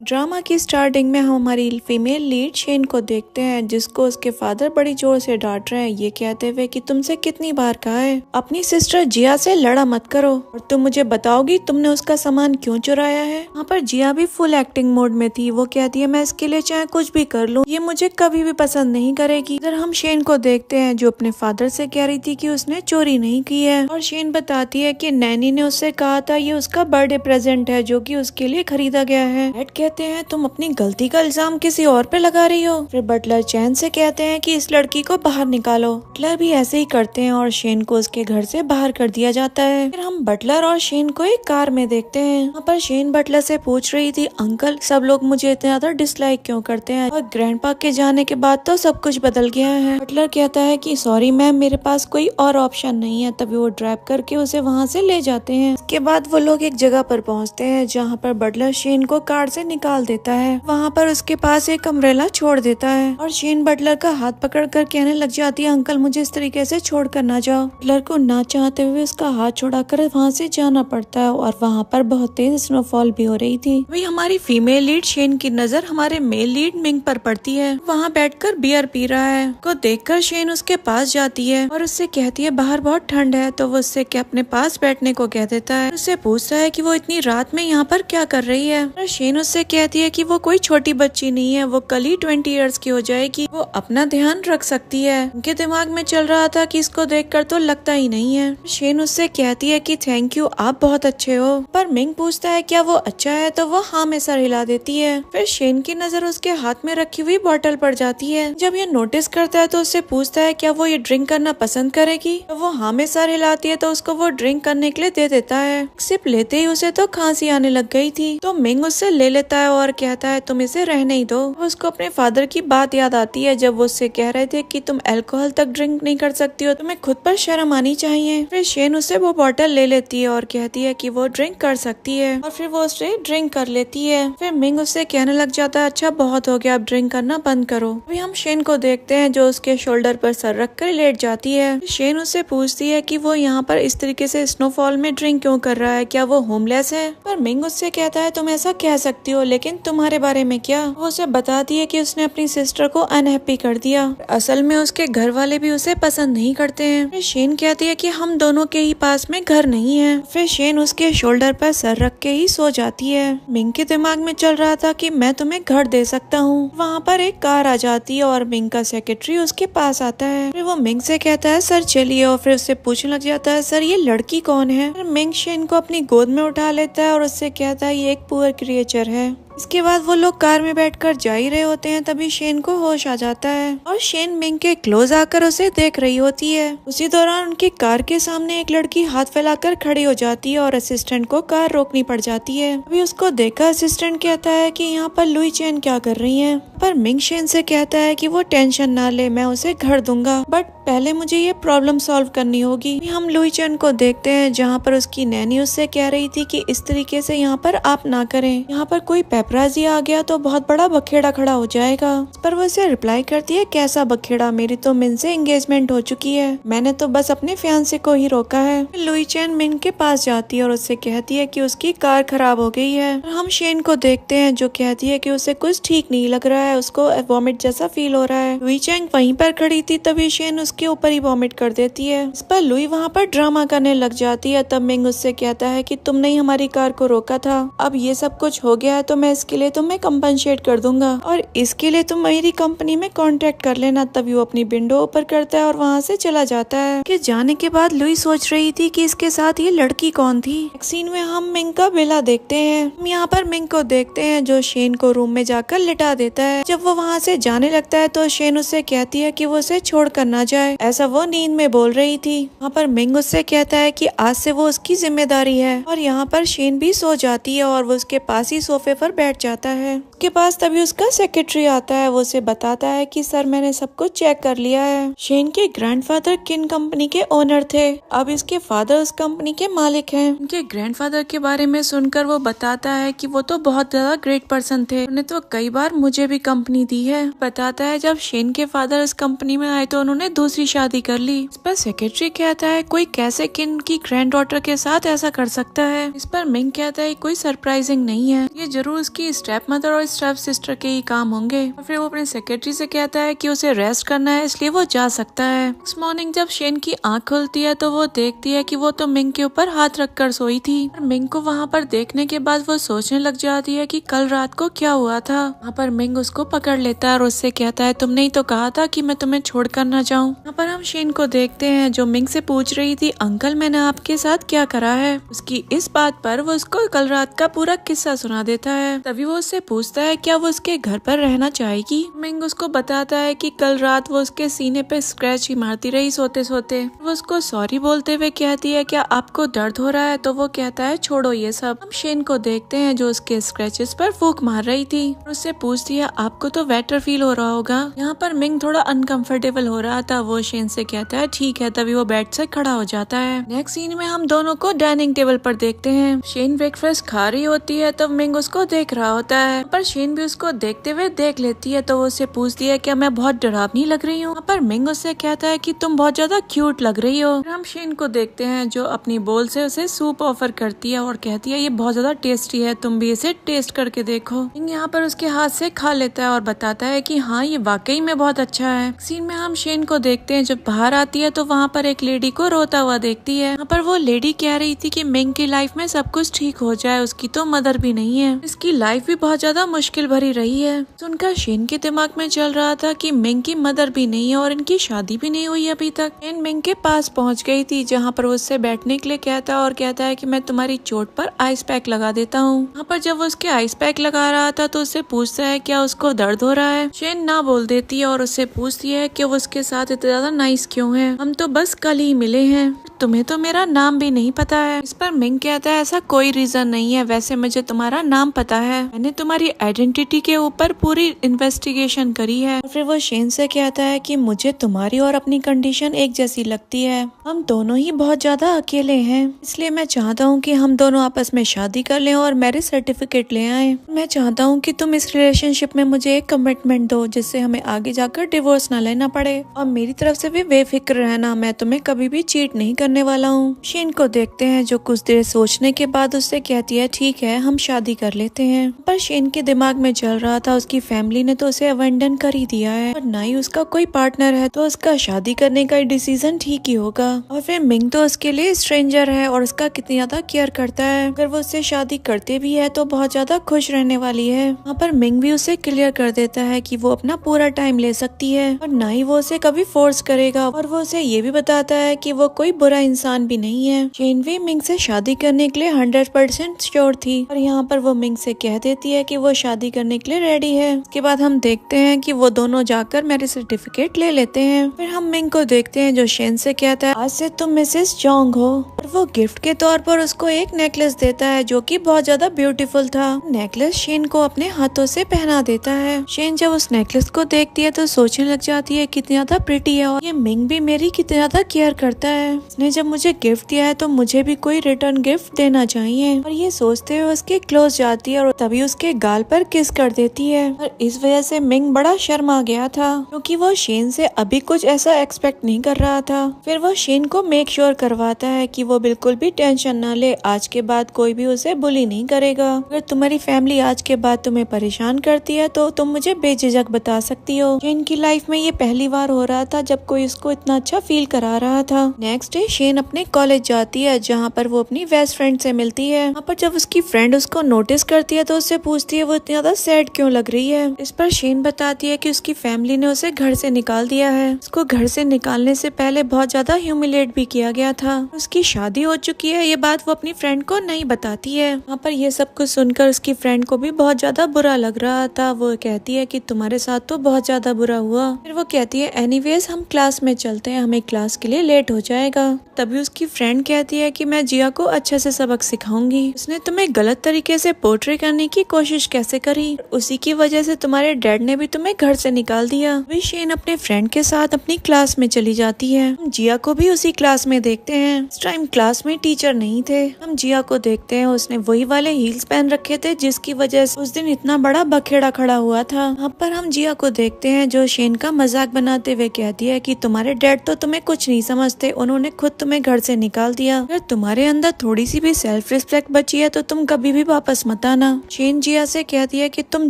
Drama की starting में हम हमारी फीमेल लीड शेन को देखते हैं, जिसको उसके फादर बड़ी जोर से डांट रहे हैं, ये कहते हुए कि तुमसे कितनी बार कहा है अपनी सिस्टर जिया से लड़ा मत करो और तुम मुझे बताओगी तुमने उसका सामान क्यों चुराया है। वहाँ पर जिया भी फुल एक्टिंग मोड में थी। वो कहती है मैं इसके लिए चाहे कुछ भी कर लूँ, ये मुझे कभी भी पसंद नहीं करेगी। इधर हम शेन को देखते हैं जो अपने फादर से कह रही थी कि उसने चोरी नहीं की है, और शेन बताती है कि नैनी ने उससे कहा था ये उसका बर्थडे प्रेजेंट है जो कि उसके लिए खरीदा गया है। कहते हैं तुम अपनी गलती का इल्जाम किसी और पे लगा रही हो। फिर बटलर चैन से कहते हैं कि इस लड़की को बाहर निकालो। बटलर भी ऐसे ही करते हैं और शेन को उसके घर से बाहर कर दिया जाता है। फिर हम बटलर और शेन को एक कार में देखते हैं। वहाँ पर शेन बटलर से पूछ रही थी अंकल सब लोग मुझे इतना ज्यादा डिसलाइक क्यों करते हैं, और ग्रैंडपा के जाने के बाद तो सब कुछ बदल गया है। बटलर कहता है कि सॉरी मैम मेरे पास कोई और ऑप्शन नहीं है। तभी वो ड्राइव करके उसे वहाँ से ले जाते हैं। उसके बाद वो लोग एक जगह पर पहुँचते हैं जहाँ पर बटलर शेन को कार से निकाल देता है। वहाँ पर उसके पास एक अम्ब्रेला छोड़ देता है और शेन बटलर का हाथ पकड़कर कहने लग जाती है अंकल मुझे इस तरीके से छोड़ कर ना जाओ। बटलर को ना चाहते हुए उसका हाथ छोड़ाकर वहाँ से जाना पड़ता है और वहाँ पर बहुत तेज स्नोफॉल भी हो रही थी। वही हमारी फीमेल लीड शेन की नजर हमारे मेल लीड मिंग पर पड़ती है। वहाँ बैठकर बियर पी रहा है। को देखकर शेन उसके पास जाती है और उससे कहती है बाहर बहुत ठंड है, तो वो उससे अपने पास बैठने को कह देता है। उससे पूछता है कि वो इतनी रात में यहाँ पर क्या कर रही है। और शेन उससे कहती है कि वो कोई छोटी बच्ची नहीं है, वो कल ही 20 इयर्स की हो जाएगी, वो अपना ध्यान रख सकती है। उनके दिमाग में चल रहा था कि इसको देखकर तो लगता ही नहीं है। शेन उससे कहती है कि थैंक यू आप बहुत अच्छे हो। पर मिंग पूछता है क्या वो अच्छा है, तो वो हाँ में सर हिला देती है। फिर शेन की नजर उसके हाथ में रखी हुई बोतल पर जाती है। जब ये नोटिस करता है तो उससे पूछता है क्या वो ये ड्रिंक करना पसंद करेगी, तो वो हाँ में सर हिलाती है। तो उसको वो ड्रिंक करने के लिए दे देता है। सिप लेते ही उसे तो खांसी आने लग गई थी, तो मिंग उससे ले लेता है और कहता है तुम इसे रहने ही दो। उसको अपने फादर की बात याद आती है जब वो उससे कह रहे थे कि तुम अल्कोहल तक ड्रिंक नहीं कर सकती हो, तुम्हें खुद पर शर्म आनी चाहिए। फिर शेन उससे वो बोतल ले लेती है और कहती है कि वो ड्रिंक कर सकती है, और फिर वो उससे ड्रिंक कर लेती है। फिर मिंग उससे कहने लग जाता है अच्छा बहुत हो गया अब ड्रिंक करना बंद करो। अभी हम शेन को देखते हैं जो उसके शोल्डर पर सर रख कर लेट जाती है। शेन उससे पूछती है कि वो यहाँ पर इस तरीके से स्नोफॉल में ड्रिंक क्यों कर रहा है, क्या वो होमलेस है। पर मिंग उससे कहता है तुम ऐसा कह सकती हो लेकिन तुम्हारे बारे में क्या। वो उसे बताती है कि उसने अपनी सिस्टर को अनहैप्पी कर दिया, असल में उसके घर वाले भी उसे पसंद नहीं करते हैं। फिर शेन कहती है कि हम दोनों के ही पास में घर नहीं है। फिर शेन उसके शोल्डर पर सर रख के ही सो जाती है। मिंग के दिमाग में चल रहा था कि मैं तुम्हें घर दे सकता हूँ। वहाँ पर एक कार आ जाती है और मिंग का सेक्रेटरी उसके पास आता है। फिर वो मिंग से कहता है सर चलिए, और फिर उससे पूछने लग जाता है सर ये लड़की कौन है। फिर मिंग शेन को अपनी गोद में उठा लेता है और उससे कहता है ये एक पुअर क्रिएचर है। इसके बाद वो लोग कार में बैठकर जा ही रहे होते हैं, तभी शेन को होश आ जाता है और शेन मिंग के क्लोज आकर उसे देख रही होती है। उसी दौरान उनकी कार के सामने एक लड़की हाथ फैलाकर खड़ी हो जाती है और असिस्टेंट को कार रोकनी पड़ जाती है। अभी उसको देखा असिस्टेंट कहता है कि यहाँ पर लुई चैन क्या कर रही है। पर मिंग शेन से कहता है कि वो टेंशन ना ले, मैं उसे घर दूंगा, बट पहले मुझे ये प्रॉब्लम सॉल्व करनी होगी। हम लुई चैन को देखते हैं जहाँ पर उसकी नैनी उससे कह रही थी कि इस तरीके से यहाँ पर आप ना करें, यहाँ पर कोई पेपराजी आ गया तो बहुत बड़ा बखेड़ा खड़ा हो जाएगा। पर वो इसे रिप्लाई करती है कैसा बखेड़ा, मेरी तो मिन से एंगेजमेंट हो चुकी है, मैंने तो बस अपने फियांसे को ही रोका है। लुई चैन मिन के पास जाती है और उससे कहती है कि उसकी कार खराब हो गई है। हम शेन को देखते हैं जो कहती है कि उसे कुछ ठीक नहीं लग रहा है, उसको वॉमिट जैसा फील हो रहा है। लुई चैन वहीं पर खड़ी थी, तभी शेन उसके ऊपर ही वॉमिट कर देती है। इस पर लुई वहाँ पर ड्रामा करने लग जाती है। तब मिंग उससे कहता है कि तुमने ही हमारी कार को रोका था, अब ये सब कुछ हो गया है तो मैं इसके लिए तुम्हें कंपनसेट कर दूंगा और इसके लिए तुम मेरी कंपनी में कॉन्ट्रैक्ट कर लेना। तभी वो अपनी विंडो ऊपर करता है और वहाँ से चला जाता है। कि जाने के बाद लुई सोच रही थी कि इसके साथ ये लड़की कौन थी। एक सीन में हम मिंग का बेला देखते हैं। हम यहाँ पर मिंग को देखते हैं जो शेन को रूम में जाकर लिटा देता है। जब वो वहाँ से जाने लगता है तो शेन उससे कहती है कि वो उसे छोड़ कर ना जाए, ऐसा वो नींद में बोल रही थी। वहाँ पर मिंग उससे कहता है कि आज से वो उसकी जिम्मेदारी है, और यहाँ पर शेन भी सो जाती है और वो उसके पास ही सोफे पर बैठ जाता है। उसके पास तभी उसका सेक्रेटरी आता है। वो उसे बताता है कि सर मैंने सब कुछ चेक कर लिया है। शेन के ग्रैंडफादर किन कंपनी के ओनर थे, अब इसके फादर उस कंपनी के मालिक हैं। उनके ग्रैंडफादर के बारे में सुनकर वो बताता है कि वो तो बहुत ज्यादा ग्रेट पर्सन थे, उन्हें तो कई बार मुझे भी कंपनी दी है। बताता है जब शेन के फादर इस कंपनी में आए तो उन्होंने दूसरी शादी कर ली। इस पर सेक्रेटरी कहता है कोई कैसे किन की ग्रैंड डॉटर के साथ ऐसा कर सकता है। इस पर मिंग कहता है कोई सरप्राइजिंग नहीं है, ये जरूर उसकी स्टेप मदर और स्टेप सिस्टर के ही काम होंगे। और फिर वो अपने सेक्रेटरी से कहता है कि उसे रेस्ट करना है इसलिए वो जा सकता है। इस मॉर्निंग जब शेन की आंख खुलती है तो वो देखती है कि वो तो मिंग के ऊपर हाथ रखकर सोई थी। और मिंग को वहाँ पर देखने के बाद वो सोचने लग जाती है कि कल रात को क्या हुआ था। वहाँ पर मिंग उसको पकड़ लेता है और उससे कहता है तुमने ही तो कहा था कि मैं तुम्हें छोड़कर न जाऊँ। यहाँ पर हम शेन को देखते हैं जो मिंग से पूछ रही थी अंकल मैंने आपके साथ क्या करा है। उसकी इस बात पर वो उसको कल रात का पूरा किस्सा सुना देता है। तभी वो उससे पूछता है क्या वो उसके घर पर रहना चाहेगी। मिंग उसको बताता है कि कल रात वो उसके सीने पे स्क्रैच ही मारती रही सोते सोते। वो उसको सॉरी बोलते हुए कहती है क्या आपको दर्द हो रहा है, तो वो कहता है छोड़ो ये सब। हम शेन को देखते हैं जो उसके स्क्रैचेस पर फूंक मार रही थी और उससे पूछती है आपको तो बेटर फील हो रहा होगा। यहाँ पर मिंग थोड़ा अनकंफर्टेबल हो रहा था, वो शेन से कहता है ठीक है। तभी वो बेड से खड़ा हो जाता है। नेक्स्ट सीन में हम दोनों को डाइनिंग टेबल पर देखते हैं। शेन ब्रेकफास्ट खा रही होती है तब मिंग उसको देख रहा होता है, पर शेन भी उसको देखते हुए देख लेती है। तो वो उससे पूछती है क्या मैं बहुत डरावनी लग रही हूँ। पर मिंग उससे कहता है कि तुम बहुत ज्यादा क्यूट लग रही हो। हम शेन को देखते हैं जो अपनी बोल से उसे सूप ऑफर करती है और कहती है ये बहुत ज्यादा टेस्टी है, तुम भी इसे टेस्ट करके देखो। मिंग यहाँ पर उसके हाथ से खा लेता है और बताता है कि हाँ ये वाकई में बहुत अच्छा है। सीन में हम शेन को देखते हैं जब बाहर आती है तो वहाँ पर एक लेडी को रोता हुआ देखती है। यहाँ पर वो लेडी कह रही थी कि मिंग की लाइफ में सब कुछ ठीक हो जाए, उसकी तो मदर भी नहीं है, इसकी लाइफ भी बहुत ज्यादा मुश्किल भरी रही है। सुनकर शेन के दिमाग में चल रहा था कि मिंग की मदर भी नहीं है और इनकी शादी भी नहीं हुई अभी तक। शेन मिंग के पास पहुंच गई थी जहां पर वो उससे बैठने के लिए कहता है और कहता है कि मैं तुम्हारी चोट पर आइस पैक लगा देता हूँ। यहाँ पर जब वो उसके आइस पैक लगा रहा था तो उससे पूछता है क्या उसको दर्द हो रहा है। शेन ना बोल देती है और उससे पूछती है कि वो उसके साथ इतना ज्यादा नाइस क्यों है, हम तो बस कल ही मिले हैं, तुम्हें तो मेरा नाम भी नहीं पता है। इस पर मिंग कहता है ऐसा कोई रीजन नहीं है, वैसे मुझे तुम्हारा नाम पता है, मैंने तुम्हारी आइडेंटिटी के ऊपर पूरी इन्वेस्टिगेशन करी है। और फिर वो शेन से कहता है कि मुझे तुम्हारी और अपनी कंडीशन एक जैसी लगती है, हम दोनों ही बहुत ज्यादा अकेले हैं, इसलिए मैं चाहता हूँ कि हम दोनों आपस में शादी कर लें और मैरिज सर्टिफिकेट ले आए। मैं चाहता हूँ कि तुम इस रिलेशनशिप में मुझे एक कमिटमेंट दो जिससे हमें आगे जाकर डिवोर्स ना लेना पड़े, और मेरी तरफ से भी बेफिक्र रहना, मैं तुम्हें कभी भी चीट नहीं करने वाला हूँ। शेन को देखते हैं जो कुछ देर सोचने के बाद उससे कहती है ठीक है हम शादी कर लेते हैं। पर शेन के दिमाग में चल रहा था उसकी फैमिली ने तो उसे अबैंडन कर ही दिया है और ना ही उसका कोई पार्टनर है, तो उसका शादी करने का डिसीजन ठीक ही होगा। और फिर मिंग तो उसके लिए स्ट्रेंजर है और उसका कितनी ज्यादा केयर करता है, अगर वो उससे शादी करते भी है तो बहुत ज्यादा खुश रहने वाली है। वहाँ पर मिंग भी उसे क्लियर कर देता है कि वो अपना पूरा टाइम ले सकती है और ना ही वो उसे कभी फोर्स करेगा, और वो उसे ये भी बताता है कि वो कोई बुरा इंसान भी नहीं है। शेन भी मिंग से शादी करने के लिए 100% श्योर थी और यहाँ पर वो मिंग से कह देती है कि वो शादी करने के लिए रेडी है। उसके बाद हम देखते हैं कि वो दोनों जाकर मैरिज सर्टिफिकेट ले लेते हैं। फिर हम मिंग को देखते हैं जो शेन से कहता है आज से तुम मिसेस जोंग हो, और वो गिफ्ट के तौर पर उसको एक नेकलेस देता है जो कि बहुत ज्यादा ब्यूटीफुल था। नेकलेस शेन को अपने हाथों से पहना देता है। शेन जब उस नेकलेस को देखती है तो सोचने लग जाती है कितनी ज्यादा प्रिटी है और ये मिंग भी मेरी कितनी ज्यादा केयर करता है, उसने जब मुझे गिफ्ट दिया है तो मुझे भी कोई रिटर्न गिफ्ट देना चाहिए। और ये सोचते हुए उसके क्लोज जाती है और तभी उसके गाल पर किस कर देती है, और इस वजह से मिंग बड़ा शर्मा गया था क्योंकि वो शेन से अभी कुछ ऐसा एक्सपेक्ट नहीं कर रहा था। फिर वो शेन को मेक श्योर करवाता है कि वो बिल्कुल भी टेंशन ना ले, आज के बाद कोई भी उसे बुली नहीं करेगा। अगर तुम्हारी फैमिली आज के बाद तुम्हें परेशान करती है तो तुम मुझे बेझिझक बता सकती हो। शेन की लाइफ में ये पहली बार हो रहा था जब कोई उसको इतना अच्छा फील करा रहा था। नेक्स्ट डे शेन अपने कॉलेज जाती है जहाँ पर वो अपनी बेस्ट फ्रेंड से मिलती है। वहाँ पर जब उसकी फ्रेंड उसको नोटिस करती है तो उससे पूछती है वो इतनी ज्यादा सैड क्यों लग रही है। इस पर शेन बताती है कि उसकी फैमिली ने उसे घर से निकाल दिया है, उसको घर से निकालने से पहले बहुत ज्यादा ह्यूमिलेट भी किया गया था, उसकी शादी हो चुकी है, ये बात वो अपनी फ्रेंड को नहीं बताती है। वहाँ पर ये सब कुछ सुनकर उसकी फ्रेंड को भी बहुत ज्यादा बुरा लग रहा था। वो कहती है कि तुम्हारे साथ तो बहुत ज्यादा बुरा हुआ। फिर वो कहती है एनीवेज हम क्लास में चलते हैं, हमें क्लास के लिए लेट हो जाएगा। तभी उसकी फ्रेंड कहती है कि मैं जिया को अच्छे से सबक सिखाऊंगी, उसने तुम्हें गलत तरीके से पोर्ट्रे करने की कोशिश कैसे करी, उसी की वजह से तुम्हारे डैड ने भी तुम्हें घर से निकाल दिया। वही शेन अपने फ्रेंड के साथ अपनी क्लास में चली जाती है। हम जिया को भी उसी क्लास में देखते हैं। इस टाइम क्लास में टीचर नहीं थे। हम जिया को देखते हैं, उसने वही वाले हील्स पहन रखे थे जिसकी वजह से उस दिन इतना बड़ा बखेड़ा खड़ा हुआ था। यहाँ पर हम जिया को देखते हैं जो शेन का मजाक बनाते हुए कहती है कि तुम्हारे डैड तो तुम्हें कुछ नहीं समझते, उन्होंने खुद तुम्हें घर से निकाल दिया। अगर तुम्हारे अंदर थोड़ी सी भी सेल्फ रिस्पेक्ट बची है तो तुम कभी भी वापस मत आना। शेन जिया से कहती है कि तुम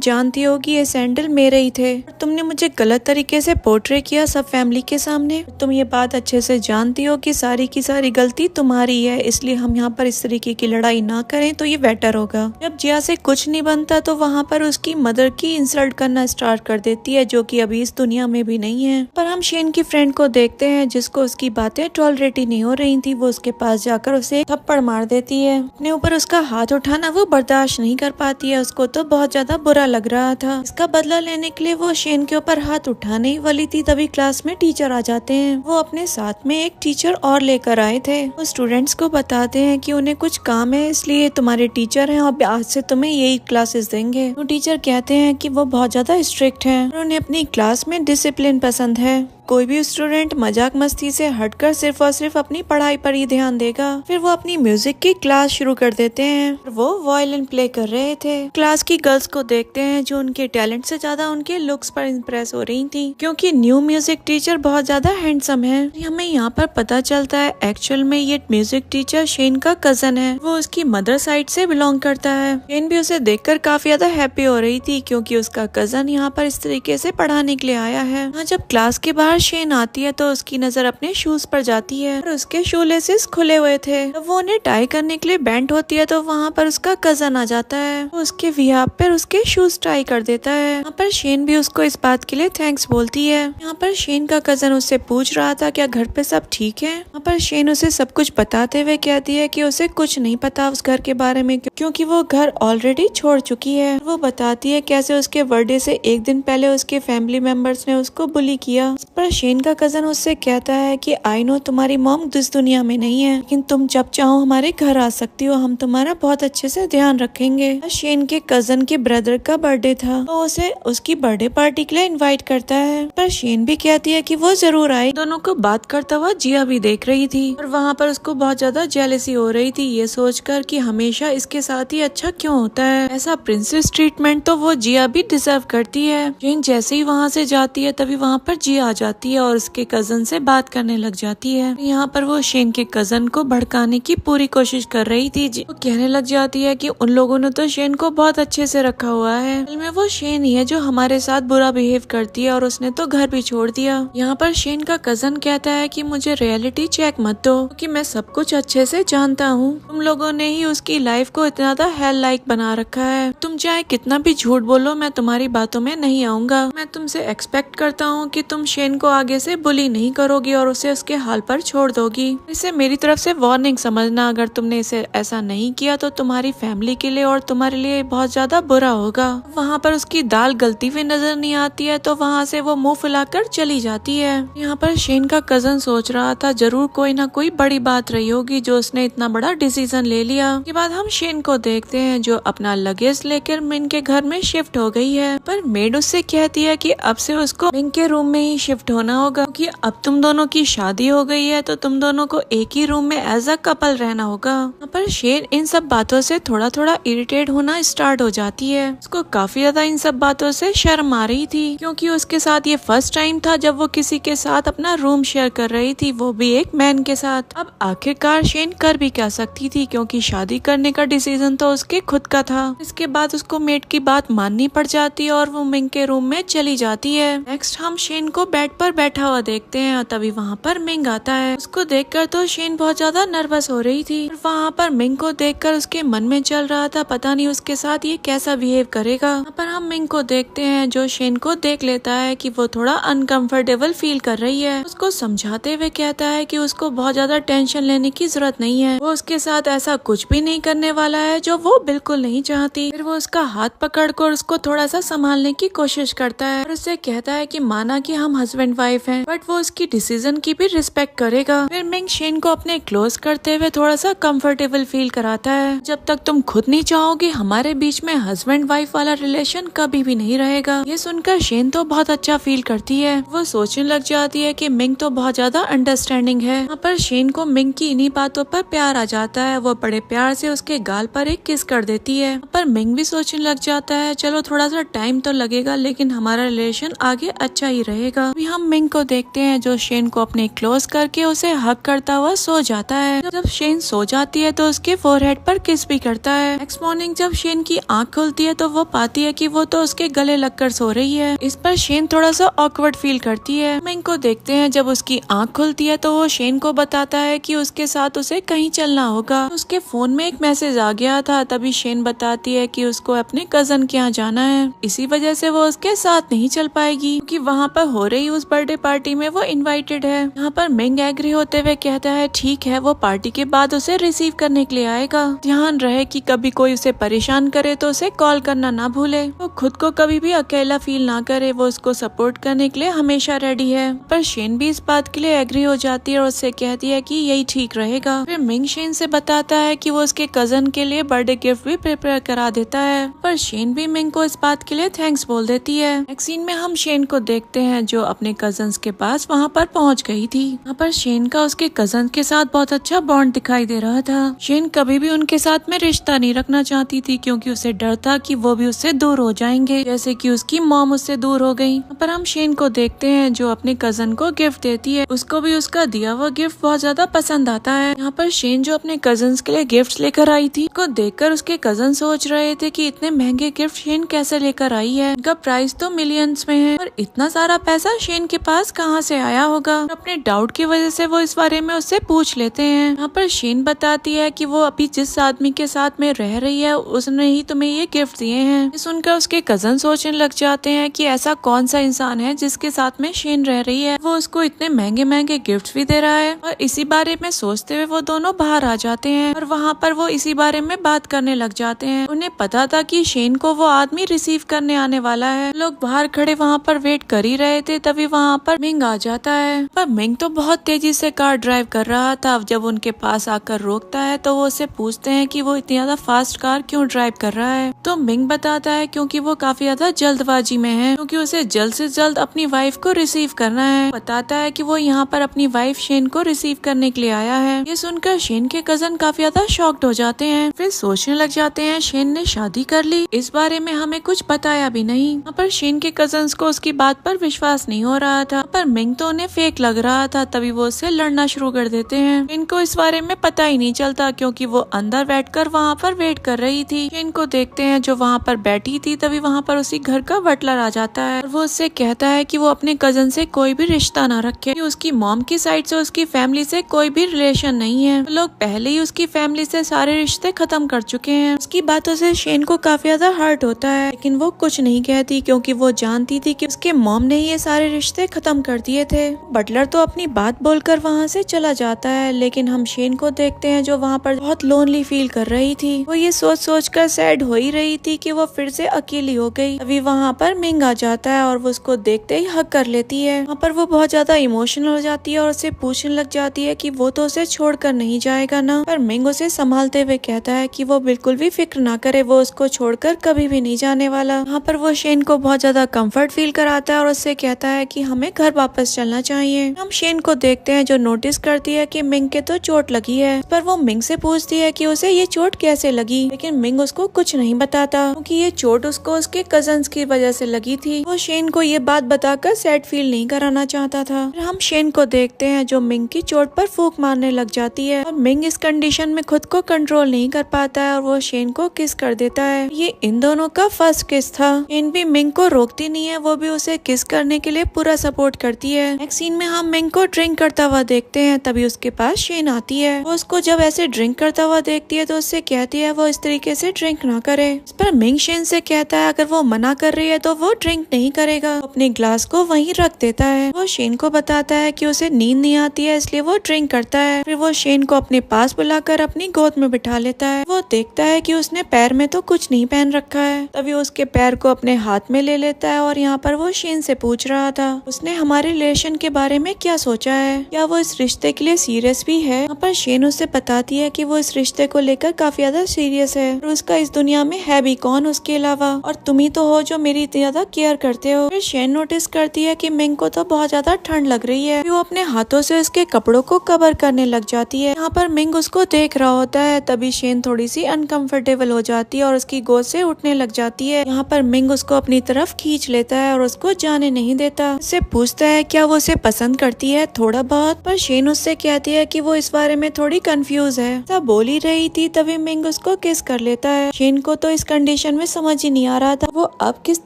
जानती हो कि ये सैंडल मेरे ही थे, तुमने मुझे गलत तरीके से पोर्ट्रे किया सब फैमिली के सामने। तुम ये बात अच्छे से जानती हो कि सारी की सारी गलती तुम्हारी है, इसलिए हम यहाँ पर इस तरीके की लड़ाई ना करें तो ये बेटर होगा। जब जिया से कुछ नहीं बनता तो वहाँ पर उसकी मदर की इंसल्ट करना स्टार्ट कर देती है, जो कि अभी इस दुनिया में भी नहीं है। पर हम शेन की फ्रेंड को देखते हैं जिसको उसकी बातें टॉलरेट ही नहीं हो रही थी। वो उसके पास जाकर उसे थप्पड़ मार देती है। अपने ऊपर उसका हाथ उठाना वो बर्दाश्त नहीं कर पाती है, उसको तो बहुत ज्यादा बुरा लग रहा था। इसका बदला लेने के लिए वो शेन के ऊपर हाथ उठाने ही वाली थी, तभी क्लास में टीचर आ जाते हैं। वो अपने साथ में एक टीचर और लेकर आए थे। वो स्टूडेंट्स को बताते हैं कि उन्हें कुछ काम है, इसलिए तुम्हारे टीचर हैं और आज से तुम्हें यही क्लासेस देंगे। वो टीचर कहते हैं कि वो बहुत ज्यादा स्ट्रिक्ट हैं और उन्हें अपनी क्लास में डिसिप्लिन पसंद है। कोई भी स्टूडेंट मजाक मस्ती से हटकर सिर्फ और सिर्फ अपनी पढ़ाई पर ही ध्यान देगा। फिर वो अपनी म्यूजिक की क्लास शुरू कर देते हैं। वो वायलिन प्ले कर रहे थे। क्लास की गर्ल्स को देखते हैं जो उनके टैलेंट से ज्यादा उनके लुक्स पर इम्प्रेस हो रही थी, क्योंकि न्यू म्यूजिक टीचर बहुत ज्यादा हैंडसम है। हमें यहाँ पर पता चलता है एक्चुअल में ये म्यूजिक टीचर शेन का कजन है। वो उसकी मदर साइड से बिलोंग करता है। शेन भी उसे देखकर काफी ज्यादा हैप्पी हो रही थी, क्योंकि उसका कजन यहाँ पर इस तरीके से पढ़ाने के लिए आया है। जब क्लास के बाहर शेन आती है तो उसकी नजर अपने शूज पर जाती है और उसके शू लेसेस खुले हुए थे। जब वो उन्हें टाई करने के लिए बेंट होती है तो वहाँ पर उसका कजन आ जाता है। वो उसके बिहाफ पर उसके शूज टाई कर देता है। यहाँ पर शेन भी उसको इस बात के लिए थैंक्स बोलती है। यहाँ पर शेन का कजन उससे पूछ रहा था क्या घर पे सब ठीक है। यहाँ पर शेन उसे सब कुछ बताते हुए कहती है कि उसे कुछ नहीं पता उस घर के बारे में, क्योंकि वो घर ऑलरेडी छोड़ चुकी है। वो बताती है कैसे उसके बर्थडे से एक दिन पहले उसके फैमिली मेंबर्स ने उसको बुली किया। पर शेन का कजन उससे कहता है कि आई नो तुम्हारी मॉम इस दुनिया में नहीं है, लेकिन तुम जब चाहो हमारे घर आ सकती हो, हम तुम्हारा बहुत अच्छे से ध्यान रखेंगे। शेन के कजन के ब्रदर का बर्थडे था तो उसे उसकी बर्थडे पार्टी के लिए इनवाइट करता है। पर शेन भी कहती है कि वो जरूर आए। दोनों को बात करता हुआ जिया भी देख रही थी और वहाँ पर उसको बहुत ज्यादा जेलसी हो रही थी, ये सोचकर कि हमेशा इसके साथ ही अच्छा क्यों होता है। ऐसा प्रिंसेस ट्रीटमेंट तो वो जिया भी डिजर्व करती है। शेन जैसे ही वहाँ से जाती है तभी वहाँ पर जिया आ जाती है और उसके कजन से बात करने लग जाती है। यहाँ पर वो शेन के कजन को भड़काने की पूरी कोशिश कर रही थी। वो कहने लग जाती है कि उन लोगों ने तो शेन को बहुत अच्छे से रखा हुआ है, में वो शेन ही है जो हमारे साथ बुरा बिहेव करती है और उसने तो घर भी छोड़ दिया। यहाँ पर शेन का कजन कहता है कि मुझे रियलिटी चेक मत दो, क्योंकि मैं सब कुछ अच्छे से जानता हूँ। तुम लोगों ने ही उसकी लाइफ को इतना ज्यादा हेल लाइक बना रखा है। तुम चाहे कितना भी झूठ बोलो, मैं तुम्हारी बातों में नहीं आऊंगा। मैं तुमसे एक्सपेक्ट करता हूँ कि तुम शेन को आगे से बुली नहीं करोगी और उसे उसके हाल पर छोड़ दोगी। इसे मेरी तरफ से वार्निंग समझना, अगर तुमने इसे ऐसा नहीं किया तो तुम्हारी फैमिली के लिए और तुम्हारे लिए बहुत ज्यादा बुरा होगा। वहाँ पर उसकी दाल गलती हुई नजर नहीं आती है तो वहाँ से वो मुंह फुलाकर चली जाती है। यहाँ पर शेन का कजन सोच रहा था जरूर कोई ना कोई बड़ी बात रही होगी जो उसने इतना बड़ा डिसीजन ले लिया। के बाद हम शेन को देखते हैं जो अपना लगेज लेकर मिन के घर में शिफ्ट हो गई है। पर मेड उससे कहती है कि अब से उसको मिन के रूम में ही शिफ्ट होना होगा, कि अब तुम दोनों की शादी हो गई है तो तुम दोनों को एक ही रूम में एज अ कपल रहना होगा। पर शेन इन सब बातों से थोड़ा थोड़ा इरिटेट होना स्टार्ट हो जाती है। उसको काफी ज्यादा इन सब बातों से शर्म आ रही थी, क्योंकि उसके साथ ये फर्स्ट टाइम था जब वो किसी के साथ अपना रूम शेयर कर रही थी, वो भी एक मैन के साथ। अब आखिरकार शेन कर भी क्या सकती थी, क्योंकि शादी करने का डिसीजन तो उसके खुद का था। इसके बाद उसको मेड की बात माननी पड़ जाती है और वो मिंग के रूम में चली जाती है। नेक्स्ट हम शेन को बेड पर बैठा हुआ देखते हैं और तभी वहाँ पर मिंग आता है। उसको देखकर तो शेन बहुत ज्यादा नर्वस हो रही थी। वहाँ पर मिंग को देखकर उसके मन में चल रहा था पता नहीं उसके साथ ये कैसा बिहेव करेगा। यहाँ पर हम मिंग को देखते हैं जो शेन को देख लेता है कि वो थोड़ा अनकंफर्टेबल फील कर रही है। उसको समझाते हुए कहता है कि उसको बहुत ज्यादा टेंशन लेने की जरूरत नहीं है, वो उसके साथ ऐसा कुछ भी नहीं करने वाला है जो वो बिल्कुल नहीं चाहती। फिर वो उसका हाथ पकड़कर उसको थोड़ा सा संभालने की कोशिश करता है और उससे कहता है कि माना कि हम हस्बैंड हस्बैंड वाइफ हैं, बट वो उसकी डिसीजन की भी रिस्पेक्ट करेगा। फिर मिंग शेन को अपने क्लोज करते हुए थोड़ा सा कंफर्टेबल फील कराता है। जब तक तुम खुद नहीं चाहोगे हमारे बीच में हस्बैंड वाइफ वाला रिलेशन कभी भी नहीं रहेगा। ये सुनकर शेन तो बहुत अच्छा फील करती है। वो सोचने लग जाती है कि मिंग तो बहुत ज्यादा अंडरस्टैंडिंग है। यहाँ पर शेन को मिंग की इन्हीं बातों पर प्यार आ जाता है। वो बड़े प्यार से उसके गाल पर एक किस कर देती है। पर मिंग भी सोचने लग जाता है चलो थोड़ा सा टाइम तो लगेगा लेकिन हमारा रिलेशन आगे अच्छा ही रहेगा। अभी हम मिंग को देखते हैं जो शेन को अपने क्लोज करके उसे हग करता हुआ सो जाता है। जब शेन सो जाती है तो उसके फोरहेड पर किस भी करता है। नेक्स्ट मॉर्निंग जब शेन की आंख खुलती है तो वो पाती है कि वो तो उसके गले लगकर सो रही है। इस पर शेन थोड़ा सा ऑकवर्ड फील करती है। मिंग को देखते हैं जब उसकी आंख खुलती है तो वो शेन को बताता है कि उसके साथ उसे कहीं चलना होगा। उसके फोन में एक मैसेज आ गया था। तभी शेन बताती है कि उसको अपने कजन के यहाँ जाना है, इसी वजह से वो उसके साथ नहीं चल पाएगी क्योंकि वहाँ पर हो रही उस बर्थडे पार्टी में वो इनवाइटेड है। यहाँ पर मिंग एग्री होते हुए कहता है ठीक है, वो पार्टी के बाद उसे रिसीव करने के लिए आएगा। ध्यान रहे कि कभी कोई उसे परेशान करे तो उसे कॉल करना ना भूले। वो खुद को कभी भी अकेला फील ना करे, वो उसको सपोर्ट करने के लिए हमेशा रेडी है। पर शेन भी इस बात के लिए एग्री हो जाती है और उससे कहती है कि यही ठीक रहेगा। फिर मिंग शेन से बताता है कि वो उसके कजन के लिए बर्थडे गिफ्ट भी प्रिपेयर करा देता है। पर शेन भी मिंग को इस बात के लिए थैंक्स बोल देती है। नेक्स्ट सीन में हम शेन को देखते हैं जो अपने कजन्स के पास वहाँ पर पहुँच गई थी। यहाँ पर शेन का उसके कजन के साथ बहुत अच्छा बॉन्ड दिखाई दे रहा था। शेन कभी भी उनके साथ में रिश्ता नहीं रखना चाहती थी क्योंकि उसे डर था कि वो भी उससे दूर हो जाएंगे, जैसे कि उसकी मॉम उससे दूर हो गई। पर हम शेन को देखते हैं जो अपने कजन को गिफ्ट देती है। उसको भी उसका दिया हुआ गिफ्ट बहुत ज्यादा पसंद आता है। यहाँ पर शेन जो अपने कजन्स के लिए गिफ्ट लेकर आई थी को देखकर उसके कजन सोच रहे थे कि इतने महंगे गिफ्ट शेन कैसे लेकर आई है। इनका प्राइस तो मिलियंस में है और इतना सारा पैसा शेन के पास कहाँ से आया होगा। अपने डाउट की वजह से वो इस बारे में उससे पूछ लेते हैं। यहाँ पर शेन बताती है कि वो अभी जिस आदमी के साथ में रह रही है उसने ही तुम्हें ये गिफ्ट दिए हैं। सुनकर उसके कजन सोचने लग जाते हैं कि ऐसा कौन सा इंसान है जिसके साथ में शेन रह रही है, वो उसको इतने महंगे महंगे गिफ्ट भी दे रहा है। और इसी बारे में सोचते हुए वो दोनों बाहर आ जाते हैं और वहाँ पर वो इसी बारे में बात करने लग जाते हैं। उन्हें पता था कि शेन को वो आदमी रिसीव करने आने वाला है। लोग बाहर खड़े वहाँ पर वेट कर ही रहे थे, तभी वहाँ पर मिंग आ जाता है। पर मिंग तो बहुत तेजी से कार ड्राइव कर रहा था। जब उनके पास आकर रोकता है तो वो उससे पूछते हैं कि वो इतनी ज्यादा फास्ट कार क्यों ड्राइव कर रहा है। तो मिंग बताता है क्योंकि वो काफी ज्यादा जल्दबाजी में है, क्योंकि उसे जल्द से जल्द अपनी वाइफ को रिसीव करना है। बताता है कि वो यहाँ पर अपनी वाइफ शेन को रिसीव करने के लिए आया है। ये सुनकर शेन के कजन काफी ज्यादा शॉक्ड हो जाते हैं। फिर सोचने लग जाते हैं शेन ने शादी कर ली, इस बारे में हमें कुछ बताया भी नहीं। यहाँ पर शेन के कजन्स को उसकी बात पर विश्वास नहीं हो रहा था, पर मिंग तो उन्हें फेक लग रहा था। तभी वो उससे लड़ना शुरू कर देते हैं। इनको इस बारे में पता ही नहीं चलता क्योंकि वो अंदर बैठकर वहाँ पर वेट कर रही थी। इनको देखते हैं जो वहाँ पर बैठी थी। तभी वहाँ पर उसी घर का बटलर आ जाता है और वो उससे कहता है कि वो अपने कजन से कोई भी रिश्ता ना रखे। उसकी मॉम की साइड से उसकी फैमिली से कोई भी रिलेशन नहीं है। लोग पहले ही उसकी फैमिली से सारे रिश्ते खत्म कर चुके हैं। उसकी बातों से शेन को काफी ज्यादा हर्ट होता है, लेकिन वो कुछ नहीं कहती क्योंकि वो जानती थी कि उसके मॉम ने ये सारे रिश्ते खत्म कर दिए थे। बटलर तो अपनी बात बोलकर वहाँ से चला जाता है, लेकिन हम शेन को देखते हैं जो वहाँ पर बहुत लोनली फील कर रही थी। वो ये सोच सोच कर सैड हो ही रही थी कि वो फिर से अकेली हो गई। अभी वहाँ पर मिंग आ जाता है और वो उसको देखते ही हक कर लेती है। वहाँ पर वो बहुत ज्यादा इमोशनल हो जाती है और उससे पूछने लग जाती है कि वो तो उसे छोड़कर नहीं जाएगा ना। पर मिंग उसे संभालते हुए कहता है कि वो बिल्कुल भी फिक्र ना करे, वो उसको छोड़कर कभी भी नहीं जाने वाला। वहाँ पर वो शेन को बहुत ज्यादा कंफर्ट फील कराता है और उससे कहता है कि हमें घर वापस चलना चाहिए। हम शेन को देखते हैं जो नोटिस करती है कि मिंग के तो चोट लगी है, पर वो मिंग से पूछती है कि उसे ये चोट कैसे लगी, लेकिन मिंग उसको कुछ नहीं बताता क्योंकि ये चोट उसको उसके कजन्स की वजह से लगी थी। वो शेन को ये बात बताकर सैड फील नहीं कराना चाहता था। फिर हम शेन को देखते हैं जो मिंग की चोट पर फूंक मारने लग जाती है और मिंग इस कंडीशन में खुद को कंट्रोल नहीं कर पाता है और वो शेन को किस कर देता है। ये इन दोनों का फर्स्ट किस था। शेन भी मिंग को रोकती नहीं है, वो भी उसे किस करने के लिए पूरा सपोर्ट करती है। नेक्स्ट सीन में हम मिंग को ड्रिंक करता हुआ देखते हैं। तभी उसके पास शेन आती है। वो उसको जब ऐसे ड्रिंक करता हुआ देखती है तो उससे कहती है वो इस तरीके से ड्रिंक ना करे। इस पर मिंग शेन से कहता है अगर वो मना कर रही है तो वो ड्रिंक नहीं करेगा। अपने ग्लास को वहीं रख देता है। वो शेन को बताता है कि उसे नींद नहीं आती है इसलिए वो ड्रिंक करता है। फिर वो शेन को अपने पास बुलाकर अपनी गोद में बिठा लेता है। वो देखता है कि उसने पैर में तो कुछ नहीं पहन रखा है। तभी उसके पैर को अपने हाथ में ले लेता है और यहाँ पर वो शेन से पूछ रहा था उसने हमारे रिलेशन के बारे में क्या सोचा है, क्या वो इस रिश्ते के लिए सीरियस भी है। यहाँ पर शेन उससे बताती है कि वो इस रिश्ते को लेकर काफी ज्यादा सीरियस है और उसका इस दुनिया में है भी कौन उसके अलावा, और तुम ही तो हो जो मेरी इतनी ज्यादा केयर करते हो। फिर शेन नोटिस करती है कि मिंग को तो बहुत ज्यादा ठंड लग रही है। वो अपने हाथों से उसके कपड़ों को कवर करने लग जाती है। यहाँ पर मिंग उसको देख रहा होता है, तभी शेन थोड़ी सी अनकंफर्टेबल हो जाती है और उसकी गोद से उठने लग जाती है। यहाँ पर मिंग उसको अपनी तरफ खींच लेता है और उसको जाने नहीं देता। उससे पूछता है क्या वो उसे पसंद करती है थोड़ा बहुत, पर शेन उससे कहती है कि वो इस बारे में थोड़ी कंफ्यूज है। सब बोल ही रही थी तभी मिंग उसको किस कर लेता है। शेन को तो इस कंडीशन में समझ ही नहीं आ रहा था वो अब किस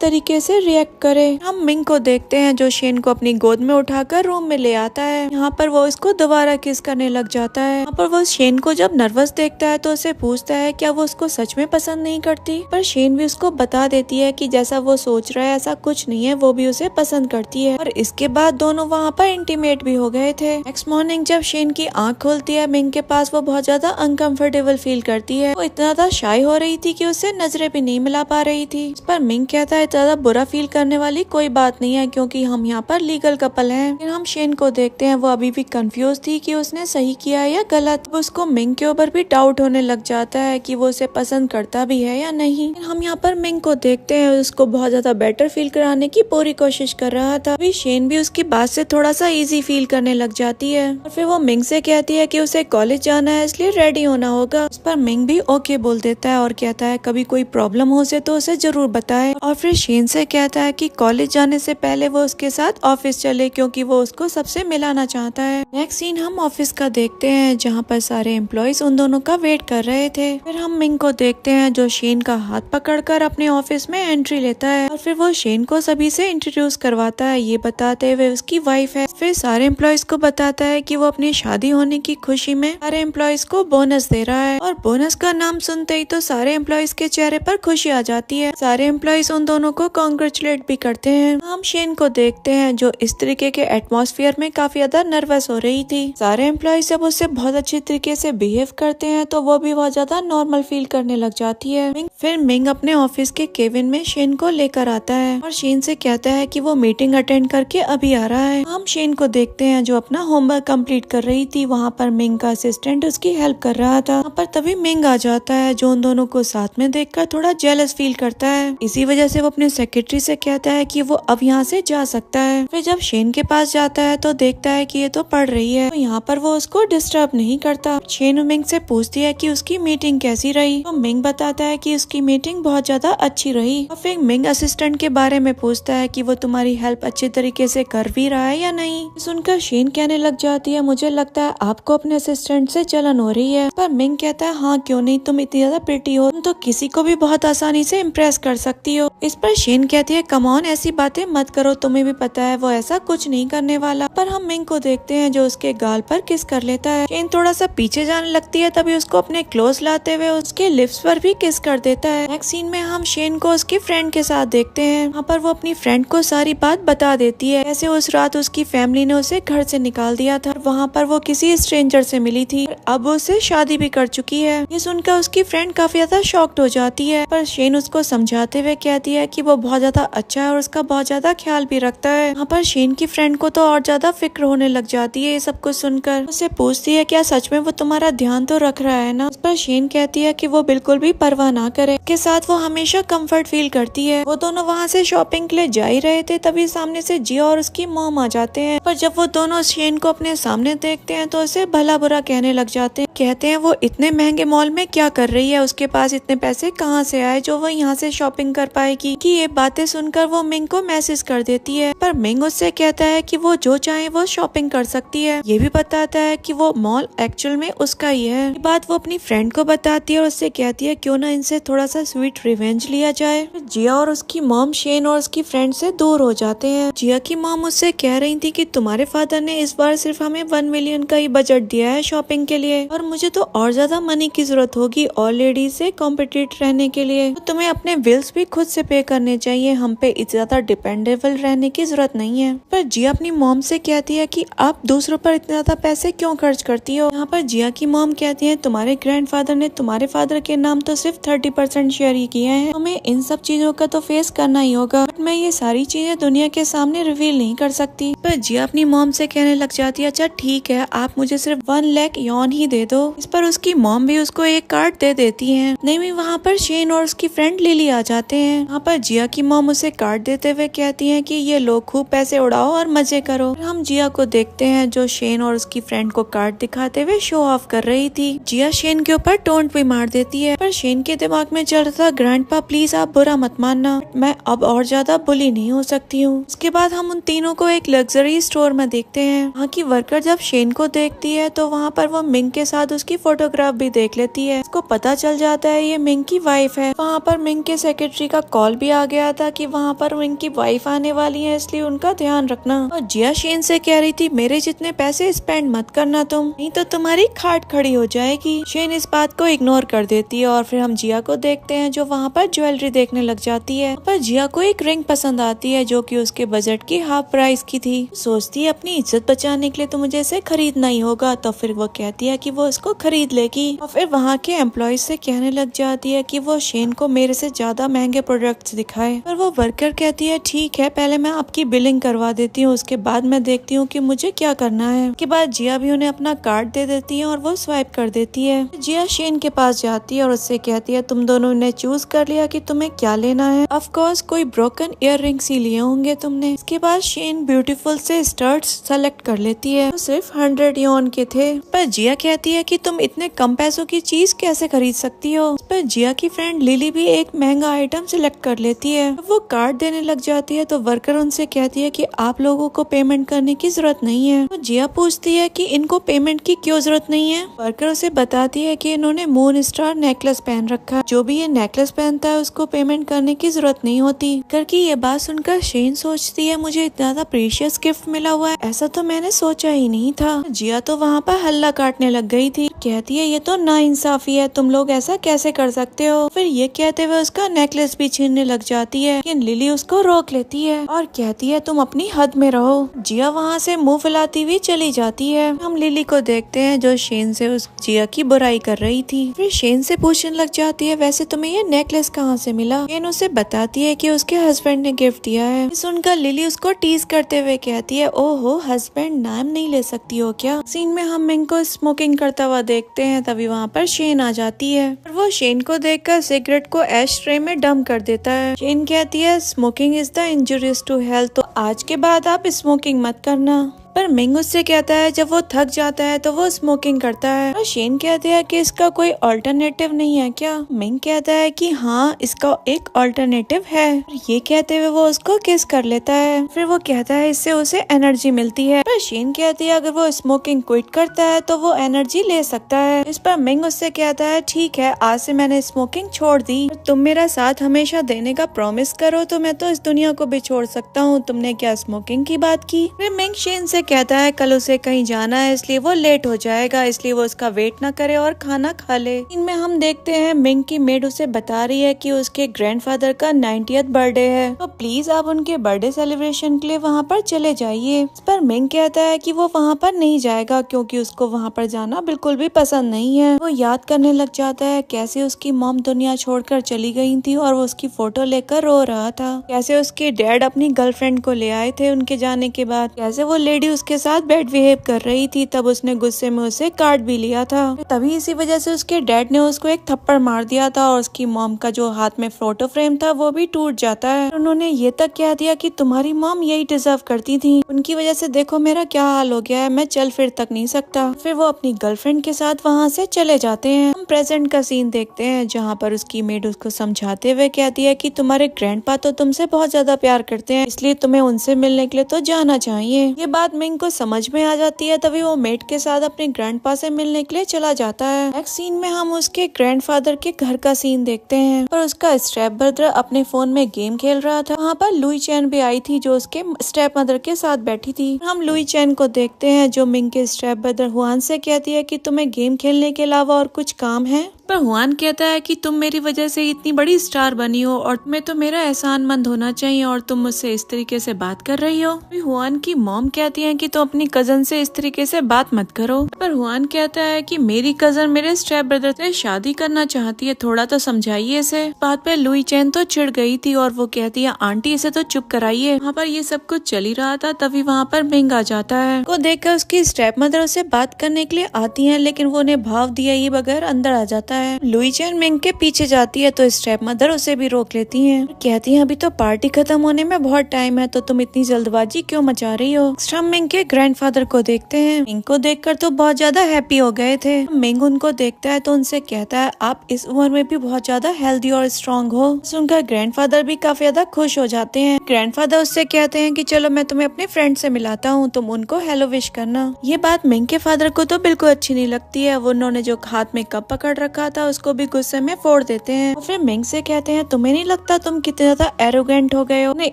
तरीके से रिएक्ट करे। हम मिंग को देखते हैं जो शेन को अपनी गोद में उठाकर रूम में ले आता है। यहाँ पर वो इसको दोबारा किस करने लग जाता है। यहाँ पर वो शेन को जब नर्वस देखता है तो उसे पूछता है क्या वो उसको सच में पसंद नहीं करती, पर शेन भी उसको बता देती है कि जैसा वो सोच रहा है ऐसा कुछ नहीं है, वो भी उसे पसंद करती है। और इसके बाद दोनों वहाँ पर इंटीमेट भी हो गए थे। नेक्स्ट मॉर्निंग जब शेन की आंख खोलती है मिंग के पास, वो बहुत ज्यादा अनकंफर्टेबल फील करती है। वो इतना ज्यादा शाय हो रही थी कि उससे नजरें भी नहीं मिला पा रही थी। इस पर मिंग कहता है ज्यादा बुरा फील करने वाली कोई बात नहीं है क्योंकि हम यहाँ पर लीगल कपल हैं। लेकिन हम शेन को देखते हैं वो अभी भी कंफ्यूज थी कि उसने सही किया है या गलत। उसको मिंग के ऊपर भी डाउट होने लग जाता है कि वो उसे पसंद करता भी है या नहीं। हम यहाँ पर मिंग को देखते हैं उसको बहुत ज्यादा बेटर फील कराने की पूरी कोशिश कर रहा था। अभी शेन भी उसकी बात से थोड़ा सा इजी फील करने लग जाती है और फिर वो मिंग से कहती है कि उसे कॉलेज जाना है इसलिए रेडी होना होगा। उस पर मिंग भी ओके बोल देता है और कहता है कभी कोई प्रॉब्लम हो से तो उसे जरूर बताए। और फिर शेन से कहता है कि कॉलेज जाने से पहले वो उसके साथ ऑफिस चले क्योंकि वो उसको सबसे मिलाना चाहता है। नेक्स्ट सीन हम ऑफिस का देखते हैं जहाँ पर सारे एम्प्लॉयज उन दोनों का वेट कर रहे थे। फिर हम मिंग को देखते हैं जो शेन का हाथ पकड़कर अपने ऑफिस में एंट्री लेता है और फिर वो शेन को सभी से इंट्रोड्यूस करवाता है, ये बताते हुए उसकी वाइफ है। फिर सारे एम्प्लॉयज को बताता है कि वो अपनी शादी होने की खुशी में सारे एम्प्लॉयज को बोनस दे रहा है और बोनस का नाम सुनते ही तो सारे एम्प्लॉयज के चेहरे पर खुशी आ जाती है। सारे एम्प्लॉयज उन दोनों को कॉन्ग्रेचुलेट भी करते हैं। हम शेन को देखते हैं जो इस तरीके के एटमॉस्फेयर में काफी ज्यादा नर्वस हो रही थी। सारे एम्प्लॉयज जब उससे बहुत अच्छी तरीके से बिहेव करते हैं तो वो भी बहुत ज्यादा नॉर्मल फील करने लग जाती है। फिर मिंग अपने ऑफिस के केबिन में शेन को लेकर आता है और शेन से कहता है कि वो मीटिंग अटेंड करके अभी आ रहा है। हम शेन को देखते हैं जो अपना होमवर्क कंप्लीट कर रही थी। वहाँ पर मिंग का असिस्टेंट उसकी हेल्प कर रहा था। वहाँ पर तभी मिंग आ जाता है जो उन दोनों को साथ में देखकर थोड़ा जेलस फील करता है। इसी वजह से वो अपने सेक्रेटरी से कहता है कि वो अब यहाँ से जा सकता है। फिर जब शेन के पास जाता है तो देखता है कि ये तो पढ़ रही है, तो यहाँ पर वो उसको डिस्टर्ब नहीं करता। शेन मिंग से पूछती है कि उसकी मीटिंग कैसी रही, तो मिंग बताता है कि उसकी मीटिंग बहुत ज्यादा अच्छी रही। और फिर मिंग असिस्टेंट के बारे में पूछता है कि वो तुम्हारी हेल्प अच्छे तरीके से कर भी रहा है या नहीं। सुनकर शेन कहने लग जाती है मुझे लगता है आपको अपने असिस्टेंट से जलन हो रही है। पर मिंग कहता है हाँ क्यों नहीं, तुम इतनी ज्यादा प्रिटी हो, तुम तो किसी को भी बहुत आसानी से इम्प्रेस कर सकती हो। इस पर शेन कहती है कम ऑन ऐसी बातें मत करो, तुम्हें भी पता है वो ऐसा कुछ नहीं करने वाला। पर हम मिंग को देखते हैं जो उसके गाल पर किस कर लेता है। शेन थोड़ा सा पीछे जाने लगती है तभी उसको अपने क्लोज लाते हुए उसके लिप्स पर भी किस कर देता है। नेक्स्ट सीन में हम शेन को उसकी फ्रेंड के साथ देखते हैं। वहाँ पर वो अपनी फ्रेंड को सारी बात बता देती है। ऐसे उस रात उसकी फैमिली ने उसे घर से निकाल दिया था। वहाँ पर वो किसी स्ट्रेंजर से मिली थी और अब उससे शादी भी कर चुकी है। ये सुनकर उसकी फ्रेंड काफी ज्यादा शॉक्ड हो जाती है, पर शेन उसको समझाते हुए कहती है कि वो बहुत ज्यादा अच्छा है और उसका बहुत ज्यादा ख्याल भी रखता है। वहाँ पर शेन की फ्रेंड को तो और ज्यादा फिक्र होने लग जाती है ये सब कुछ सुनकर। उससे पूछती है क्या सच में वो तुम्हारा ध्यान तो रख रहा है ना। उस पर शेन कहती है कि वो बिल्कुल भी परवाह ना करे, के साथ वो हमेशा कंफर्ट फील करती है। वो दोनों वहाँ से शॉपिंग के लिए जा ही रहे थे तभी सामने से जिया और उसकी मॉम आ जाते हैं। पर जब वो दोनों शेन को अपने सामने देखते हैं तो उसे भला बुरा कहने लग जाते हैं। कहते हैं वो इतने महंगे मॉल में क्या कर रही है, उसके पास इतने पैसे कहाँ से आए जो वो यहाँ से शॉपिंग कर पाएगी। कि ये बातें सुनकर वो मिंग को मैसेज कर देती है, पर मिंग उससे कहता है कि वो जो चाहे वो शॉपिंग कर सकती है। ये भी बताता है कि वो मॉल एक्चुअल में उसका ही है। ये बात वो अपनी फ्रेंड को बताती है और उससे कहती है क्यों ना इनसे थोड़ा सा स्वीट रिवेंज लिया जाए। जिया और उसकी मॉम शेन और उसकी फ्रेंड से दूर हो जाते हैं। जिया की मॉम उससे कह रही थी कि तुम्हारे फादर ने इस बार सिर्फ हमें 1 मिलियन का ही बजट दिया है शॉपिंग के लिए और मुझे तो और ज्यादा मनी की जरूरत होगी और लेडीज से कॉम्पिटिट रहने के लिए, तो तुम्हें अपने बिल्स भी खुद से पे करने चाहिए, हम पे इतना ज्यादा डिपेंडेबल रहने की जरूरत नहीं है। पर जिया अपनी मॉम से कहती है कि आप दूसरों पर इतना ज्यादा पैसे क्यों खर्च करती हो। यहाँ पर जिया की मॉम कहती है तुम्हारे ग्रैंडफादर ने तुम्हारे फादर के नाम तो सिर्फ 30% शेयर ही किए हैं, तुम्हें इन सब चीजों का तो फेस करना ही होगा। बट मैं ये सारी चीजें दुनिया के सामने सामने रिवील नहीं कर सकती। पर जिया अपनी मॉम से कहने लग जाती है अच्छा ठीक है, आप मुझे सिर्फ 1 लाख यॉन ही दे दो। इस पर उसकी मॉम भी उसको एक कार्ड दे देती है। नहीं में वहाँ पर शेन और उसकी फ्रेंड लिली आ जाते हैं। वहाँ पर जिया की मॉम उसे कार्ड देते हुए कहती है कि ये लो खूब पैसे उड़ाओ और मजे करो। हम जिया को देखते हैं जो शेन और उसकी फ्रेंड को कार्ड दिखाते हुए शो ऑफ कर रही थी। जिया शेन के ऊपर टोंट भी मार देती है, पर शेन के दिमाग में चल रहा था ग्रैंडपा प्लीज आप बुरा मत मानना, मैं अब और ज्यादा बुली नहीं हो सकती हूँ। उसके बाद हम उन तीनों को एक लग्जरी स्टोर में देखते हैं। वहाँ की वर्कर जब शेन को देखती है तो वहाँ पर वो मिंग के साथ उसकी फोटोग्राफ भी देख लेती है। उसको पता चल जाता है ये मिंग की वाइफ है। वहाँ पर मिंग के सेक्रेटरी का कॉल भी आ गया था कि वहाँ पर मिंग की वाइफ आने वाली है, इसलिए उनका ध्यान रखना। और जिया शेन से कह रही थी मेरे जितने पैसे स्पेंड मत करना तुम, नहीं तो तुम्हारी खाट खड़ी हो जाएगी। शेन इस बात को इग्नोर कर देती है और फिर हम जिया को देखते हैं जो वहाँ पर ज्वेलरी देखने लग जाती है। पर जिया को एक रिंग पसंद आती है जो कि उसके बजट की हाफ प्राइस की थी। सोचती है अपनी इज्जत बचाने के लिए तो मुझे इसे खरीदना ही होगा, तो फिर वो कहती है कि वो इसको खरीद लेगी। और फिर वहाँ के एम्प्लॉय से कहने लग जाती है कि वो शेन को मेरे से ज्यादा महंगे प्रोडक्ट्स दिखाए। पर वो वर्कर कहती है ठीक है, पहले मैं आपकी बिलिंग करवा देती हूँ, उसके बाद मैं देखती हूँ कि मुझे क्या करना है। उसके बाद जिया भी उन्हें अपना कार्ड दे देती है और वो स्वाइप कर देती है। जिया शेन के पास जाती है और उससे कहती है तुम दोनों ने चूज कर लिया कि तुम्हें क्या लेना है। ऑफ कोर्स कोई ब्रोकन इयर रिंग्स ही लिए होंगे तुमने। इसके बाद शेन ब्यूटीफुल से स्टड्स सेलेक्ट कर लेती है, तो सिर्फ 100 यॉन के थे। पर जिया कहती है कि तुम इतने कम पैसों की चीज कैसे खरीद सकती हो। इस पर जिया की फ्रेंड लिली भी एक महंगा आइटम सिलेक्ट कर लेती है। वो कार्ड देने लग जाती है तो वर्कर उनसे कहती है कि आप लोगों को पेमेंट करने की जरूरत नहीं है। तो जिया पूछती है कि इनको पेमेंट की क्यों जरूरत नहीं है। वर्कर उसे बताती है कि इन्होंने मून स्टार नेकलेस पहन रखा है, जो भी ये नेकलेस पहनता है उसको पेमेंट करने की जरूरत नहीं होती। करके ये बात सुनकर शेन सोचती है मुझे इतना ज्यादा प्रीशियस गिफ्ट मिला हुआ है, ऐसा तो मैंने सोचा ही नहीं था। जिया तो वहाँ पर हल्ला काटने लग गई थी, कहती है ये तो नाइंसाफी है, तुम लोग ऐसा कैसे कर सकते हो। फिर ये कहते हुए उसका नेकलेस भी छीनने लग जाती है, लेकिन लिली उसको रोक लेती है और कहती है तुम अपनी हद में रहो। जिया वहाँ से मुंह फैलाती हुई चली जाती है। हम लिली को देखते हैं जो शेन से उस जिया की बुराई कर रही थी। फिर शेन से पूछने लग जाती है वैसे तुम्हें ये नेकलेस कहाँ से मिला। शेन उसे बताती है कि उसके हस्बैंड ने गिफ्ट दिया है। सुनकर लिली उसको टीज करते हुए कहती है ओहो हस्बैंड नाम नहीं ले सकती हो क्या। सीन में हम मिंग को स्मोकिंग करता हुआ देखते हैं, तभी वहाँ पर शेन आ जाती है और वो शेन को देखकर सिगरेट को एश ट्रे में डंप कर देता है। शेन कहती है smoking is the injurious to health, तो आज के बाद आप स्मोकिंग मत करना। पर मिंग उससे कहता है जब वो थक जाता है तो वो स्मोकिंग करता है। और शेन कहते हैं कि इसका कोई अल्टरनेटिव नहीं है क्या। मिंग कहता है कि हाँ इसका एक अल्टरनेटिव है। ये कहते हुए वो उसको किस कर लेता है। फिर वो कहता है इससे उसे एनर्जी मिलती है। पर शेन कहती है अगर वो स्मोकिंग क्विट करता है तो वो एनर्जी ले सकता है। इस पर मिंग उससे कहता है ठीक है आज से मैंने स्मोकिंग छोड़ दी, तुम मेरा साथ हमेशा देने का प्रॉमिस करो तो मैं तो इस दुनिया को भी छोड़ सकता हूँ, तुमने क्या स्मोकिंग की बात की। फिर मिंग शेन से कहता है कल उसे कहीं जाना है इसलिए वो लेट हो जाएगा, इसलिए वो उसका वेट ना करे और खाना खा ले। इनमें हम देखते हैं मिंग की मेड उसे बता रही है कि उसके ग्रैंडफादर का 90th बर्थडे है, तो प्लीज आप उनके बर्थडे सेलिब्रेशन के लिए वहाँ पर चले जाइए। इस पर मिंग कहता है कि वो वहाँ पर नहीं जाएगा क्योंकि उसको वहाँ पर जाना बिल्कुल भी पसंद नहीं है। वो याद करने लग जाता है कैसे उसकी मॉम दुनिया छोड़कर चली गई थी और वो उसकी फोटो लेकर रो रहा था, कैसे उसके डैड अपनी गर्लफ्रेंड को ले आए थे उनके जाने के बाद, कैसे वो लेडी उसके साथ बैड बिहेव कर रही थी, तब उसने गुस्से में उसे काट भी लिया था। तभी इसी वजह से उसके डैड ने उसको एक थप्पड़ मार दिया था और उसकी मॉम का जो हाथ में फोटो फ्रेम था वो भी टूट जाता है। उन्होंने ये तक कह दिया कि तुम्हारी मॉम यही डिजर्व करती थी, उनकी वजह से देखो मेरा क्या हाल हो गया है, मैं चल फिर तक नहीं सकता। फिर वो अपनी गर्लफ्रेंड के साथ वहाँ से चले जाते हैं। हम प्रेजेंट का सीन देखते हैं जहाँ पर उसकी मेड उसको समझाते हुए कहती है कि तुम्हारे ग्रैंडपा तो तुमसे बहुत ज्यादा प्यार करते हैं, इसलिए तुम्हें उनसे मिलने के लिए तो जाना चाहिए। ये बात मिंग को समझ में आ जाती है, तभी वो मेट के साथ अपने ग्रैंडपा से मिलने के लिए चला जाता है। नेक्स्ट सीन में हम उसके ग्रैंडफादर के घर का सीन देखते हैं और उसका स्टेप ब्रदर अपने फोन में गेम खेल रहा था। वहाँ पर लुई चैन भी आई थी जो उसके स्टेप मदर के साथ बैठी थी। हम लुई चैन को देखते हैं जो मिंग के स्टेप ब्रदर हुआन से कहती है कि तुम्हें गेम खेलने के अलावा और कुछ काम है। पर हुआन कहता है कि तुम मेरी वजह से इतनी बड़ी स्टार बनी हो और तुम्हें तो मेरा एहसानमंद होना चाहिए और तुम मुझसे इस तरीके से बात कर रही हो। हुआन की मॉम कहती है कि तुम अपनी कजन से इस तरीके से बात मत करो। पर हुआन कहता है कि मेरी कजन मेरे स्टेप ब्रदर से शादी करना चाहती है, थोड़ा तो समझाइए इसे। बात पे लुई चैन तो चिढ़ गई थी और वो कहती है आंटी इसे तो चुप कराइए। वहाँ पर ये सब कुछ चल ही रहा था, तभी वहाँ पर मिंग आ जाता है। को देखकर उसकी स्टेप मदर उससे बात करने के लिए आती है, लेकिन वो उन्हें भाव दिए ही बगैर अंदर आ जाता है। लुई चैन मिंग के पीछे जाती है तो स्टेप मदर उसे भी रोक लेती है। कहती है अभी तो पार्टी खत्म होने में बहुत टाइम है, तो तुम इतनी जल्दबाजी क्यों मचा रही हो। हम मिंग के ग्रैंडफादर को देखते हैं। मिंग को देखकर तो बहुत ज्यादा हैप्पी हो गए थे। मिंग उनको देखता है तो उनसे कहता है आप इस उम्र में भी बहुत ज्यादा हेल्दी और स्ट्रॉन्ग हो। सुनकर ग्रैंडफादर भी काफी ज्यादा खुश हो जाते हैं। ग्रैंडफादर उससे कहते हैं कि चलो मैं तुम्हें अपने फ्रेंड से मिलाता हूँ, तुम उनको हेलो विश करना। ये बात मिंग के फादर को तो बिल्कुल अच्छी नहीं लगती है। वो उन्होंने जो हाथ में कप पकड़ रखा था उसको भी गुस्से में फोड़ देते हैं। फिर मिंग से कहते हैं तुम्हें नहीं लगता तुम कितने ज्यादा एरोगेंट हो गए हो, ने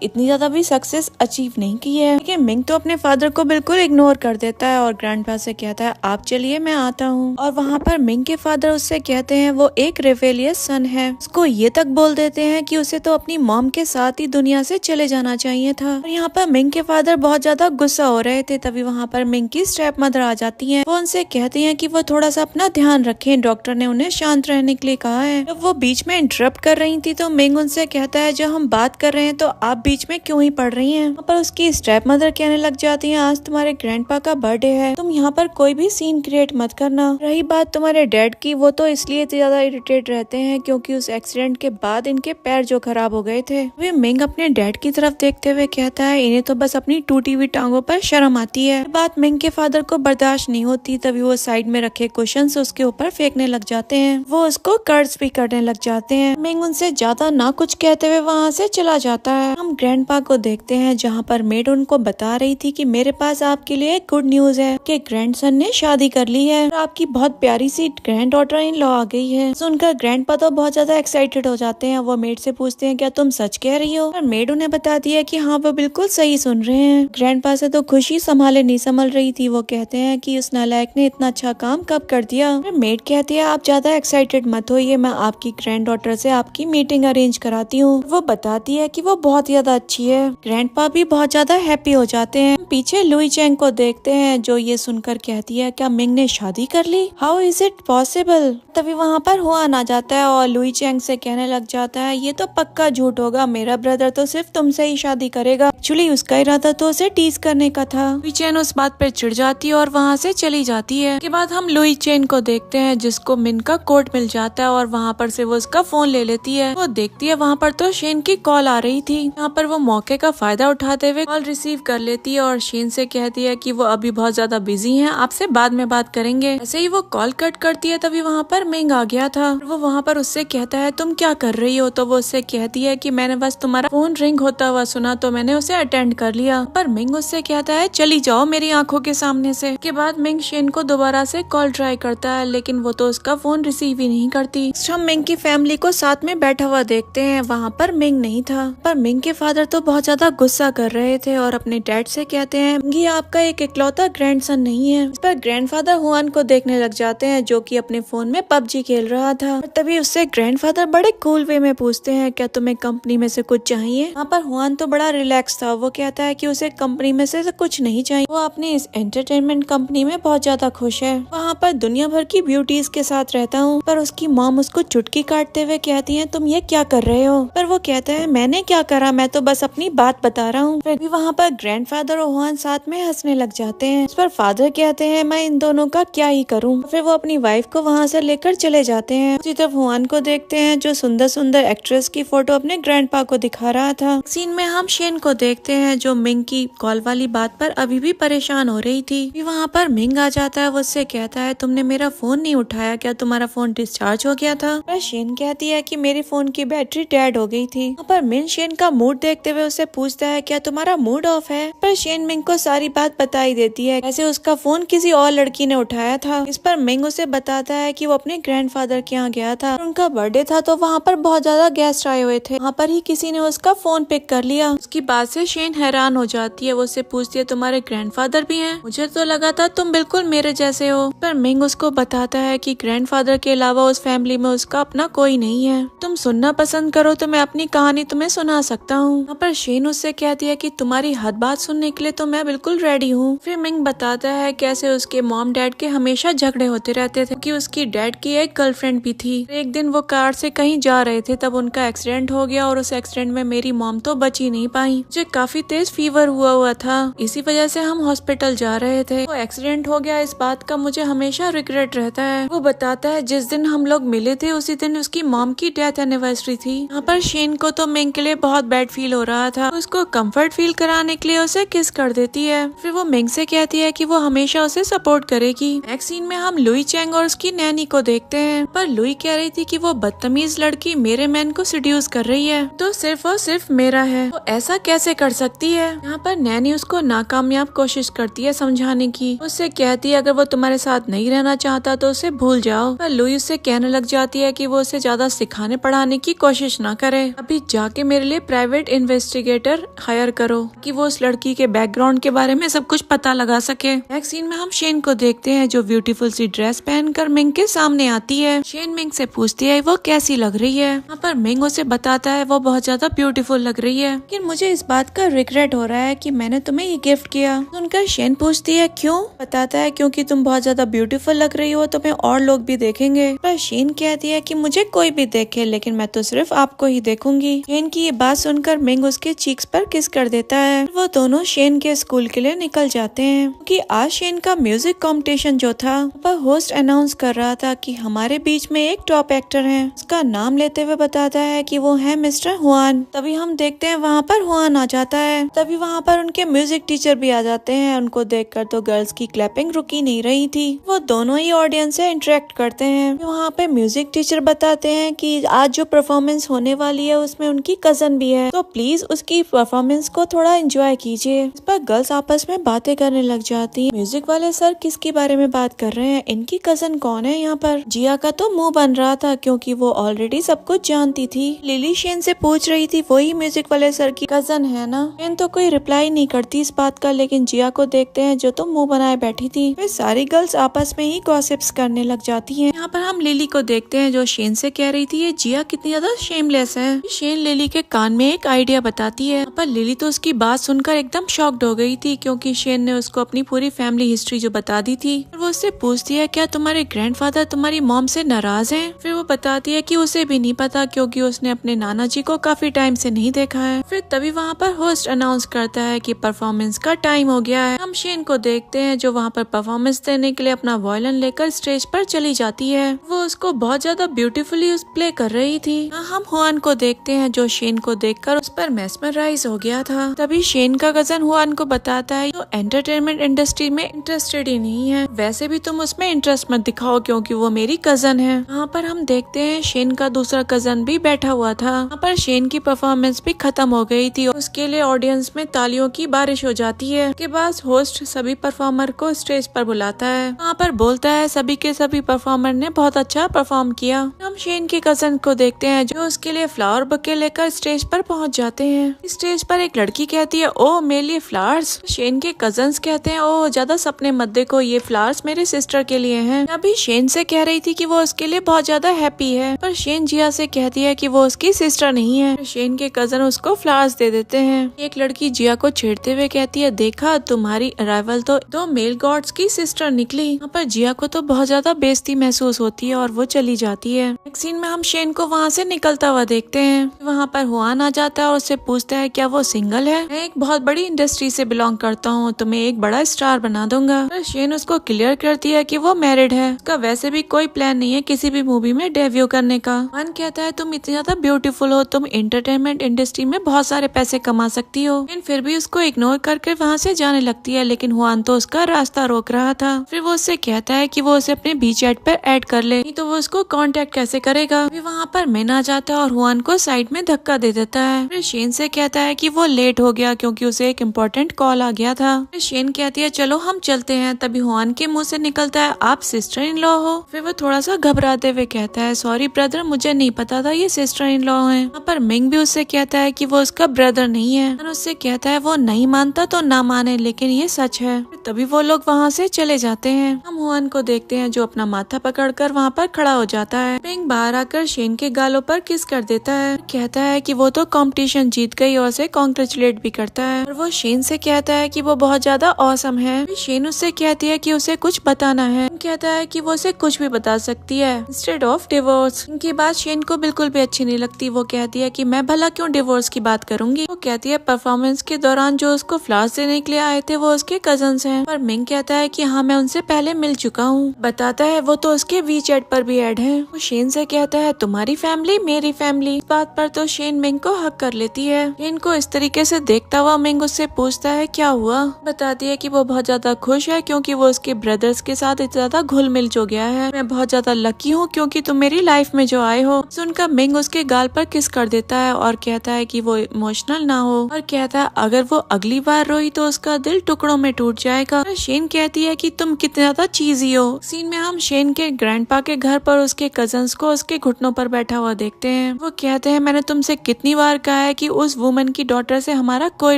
इतनी ज्यादा भी सक्सेस अचीव नहीं की है। लेकिन मिंग तो अपने फादर को बिल्कुल इग्नोर कर देता है और ग्रैंडपा से कहता है आप चलिए मैं आता हूँ। और वहाँ पर मिंग के फादर उससे कहते हैं वो एक रेवेलियस सन है। उसको ये तक बोल देते हैं कि उसे तो अपनी मॉम के साथ ही दुनिया से चले जाना चाहिए था। और यहाँ पर मिंग के फादर बहुत ज्यादा गुस्सा हो रहे थे, तभी वहाँ पर मिंग की स्टेप मदर आ जाती है। वो उनसे कहती है कि वो थोड़ा सा अपना ध्यान रखें, डॉक्टर ने उन्हें शांत रहने के लिए कहा है। जब वो बीच में इंटरप्ट कर रही थी तो मिंग उनसे कहता है जब हम बात कर रहे हैं तो आप बीच में क्यों ही पढ़ रही हैं। पर उसकी स्टेप मदर कहने लग जाती है आज तुम्हारे ग्रैंडपा का बर्थडे है, तुम यहाँ पर कोई भी सीन क्रिएट मत करना। रही बात तुम्हारे डैड की, वो तो इसलिए ज्यादा इरिटेट रहते हैं क्योंकि उस एक्सीडेंट के बाद इनके पैर जो खराब हो गए थे। वे मिंग अपने डैड की तरफ देखते हुए कहता है इन्हें तो बस अपनी टूटी हुई टांगों पर शर्म आती है। बात मिंग के फादर को बर्दाश्त नहीं होती, तभी वो साइड में रखे कुशन से उसके ऊपर फेंकने लग जाते हैं। वो उसको कर्ज भी करने लग जाते हैं। मिंग उनसे ज्यादा ना कुछ कहते हुए वहाँ से चला जाता है। हम ग्रैंडपा को देखते हैं जहाँ पर मेड उनको बता रही थी कि मेरे पास आपके लिए एक गुड न्यूज है कि ग्रैंडसन ने शादी कर ली है और आपकी बहुत प्यारी सी ग्रैंड डॉटर इन लॉ आ गई है। सुनकर ग्रैंडपा तो बहुत ज्यादा एक्साइटेड हो जाते हैं। वो मेड से पूछते हैं क्या तुम सच कह रही हो। और मेड उन्हें बताती है कि हाँ वो बिल्कुल सही सुन रहे हैं। ग्रैंडपा से तो खुशी संभाले नहीं संभल रही थी। वो कहते हैं कि उस नालायक ने इतना अच्छा काम कब कर दिया। मेड कहती है आप ज्यादा एक्साइटेड मत होइए, मैं आपकी ग्रैंड डॉटर से आपकी मीटिंग अरेंज कराती हूँ। वो बताती है कि वो बहुत ज्यादा अच्छी है। ग्रैंडपा भी बहुत ज्यादा हैप्पी हो जाते हैं। पीछे लुई चैंग को देखते हैं जो ये सुनकर कहती है क्या मिंग ने शादी कर ली, हाउ इज इट पॉसिबल। तभी वहाँ पर हुआन आ जाता है और लुई चैंग से कहने लग जाता है ये तो पक्का झूठ होगा, मेरा ब्रदर तो सिर्फ तुमसे ही शादी करेगा। एक्चुअली उसका इरादा तो उसे टीज करने का था। लुई चैन उस बात पर चिढ़ जाती है और वहाँ से चली जाती है। के बाद हम लुई चैन को देखते हैं जिसको मिन का कोट मिल जाता है और वहाँ पर से वो उसका फोन ले लेती है। वो देखती है वहाँ पर तो शेन की कॉल आ रही थी। यहाँ पर वो मौके का फायदा उठाते हुए कॉल रिसीव कर लेती है और शेन से कहती है कि वो अभी बहुत ज्यादा बिजी हैं, आपसे बाद में बात करेंगे। ऐसे ही वो कॉल कट करती है तभी वहाँ पर मिंग आ गया था। वो वहाँ पर उससे कहता है तुम क्या कर रही हो। तो वो उससे कहती है कि मैंने बस तुम्हारा फोन रिंग होता हुआ सुना तो मैंने उसे अटेंड कर लिया। पर मिंग उससे कहता है चली जाओ मेरी आंखों के सामने से। के बाद मिंग शेन को दोबारा से कॉल ट्राई करता है लेकिन वो तो उसका फोन रिसीव ही नहीं करती। हम मिंग की फैमिली को साथ में बैठा हुआ देखते हैं। वहाँ पर मिंग नहीं था। पर मिंग के फादर तो बहुत ज्यादा गुस्सा कर रहे थे और अपने डैड से कहते हैं ये आपका एक इकलौता ग्रैंडसन नहीं है। इस पर ग्रैंडफादर हुआन को देखने लग जाते हैं जो कि अपने फोन में पबजी खेल रहा था। तभी उससे ग्रैंडफादर बड़े कूल वे में पूछते हैं क्या तुम्हें कंपनी में से कुछ चाहिए। यहाँ पर हुआन तो बड़ा रिलैक्स था। वो कहता है कि उसे कंपनी में से कुछ नहीं चाहिए, वो अपनी इस एंटरटेनमेंट कंपनी में बहुत ज्यादा खुश है। वहाँ पर दुनिया भर की ब्यूटीज के साथ रहता हूँ। पर उसकी मॉम उसको चुटकी काटते हुए कहती है तुम ये क्या कर रहे हो। पर वो कहता है मैंने क्या करा, मैं तो बस अपनी बात बता रहा हूँ। फिर भी वहाँ पर ग्रैंडफादर और हुआन साथ में हंसने लग जाते हैं। इस पर फादर कहते हैं मैं इन दोनों का क्या ही करूँ। फिर वो अपनी वाइफ को वहाँ से लेकर चले जाते हैं। उसी तरफ हुआन को देखते हैं जो सुंदर सुंदर एक्ट्रेस की फोटो अपने ग्रैंडपा को दिखा रहा था। सीन में हम शेन को देखते हैं जो मिंग की कॉल वाली बात पर अभी भी परेशान हो रही थी। वहाँ पर मिंग आ जाता है। वो उससे कहता है तुमने मेरा फोन नहीं उठाया, क्या तुम्हारा फोन डिस्चार्ज हो गया था। पर शेन कहती है कि मेरे फोन की बैटरी डेड हो गई थी। वहाँ पर मिंग शेन का मूड देखते हुए उससे पूछता है क्या तुम्हारा मूड ऑफ है। पर शेन मिंग को सारी बात बता ही देती है, ऐसे उसका फोन किसी और लड़की ने उठाया था। इस पर मिंग उसे बताता है कि वो अपने ग्रैंडफादर के यहाँ गया था, उनका बर्थडे था तो वहाँ पर बहुत ज्यादा गेस्ट आए हुए थे। वहाँ पर ही किसी ने उसका फोन पिक कर लिया। उसकी बात से शेन हैरान हो जाती है। वो उससे पूछती है तुम्हारे ग्रैंडफादर भी हैं, मुझे तो लगा था तुम बिल्कुल मेरे जैसे हो। पर मिंग उसको बताता है कि ग्रैंडफादर फादर के अलावा उस फैमिली में उसका अपना कोई नहीं है। तुम सुनना पसंद करो तो मैं अपनी कहानी तुम्हें सुना सकता हूँ। यहाँ पर शेन उससे कहती है कि तुम्हारी हद बात सुनने के लिए तो मैं बिल्कुल रेडी हूँ। फिर मिंग बताता है कैसे उसके मॉम डैड के हमेशा झगड़े होते रहते थे कि उसकी डैड की एक गर्लफ्रेंड भी थी। एक दिन वो कार से कहीं जा रहे थे तब उनका एक्सीडेंट हो गया और उस एक्सीडेंट में मेरी मॉम तो बच ही नहीं पाई। मुझे काफी तेज फीवर हुआ था, इसी वजह से हम हॉस्पिटल जा रहे थे। वो एक्सीडेंट हो गया, इस बात का मुझे हमेशा रिग्रेट रहता है। वो बताता है जिस दिन हम लोग मिले थे उसी दिन उसकी मॉम की डेथ एनिवर्सरी थी। यहाँ पर शेन को तो मिंग के लिए बहुत बैड फील हो रहा था। उसको कंफर्ट फील कराने के लिए उसे किस कर देती है। फिर वो मिंग से कहती है कि वो हमेशा उसे सपोर्ट करेगी। नेक्स्ट सीन में हम लुई चैंग और उसकी नैनी को देखते हैं। पर लुई कह रही थी कि वो बदतमीज लड़की मेरे मैन को सिड्यूस कर रही है तो सिर्फ और सिर्फ मेरा है, वो ऐसा कैसे कर सकती है। यहाँ पर नैनी उसको नाकामयाब कोशिश करती है समझाने की। उससे कहती है अगर वो तुम्हारे साथ नहीं रहना चाहता तो उसे भूल जाओ। पर लुई उससे कहने लग जाती है कि वो उसे ज्यादा सिखाने पढ़ाने की कोशिश ना करे, अभी जाके मेरे लिए प्राइवेट इन्वेस्टिगेटर हायर करो कि वो उस लड़की के बैकग्राउंड के बारे में सब कुछ पता लगा सके। नेक्स्ट सीन में हम शेन को देखते हैं जो ब्यूटीफुल सी ड्रेस पहनकर मिंग के सामने आती है। शेन मिंग से पूछती है वो कैसी लग रही है। यहाँ पर मिंग उसे बताता है वो बहुत ज्यादा ब्यूटीफुल लग रही है, लेकिन मुझे इस बात का रिग्रेट हो रहा है कि मैंने तुम्हें ये गिफ्ट किया। सुनकर शेन पूछती है क्यों। बताता है क्योंकि तुम बहुत ज्यादा ब्यूटीफुल लग रही हो, तुम्हें और लोग भी देखेंगे। पर शेन कहती है कि मुझे कोई भी देखे लेकिन मैं तो सिर्फ आपको ही देखूंगी। शेन की ये बात सुनकर मिंग उसके चीक्स पर किस कर देता है। वो दोनों शेन के स्कूल के लिए निकल जाते हैं क्योंकि आज शेन का म्यूजिक कंपटीशन जो था वह होस्ट अनाउंस कर रहा था कि हमारे बीच में एक टॉप एक्टर है। उसका नाम लेते हुए बताता है कि वो है मिस्टर हुआन। तभी हम देखते हैं वहाँ पर हुआन आ जाता है। तभी वहाँ पर उनके म्यूजिक टीचर भी आ जाते हैं। उनको देखकर तो गर्ल्स की क्लैपिंग रुकी नहीं रही थी। वो दोनों ही ऑडियंस से इंटरेक्ट करते हैं। वहाँ पे म्यूजिक टीचर बताते हैं कि आज जो परफॉर्मेंस होने वाली है उसमें उनकी कजन भी है, तो प्लीज उसकी परफॉर्मेंस को थोड़ा एंजॉय कीजिए। इस पर गर्ल्स आपस में बातें करने लग जाती हैं। म्यूजिक वाले सर किसके बारे में बात कर रहे हैं, इनकी कजन कौन है। यहाँ पर जिया का तो मुंह बन रहा था क्योंकि वो ऑलरेडी सब कुछ जानती थी। लिली शेन से पूछ रही थी वही म्यूजिक वाले सर की कजन है ना। शेन तो कोई रिप्लाई नहीं करती इस बात का, लेकिन जिया को देखते हैं जो तो मुंह बनाए बैठी थी। फिर सारी गर्ल्स आपस में ही गॉसिप्स करने लग जाती हैं। यहाँ पर हम लिली को देखते हैं जो शेन से कह रही थी ये जिया कितनी ज्यादा शेमलेस है। शेन लिली के कान में एक आइडिया बताती है। यहाँ पर लिली तो उसकी बात सुनकर एकदम शॉक्ड हो गई थी क्योंकि शेन ने उसको अपनी पूरी फैमिली हिस्ट्री जो बता दी थी। फिर वो उससे पूछती है क्या तुम्हारे ग्रैंडफादर तुम्हारी मॉम से नाराज हैं। फिर वो बताती है कि उसे भी नहीं पता क्योंकि उसने अपने नाना जी को काफी टाइम से नहीं देखा है। फिर तभी वहाँ पर होस्ट अनाउंस करता है कि परफॉर्मेंस का टाइम हो गया है। हम शेन को देखते हैं जो वहाँ पर परफॉर्मेंस देने के लिए अपना वायलिन लेकर स्टेज पर चली जाती है। वो उसको बहुत ज्यादा ब्यूटीफुली प्ले कर रही थी। हम हुआन को देखते हैं जो शेन को देखकर उस पर मेस्मराइज हो गया था। तभी शेन का कजन हुआन को बताता है तो एंटरटेनमेंट इंडस्ट्री में इंटरेस्टेड ही नहीं है, वैसे भी तुम उसमें इंटरेस्ट मत दिखाओ क्योंकि वो मेरी कजन है। वहाँ पर हम देखते हैं शेन का दूसरा कजन भी बैठा हुआ था। वहाँ पर शेन की परफॉर्मेंस भी खत्म हो गई थी। उसके लिए ऑडियंस में तालियों की बारिश हो जाती है। उसके बाद होस्ट सभी परफॉर्मर को स्टेज पर बुलाता है। वहाँ पर बोलता है सभी के सभी परफॉर्मर ने बहुत अच्छा परफॉर्म किया। हम शेन के कजन को देखते हैं जो उसके लिए फ्लावर बुके लेकर स्टेज पर पहुँच जाते हैं। स्टेज पर एक लड़की कहती है ओ मेरे लिए फ्लावर्स। शेन के कजन्स कहते हैं ओ ज्यादा सपने मत देखो, ये फ्लावर्स मेरे सिस्टर के लिए हैं। अभी शेन से कह रही थी कि वो उसके लिए बहुत ज्यादा हैप्पी है, पर शेन जिया से कहती है कि वो उसकी सिस्टर नहीं है। शेन के कजन उसको फ्लावर्स दे देते हैं। एक लड़की जिया को छेड़ते हुए कहती है देखा तुम्हारी अराइवल तो दो मेल गॉड्स की सिस्टर निकली। यहाँ पर जिया को तो बहुत ज्यादा बेइज्जती महसूस होती है और वो चली जाती है। एक सीन में हम शेन को वहाँ से निकलता हुआ देखते हैं। वहाँ पर हुआन आ जाता है और उससे पूछता है क्या वो सिंगल है। मैं एक बहुत बड़ी इंडस्ट्री से बिलोंग करता हूँ, तुम्हें एक बड़ा स्टार बना दूंगा। पर शेन उसको क्लियर करती है कि वो मैरिड है, उसका वैसे भी कोई प्लान नहीं है किसी भी मूवी में डेब्यू करने का। हुआन कहता है तुम इतनी ज्यादा ब्यूटीफुल हो, तुम एंटरटेनमेंट इंडस्ट्री में बहुत सारे पैसे कमा सकती हो। लेकिन फिर भी उसको इग्नोर करके वहाँ से जाने लगती है, लेकिन हुआन तो उसका रास्ता रोक रहा था। फिर वो उससे कहता है कि वो उसे अपने बी चैट पर ऐड कर ले, नहीं तो वो उसको कांटेक्ट कैसे करेगा। फिर वहाँ पर मिन आ जाता है और हुआन को साइड में धक्का दे देता है। फिर शेन से कहता है कि वो लेट हो गया क्योंकि उसे एक इम्पोर्टेंट कॉल आ गया था। फिर शेन कहती है चलो हम चलते हैं। तभी हुआन के मुंह से निकलता है आप सिस्टर इन लॉ हो। फिर वो थोड़ा सा घबराते हुए कहता है सॉरी ब्रदर, मुझे नहीं पता था ये सिस्टर इन लॉ है। यहाँ पर मिंग भी उससे कहता है कि वो उसका ब्रदर नहीं है। उससे कहता है वो नहीं मानता तो ना माने, लेकिन ये सच है। तभी वो लोग वहाँ से चले जाते हैं। हम हुआन को देखते हैं जो अपना माथा पकड़ लड़कर वहाँ पर खड़ा हो जाता है। मिंग बाहर आकर शेन के गालों पर किस कर देता है, कहता है कि वो तो कंपटीशन जीत गई और उसे कॉन्ग्रेचुलेट भी करता है। और वो शेन से कहता है कि वो बहुत ज्यादा ऑसम है। शेन उससे कहती है कि उसे कुछ बताना है, कहता है कि वो उसे कुछ भी बता सकती है इंस्टेड ऑफ डिवोर्स। इनकी बात शेन को बिल्कुल भी अच्छी नहीं लगती। वो कहती है कि मैं भला क्यों डिवोर्स की बात करूंगी। वो कहती है परफॉर्मेंस के दौरान जो उसको फ्लावर्स देने के लिए आए थे वो उसके कजन्स हैं। पर मिंग कहता है कि हाँ मैं उनसे पहले मिल चुका हूँ। बताता है वो तो उसके वीचैट पर भी ऐड है। वो शेन से कहता है तुम्हारी फैमिली मेरी फैमिली। इस बात पर तो शेन मिंग को हक कर लेती है। शेन को इस तरीके से देखता हुआ मिंग उससे पूछता है क्या हुआ। बताती है कि वो बहुत ज्यादा खुश है क्योंकि वो उसके ब्रदर्स के साथ इतना ज्यादा घुल मिल जो गया है। मैं बहुत ज्यादा लकी हूँ क्योंकि तुम मेरी लाइफ में जो आए हो। सुनकर मिंग उसके गाल पर किस कर देता है और कहता है कि वो इमोशनल ना हो और कहता है अगर वो अगली बार रोई तो उसका दिल टुकड़ों में टूट जाएगा। शेन कहती है कि तुम कितने ज्यादा चीजी हो। सीन में हम शेन के ग्रैंडपा के घर पर उसके कजन्स को उसके घुटनों पर बैठा हुआ देखते हैं। वो कहते हैं मैंने तुमसे कितनी बार कहा है कि उस वुमन की डॉटर से हमारा कोई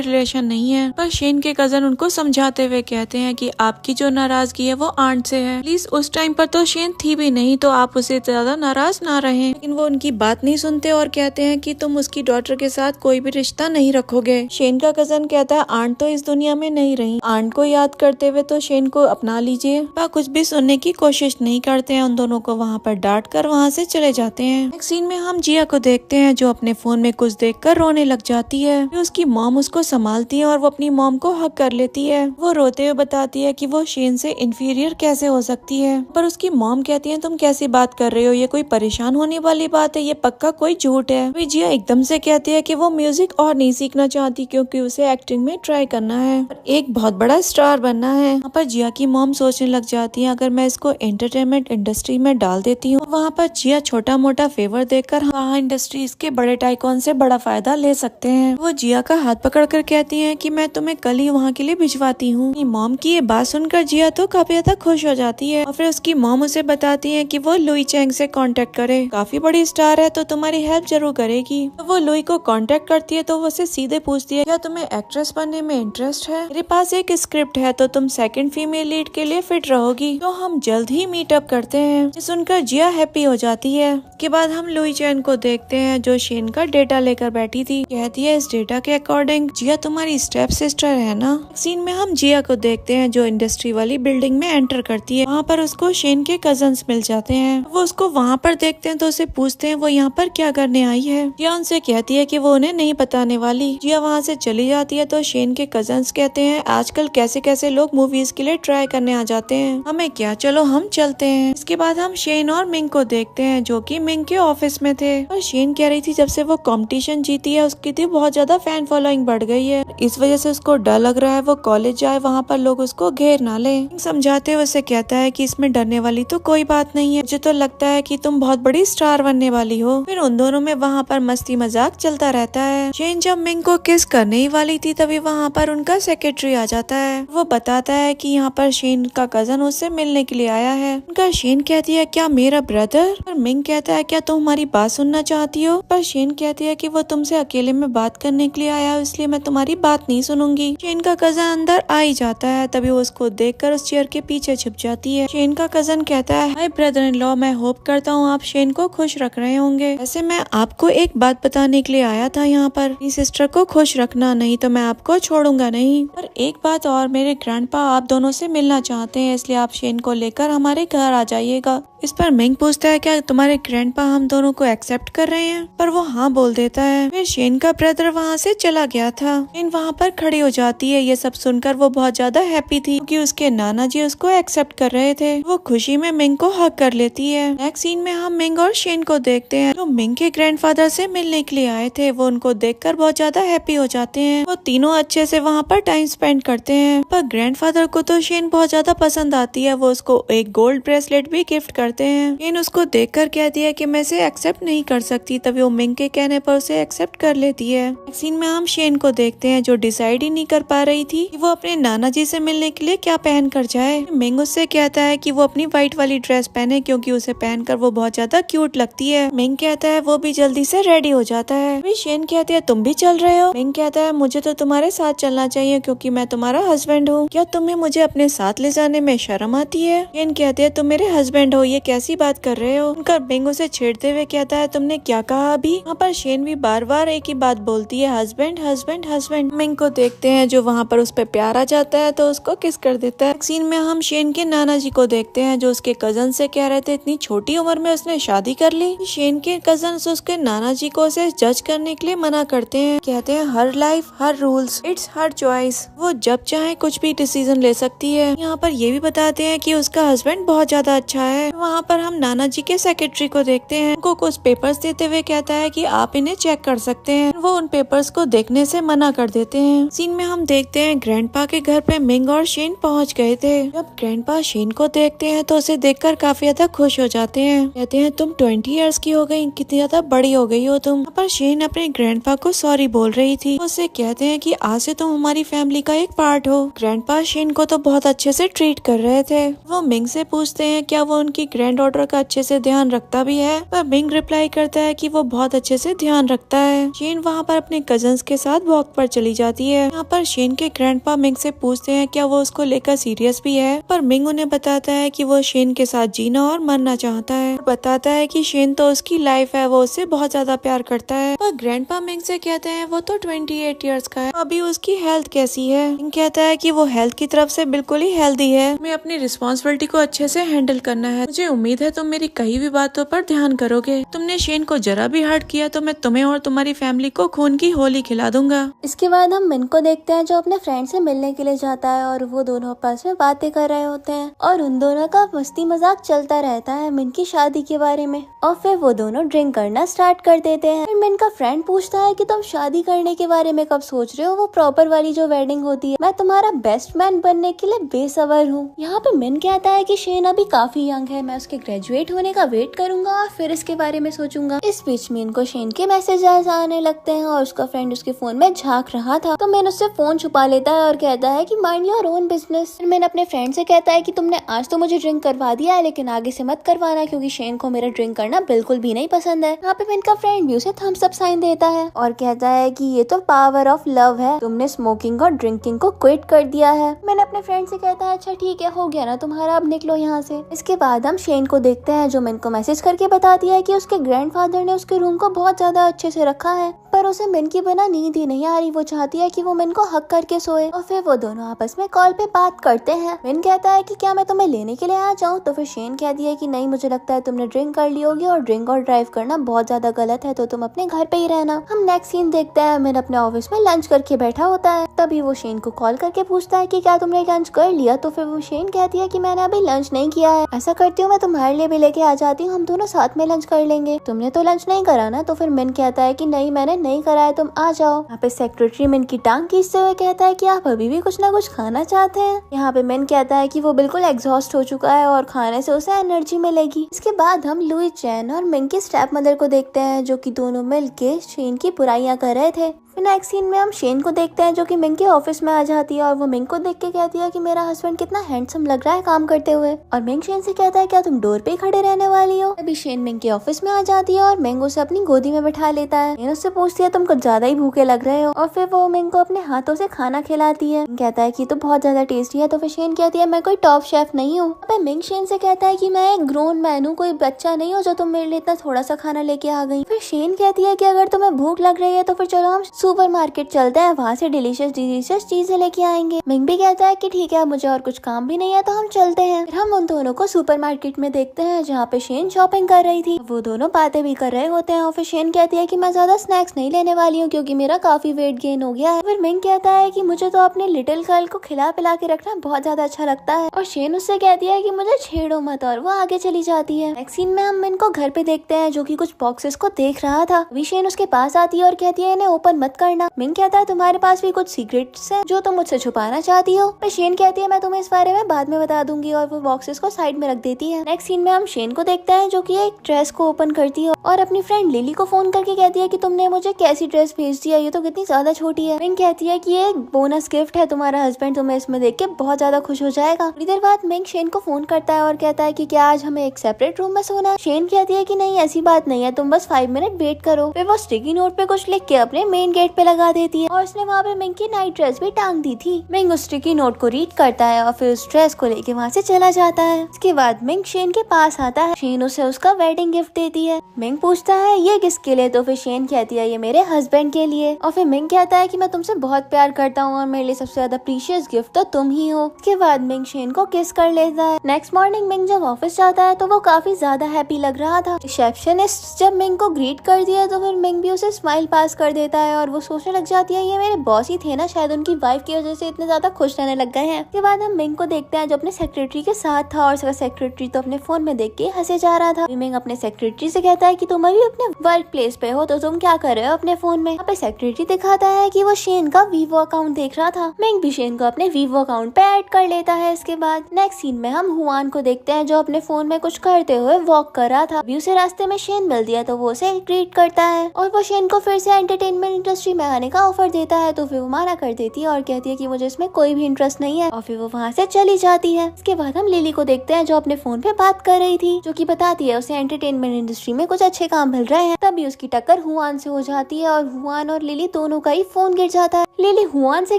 रिलेशन नहीं है। पर शेन के कजन उनको समझाते हुए कहते हैं कि आपकी जो नाराजगी है वो आंट से है। प्लीज उस टाइम पर तो शेन थी भी नहीं तो आप उसे ज्यादा नाराज ना रहें। लेकिन वो उनकी बात नहीं सुनते और कहते हैं कि तुम उसकी डॉटर के साथ कोई भी रिश्ता नहीं रखोगे। शेन का कजन कहता है आंट तो इस दुनिया में नहीं रही। आंट को याद करते हुए तो शेन को अपना लीजिए। वह कुछ भी सुनने की कोशिश नहीं करते हैं। उन दोनों को वहाँ पर डांट कर वहाँ से चले जाते हैं। एक सीन में हम जिया को देखते हैं जो अपने फोन में कुछ देखकर रोने लग जाती है। फिर उसकी मॉम उसको संभालती है और वो अपनी मॉम को हक कर लेती है। वो रोते हुए बताती है कि वो शेन से इंफीरियर कैसे हो सकती है। पर उसकी मॉम कहती है तुम कैसी बात कर रहे हो, ये कोई परेशान होने वाली बात है, ये पक्का कोई झूठ है। फिर जिया एकदम से कहती है कि वो म्यूजिक और नहीं सीखना चाहती क्योंकि उसे एक्टिंग में ट्राई करना है और एक बहुत बड़ा स्टार बनना है। वहाँ पर जिया की मॉम सोचने लग जाती है अगर मैं इसको एंटरटेनमेंट इंडस्ट्री में डाल देती हूँ। वहाँ पर जिया छोटा मोटा फेवर देकर वहाँ इंडस्ट्रीज के बड़े टाइकॉन से बड़ा फायदा ले सकते हैं। वो जिया का हाथ पकड़कर कहती है कि मैं तुम्हें कल ही वहाँ के लिए भिजवाती हूँ। मॉम की ये बात सुनकर जिया तो काफी ज्यादा खुश हो जाती है और फिर उसकी मॉम उसे बताती है कि वो लुई चैंग से कांटेक्ट करे, काफी बड़ी स्टार है तो तुम्हारी हेल्प जरूर करेगी। तो वो लुई को कांटेक्ट करती है तो वो उसे सीधे पूछती है क्या तुम्हें एक्ट्रेस बनने में इंटरेस्ट है, मेरे पास एक स्क्रिप्ट है तो तुम सेकंड फीमेल लीड के लिए फिट रहोगी, तो हम जल्द ही मीटअप करते हैं। सुनकर जिया हैप्पी हो जाती है। के बाद हम लुई चैन को देखते हैं जो शेन का डेटा लेकर बैठी थी। कहती है इस डेटा के अकॉर्डिंग जिया तुम्हारी स्टेप सिस्टर है ना। सीन में हम जिया को देखते हैं जो इंडस्ट्री वाली बिल्डिंग में एंटर करती है। वहाँ पर उसको शेन के कजन्स मिल जाते हैं। वो उसको वहाँ पर देखते हैं तो उसे पूछते हैं वो यहाँ पर क्या करने आई है। जिया उनसे कहती है कि वो उन्हें नहीं बताने वाली। जिया वहाँ से चली जाती है तो शेन के कजन्स कहते हैं आजकल कैसे कैसे लोग मूवीज के लिए ट्राई करने आ जाते हैं, हमें क्या, चलो हम चलते हैं। इसके बाद हम शेन और मिंग को देखते हैं जो कि मिंग के ऑफिस में थे। और शेन कह रही थी जब से वो कंपटीशन जीती है उसकी थी बहुत ज्यादा फैन फॉलोइंग बढ़ गई है, इस वजह से उसको डर लग रहा है वो कॉलेज जाए वहाँ पर लोग उसको घेर ना ले। समझाते हुए उसे कहता है कि इसमें डरने वाली तो कोई बात नहीं है, मुझे तो लगता है कि तुम बहुत बड़ी स्टार बनने वाली हो। फिर उन दोनों में वहाँ पर मस्ती मजाक चलता रहता है। शेन जब मिंग को किस करने ही वाली थी तभी वहाँ पर उनका सेक्रेटरी आ जाता है। वो बताता है कि यहाँ पर शेन का कजन उससे मिलने के लिए आया है। उनका शेन कहती है क्या मेरा ब्रदर। और मिंग कहता है क्या तुम हमारी बात सुनना चाहती हो। पर शेन कहती है कि वो तुमसे अकेले में बात करने के लिए आया है इसलिए मैं तुम्हारी बात नहीं सुनूंगी। शेन का कजन अंदर आ ही जाता है तभी वो उसको देखकर उस चेयर के पीछे छिप जाती है। शेन का कजन कहता है हाय ब्रदर इन लॉ, मैं होप करता हूँ आप शेन को खुश रख रहे होंगे। वैसे मैं आपको एक बात बताने के लिए आया था यहाँ पर, अपनी सिस्टर को खुश रखना नहीं तो मैं आपको छोड़ूंगा नहीं। पर एक बात और, मेरे ग्रैंडपा आप दोनों से मिलना चाहते हैं इसलिए आप शेन को लेकर हमारे घर आ जाइएगा। इस पर मिंग पूछता है क्या तुम्हारे ग्रैंडपा हम दोनों को एक्सेप्ट कर रहे हैं, पर वो हाँ बोल देता है। फिर शेन का ब्रदर वहाँ से चला गया था। शेन वहाँ पर खड़ी हो जाती है। ये सब सुनकर वो बहुत ज्यादा हैप्पी थी क्योंकि उसके नाना जी उसको एक्सेप्ट कर रहे थे। वो खुशी में मिंग को हक कर लेती है। नेक्स्ट सीन में हम मिंग और शेन को देखते हैं जो मिंग के ग्रैंडफादर से मिलने के लिए आए थे। वो उनको देखकर बहुत ज्यादा हैप्पी हो जाते हैं। वो तीनों अच्छे से वहाँ पर टाइम स्पेंड करते हैं। पर ग्रैंडफादर को तो शेन बहुत ज्यादा पसंद आती है। वो उसको एक गोल्ड ब्रेसलेट भी गिफ्ट करते हैं। शेन उसको देखकर कहती है कि मैं इसे एक्सेप्ट नहीं कर सकती, तभी वो मिंग के कहने पर उसे एक्सेप्ट कर लेती है। नेक्स्ट सीन में हम शेन को देखते हैं जो डिसाइड ही नहीं कर पा रही थी कि वो अपने नाना जी से मिलने के लिए क्या पहन कर जाए। मिंग उससे कहता है कि वो अपनी व्हाइट वाली ड्रेस पहने क्योंकि उसे पहनकर वो बहुत ज्यादा क्यूट लगती है। मिंग कहता है वो भी जल्दी से रेडी हो जाता है। फिर शेन कहती है तुम भी चल रहे हो। मिंग कहता है मुझे तो तुम्हारे साथ चलना चाहिए क्योंकि मैं तुम्हारा हस्बैंड हूँ, क्या तुम्हें मुझे अपने साथ ले जाने में शर्म आती है। शेन कहती है तुम मेरे हस्बैंड हो, ये कैसी बात कर रहे हो? उनका मिंग उसे छेड़ते हुए कहता है तुमने क्या कहा अभी? वहाँ पर शेन भी बार बार एक ही बात बोलती है, हस्बैंड हस्बैंड हस्बैंड। मिंग को देखते हैं जो वहाँ पर उस पर प्यार आ जाता है तो उसको किस कर देता है। सीन में हम शेन के नाना जी को देखते हैं जो उसके कजन से कह रहे थे इतनी छोटी उम्र में उसने शादी कर ली। शेन के कजन उसके नाना जी को उसे जज करने के लिए मना करते हैं, कहते हैं हर life her rules, it's her choice, वो जब चाहे कुछ भी डिसीजन ले सकती है। यहाँ पर ये भी बताते हैं कि उसका हस्बैंड बहुत ज्यादा अच्छा है। वहाँ पर हम नाना जी के सेक्रेटरी को देखते हैं, उनको कुछ पेपर्स देते हुए कहता है कि आप इन्हें चेक कर सकते हैं। वो उन पेपर्स को देखने से मना कर देते हैं। सीन में हम देखते हैं ग्रैंडपा के घर पे मिंग और शेन पहुँच गए थे। जब ग्रैंडपा शेन को देखते हैं तो उसे देखकर काफी ज्यादा खुश हो जाते हैं, कहते हैं तुम 20 इयर्स की हो गई, कितनी ज्यादा बड़ी हो गई हो तुम। पर शेन अपने ग्रैंडपा को सॉरी बोल रही थी। उससे कहते हैं कि आज से तुम हमारी फैमिली का एक पार्ट हो। ग्रैंडपा शेन को तो बहुत अच्छे से ट्रीट कर रहे थे। वो मिंग से पूछते हैं क्या वो उनकी ग्रैंड डॉटर का अच्छे से ध्यान रखता भी है, पर मिंग रिप्लाई करता है कि वो बहुत अच्छे से ध्यान रखता है। शेन वहाँ पर अपने कजन्स के साथ वॉक पर चली जाती है। यहाँ पर शेन के ग्रैंडपा मिंग से पूछते हैं क्या वो उसको लेकर सीरियस भी है, पर मिंग उन्हें बताता है कि वो शेन के साथ जीना और मरना चाहता है। बताता है कि शेन तो उसकी लाइफ है, वो उससे बहुत ज्यादा प्यार करता है। पर ग्रैंडपा मिंग से कहते हैं वो तो 28 इयर्स का है, अभी उसकी हेल्थ कैसी है? मिंग कहता है कि वो हेल्थ की तरफ से बिल्कुल ही हेल्दी है, मैं अपनी रिस्पॉन्सिबिलिटी को अच्छे से हैंडल करना है। मुझे उम्मीद है तुम मेरी कही भी बातों पर ध्यान करोगे। तुमने शेन को जरा भी हर्ट किया तो मैं तुम्हें और तुम्हारी फैमिली को खून की होली खिला दूंगा। इसके बाद हम मिन को देखते हैं जो अपने फ्रेंड से मिलने के लिए जाता है और वो दोनों आपस में बातें कर रहे होते हैं और उन दोनों का मस्ती मजाक चलता रहता है मिन की शादी के बारे में। और फिर वो दोनों ड्रिंक करना स्टार्ट कर देते हैं। फिर मिन का फ्रेंड पूछता है कि तुम शादी करने के बारे में कब सोच रहे हो, वो प्रॉपर वाली जो वेडिंग होती है। मैं तुम्हारा बेस्ट मैन बनने के लिए बेसब्र हूँ। यहाँ पे मिन कहता है कि शेन अभी काफी यंग है, मैं उसके ग्रेजुएट होने का वेट करूंगा और फिर इसके बारे में सोचूंगा। इस बीच मिन को शेन के मैसेजेस आने लगते हैं और उसका फ्रेंड उसके फोन में झांक रहा था तो मिन उससे फोन छुपा लेता है और कहता है कि माइंड योर ओन बिजनेस। फिर मिन अपने फ्रेंड से कहता है कि तुमने आज तो मुझे ड्रिंक करवा दिया है लेकिन आगे से मत करवाना क्योंकि शेन को मेरा ड्रिंक करना बिल्कुल भी नहीं पसंद है। यहाँ पे मिन का फ्रेंड भी उसे थम्स अप साइन देता है और कहता है कि ये तो पावर ऑफ लव है, तुमने स्मोकिंग और ड्रिंकिंग को क्विट कर दिया है। मैंने अपने फ्रेंड से कहता है अच्छा ठीक है, हो गया ना तुम्हारा, अब निकलो यहाँ से। इसके बाद हम शेन को देखते हैं जो मिन को मैसेज करके बताती है कि उसके ग्रैंडफादर ने उसके रूम को बहुत ज्यादा अच्छे से रखा है पर उसे मिन की बिना नींद ही नहीं आ रही। वो चाहती है कि वो मिन को हक करके सोए और फिर वो दोनों आपस में कॉल पे बात करते हैं। मिन कहता है कि क्या मैं तुम्हें लेने के लिए आ जाऊँ, तो फिर शेन कहती है कि नहीं, मुझे लगता है तुमने ड्रिंक कर ली होगी और ड्रिंक और ड्राइव करना बहुत ज्यादा गलत है, तो तुम अपने घर पे ही रहना। हम नेक्स्ट सीन देखते हैं मिन अपने ऑफिस में लंच करके बैठा होता है। तभी वो शेन को कॉल करके पूछता है कि क्या तुमने लंच कर लिया, तो फिर वो शेन कहती है कि मैंने अभी लंच नहीं किया है, ऐसा करती हूँ मैं तुम्हारे लिए भी लेके आ जाती हूँ, हम दोनों साथ में लंच कर लेंगे। तुमने तो लंच नहीं करा ना, तो फिर मिन कहता है कि नहीं मैंने नहीं करा है, तुम आ जाओ। यहाँ पे सेक्रेटरी मिन की टांग खींचते हुए कहता है कि आप अभी भी कुछ ना कुछ खाना चाहते हैं। यहाँ पे मिन कहता है कि वो बिल्कुल एग्जॉस्ट हो चुका है और खाने से उसे एनर्जी मिलेगी। इसके बाद हम लुई चैन और मिन की स्टेप मदर को देखते हैं जो कि दोनों मिलके शेन की बुराइयां कर रहे थे। फिर नेक्स्ट सीन में हम शेन को देखते हैं जो कि मिंग के ऑफिस में आ जाती है और वो मिंग को देख के कहती है कि मेरा हस्बैंड कितना हैंडसम लग रहा है काम करते हुए। और मिंग शेन से कहता है क्या तुम डोर पे ही खड़े रहने वाली हो। अभी शेन मिंग के ऑफिस में आ जाती है और मिंग उसे अपनी गोदी में बैठा लेता है। शेन उससे पूछती है तुम कुछ ज्यादा ही भूखे लग रहे हो और फिर वो मिंग को अपने हाथों से खाना खिलाती है। कहता है कि तो बहुत ज्यादा टेस्टी है। तो फिर शेन कहती है मैं कोई टॉप शेफ नहीं हूँ। मिंग शेन से कहता है कि मैं एक ग्रोन मैन हूँ, कोई बच्चा नहीं हो जो तुम मेरे लिए इतना थोड़ा सा खाना लेके आ गई। फिर शेन कहती है कि अगर तुम्हें भूख लग रही है तो फिर चलो हम सुपर मार्केट चलते हैं, वहाँ से डिलीशियस चीजें लेके आएंगे। मिंग भी कहता है कि ठीक है, मुझे और कुछ काम भी नहीं है तो हम चलते हैं। फिर हम उन दोनों को सुपरमार्केट में देखते हैं जहाँ पे शेन शॉपिंग कर रही थी। वो दोनों बातें भी कर रहे होते हैं और फिर शेन कहती है कि मैं ज्यादा स्नैक्स नहीं लेने वाली हूँ क्योंकि मेरा काफी वेट गेन हो गया है। फिर मिंग कहता है कि मुझे तो अपने लिटिल गर्ल को खिला पिला के रखना बहुत ज्यादा अच्छा लगता है और शेन उससे कहती है कि मुझे छेड़ो मत और वो आगे चली जाती है। नेक्स्ट सीन में हम मिंग को घर पे देखते हैं जो कि कुछ बॉक्सेस को देख रहा था। अभी शेन उसके पास आती है और कहती है इन्हें ओपन मत करना। मिंग कहता है तुम्हारे पास भी कुछ सीक्रेट्स हैं जो तुम मुझसे छुपाना चाहती हो। पर शेन कहती है मैं तुम्हें इस बारे में बाद में बता दूंगी और वो बॉक्सेस को साइड में रख देती है। नेक्स्ट सीन में हम शेन को देखते हैं जो कि एक ड्रेस को ओपन करती है और अपनी फ्रेंड लिली को फोन करके कहती है कि तुमने मुझे कैसी ड्रेस भेज दिया, ये तो कितनी ज्यादा छोटी है। मिंग कहती है कि ये एक बोनस गिफ्ट है, तुम्हारा हस्बैंड तुम्हें इसमें देख के बहुत ज्यादा खुश हो जाएगा। थोड़ी देर बाद मिंग शेन को फोन करता है और कहता है कि क्या आज हमें एक सेपरेट रूम में सोना है। शेन कहती है कि नहीं ऐसी बात नहीं है, तुम बस 5 मिनट वेट करो। फिर वो स्टिकी नोट पे कुछ लिख के अपने मेन गेट पे लगा देती है और उसने वहाँ पे मिंग की नाइट ड्रेस भी टांग दी थी। मिंग उस स्टिकी नोट को रीड करता है और फिर उस ड्रेस को लेके वहाँ से चला जाता है। इसके बाद मिंग शेन के पास आता है। शेन उसे उसका वेडिंग गिफ्ट देती है। मिंग पूछता है ये किसके लिए, तो फिर शेन कहती है ये मेरे हस्बैंड के लिए। और फिर मिंग कहता है कि मैं तुमसे बहुत प्यार करता हूँ और मेरे लिए सबसे ज्यादा प्रीशियस गिफ्ट तो तुम ही हो। इसके बाद मिंग शेन को किस कर लेता है। नेक्स्ट मॉर्निंग मिंग जब ऑफिस जाता है तो वो काफी ज्यादा हैप्पी लग रहा था। रिसेप्शनिस्ट जब मिंग को ग्रीट कर दिया तो फिर मिंग भी उसे स्माइल पास कर देता है और वो सोचने लग जाती है ये मेरे बॉस ही थे ना, शायद उनकी वाइफ की वजह से इतने ज्यादा खुश रहने लग गए हैं। इसके बाद हम मिंग को देखते हैं जो अपने सेक्रेटरी के साथ था और सेक्रेटरी तो अपने फोन में देख के हंसे जा रहा था। मिंग अपने सेक्रेटरी से कहता है कि तुम अभी अपने वर्क प्लेस पे हो तो तुम क्या कर रहे हो अपने फोन में। यहाँ पे सेक्रेटरी दिखाता है कि वो शेन का वीवो अकाउंट देख रहा था। मिंग भी शेन को अपने वीवो अकाउंट पे ऐड कर लेता है। इसके बाद नेक्स्ट सीन में हम हुआन को देखते हैं जो अपने फोन में कुछ करते हुए वॉक कर रहा था। अभी उसे रास्ते में शेन मिल दिया तो वो उसे ग्रीट करता है और वो शेन को फिर से एंटरटेनमेंट इंडस्ट्री में आने का ऑफर देता है तो फिर वो मना कर देती है और कहती है कि मुझे इसमें कोई भी इंटरेस्ट नहीं है और फिर वो वहाँ से चली जाती है। इसके बाद हम लिली को देखते हैं जो अपने फोन पे बात कर रही थी, जो कि बताती है उसे एंटरटेनमेंट इंडस्ट्री में कुछ अच्छे काम मिल रहे हैं। तभी उसकी टक्कर हुआन से हो जाती है और हुआन और लिली दोनों का ही फोन गिर जाता है। लिली हुआन से